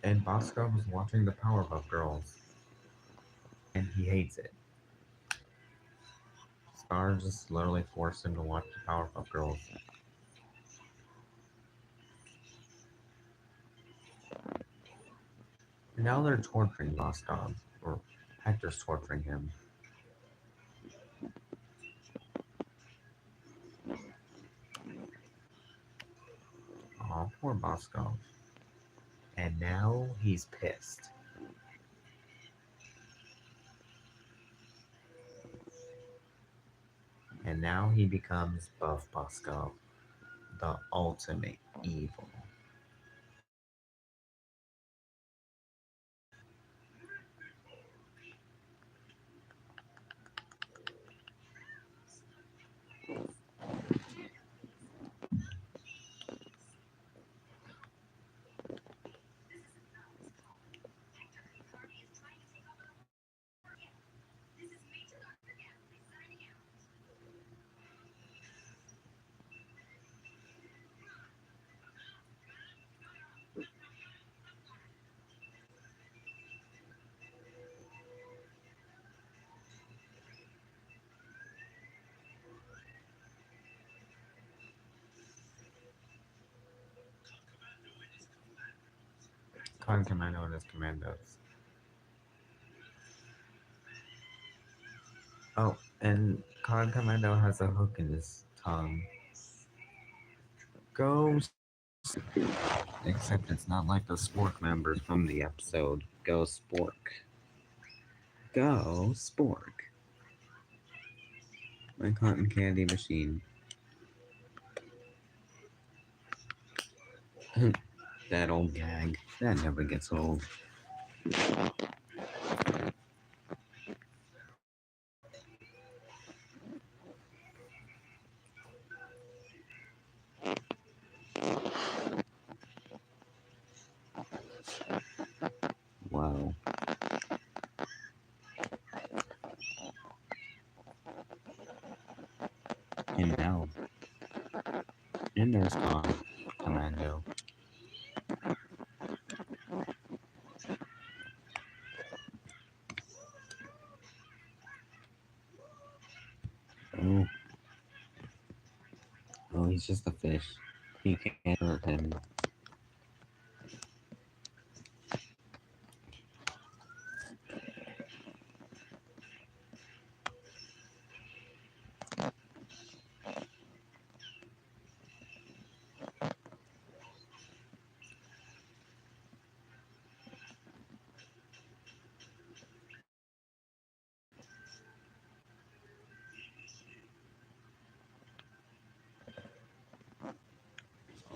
And Bosco was watching the Powerpuff Girls, and he hates it. Scar just literally forced him to watch the Powerpuff Girls. And now they're torturing Bosco, or Hector's torturing him. Aw, poor Bosco. And now he's pissed. And now he becomes Buff Bosco, the ultimate evil. Con Commando and his commandos. Oh, and Con Commando has a hook in his tongue. Go. Except it's not like the Spork members from the episode. Go Spork. Go Spork. My cotton candy machine. That old gag. That never gets old. And now, in there's Con Commando. Oh, oh, he's just a fish. You can't hurt him.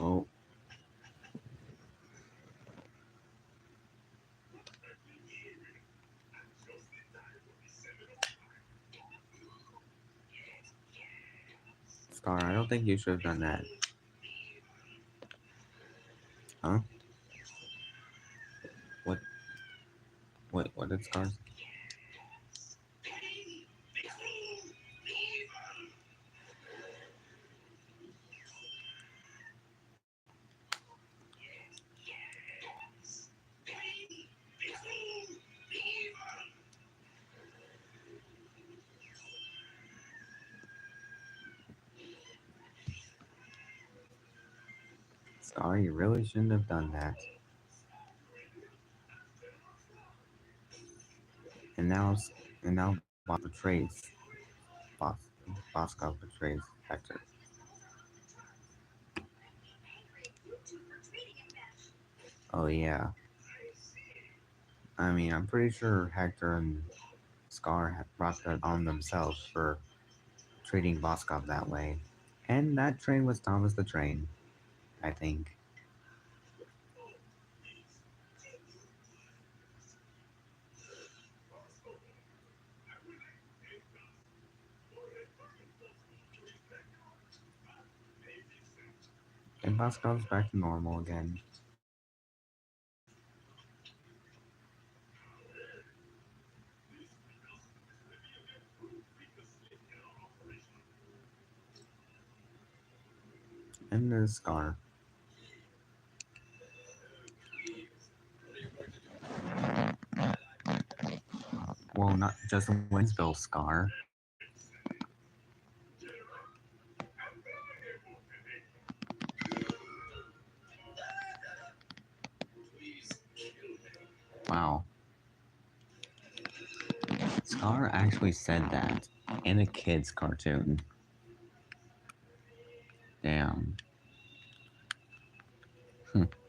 Oh, Scar, I don't think you should have done that. Huh? What? What did Scar say? Scar, you really shouldn't have done that. And now, and now, Bob betrays. Bos, Bosco betrays Hector. Oh yeah. I mean, I'm pretty sure Hector and Scar had brought that on themselves for treating Voskov that way. And that train was Thomas the Train, I think. And Voskov's back to normal again. And there's Scar. Well, not just Winsville Scar. Wow. Scar actually said that in a kid's cartoon. Damn.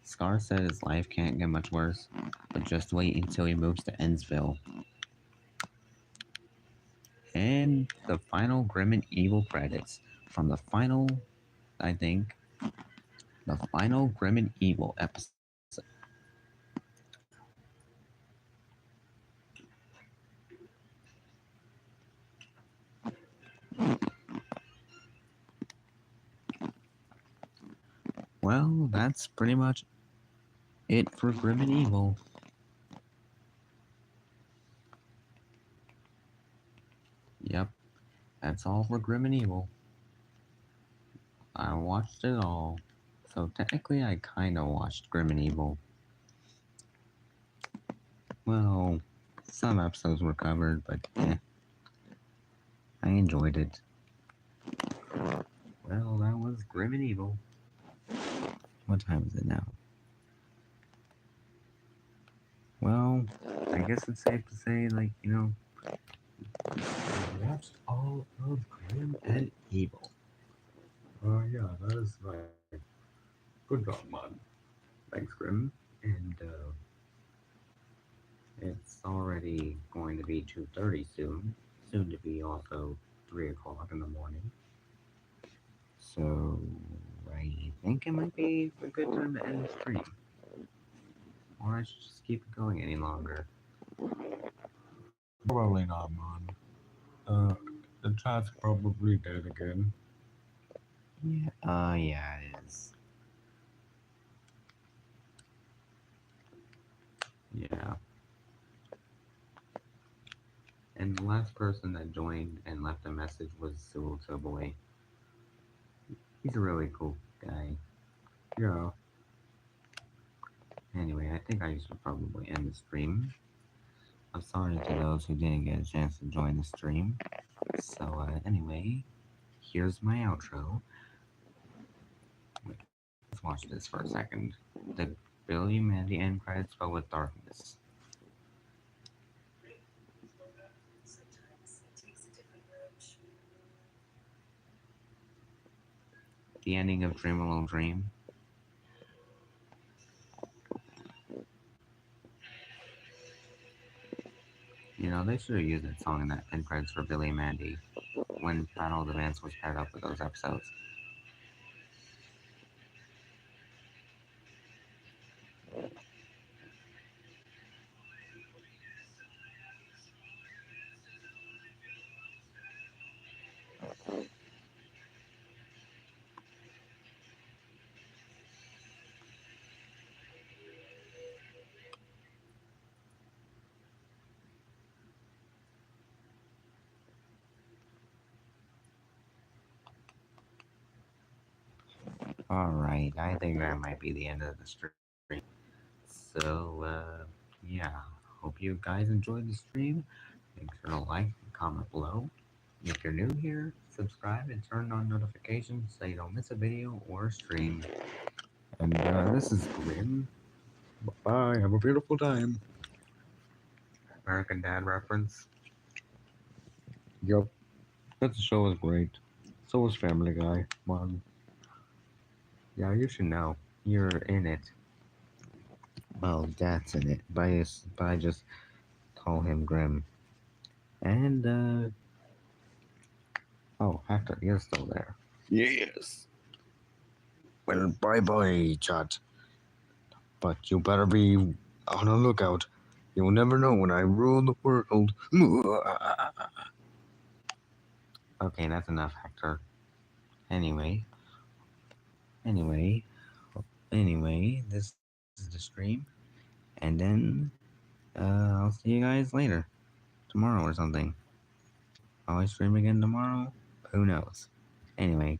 Scar said his life can't get much worse, but just wait until he moves to Ennsville. And the final Grim and Evil credits from the final, I think, the final Grim and Evil episode. Well, that's pretty much it for Grim and Evil. Yep, that's all for Grim and Evil. I watched it all. So technically, I kind of watched Grim and Evil. Well, some episodes were covered, but I enjoyed it. Well, that was Grim and Evil. What time is it now? Well, I guess it's safe to say, like, I watched all of Grim and Evil. Yeah, that is like good job, man. Thanks, Grim. And it's already going to be 2:30 soon. Soon to be also 3 o'clock in the morning. So I think it might be a good time to end the stream. Or I should just keep it going any longer. Probably not, man. The chat's probably dead again. Yeah, it is. Yeah. And the last person that joined and left a message was Sewell Boy. He's a really cool guy. Yeah. Anyway, I think I should probably end the stream. I'm sorry to those who didn't get a chance to join the stream. So, anyway, here's my outro. Wait, let's watch this for a second. The Billy Mandy end credits filled with darkness. The ending of Dream a Little Dream. You know, they should have used that song in that end credits for Billy and Mandy when Battle of the Bands was paired up with those episodes. Alright, I think that might be the end of the stream. So, yeah, hope you guys enjoyed the stream. Make sure to like and comment below. If you're new here, subscribe and turn on notifications so you don't miss a video or a stream. And this is Grim, Bye. Have a beautiful time. American Dad reference. Yep. That show was great. So was Family Guy. Man. Yeah, you should know. You're in it. Well, that's in it. But I just call him Grim. And, oh, Hector, you're still there. Yes. Well, bye bye, chat. But you better be on the lookout. You'll never know when I rule the world. Okay, that's enough, Hector. Anyway, anyway, this is the stream. And then, I'll see you guys later. Tomorrow or something. Will I stream again tomorrow? Who knows? Anyway,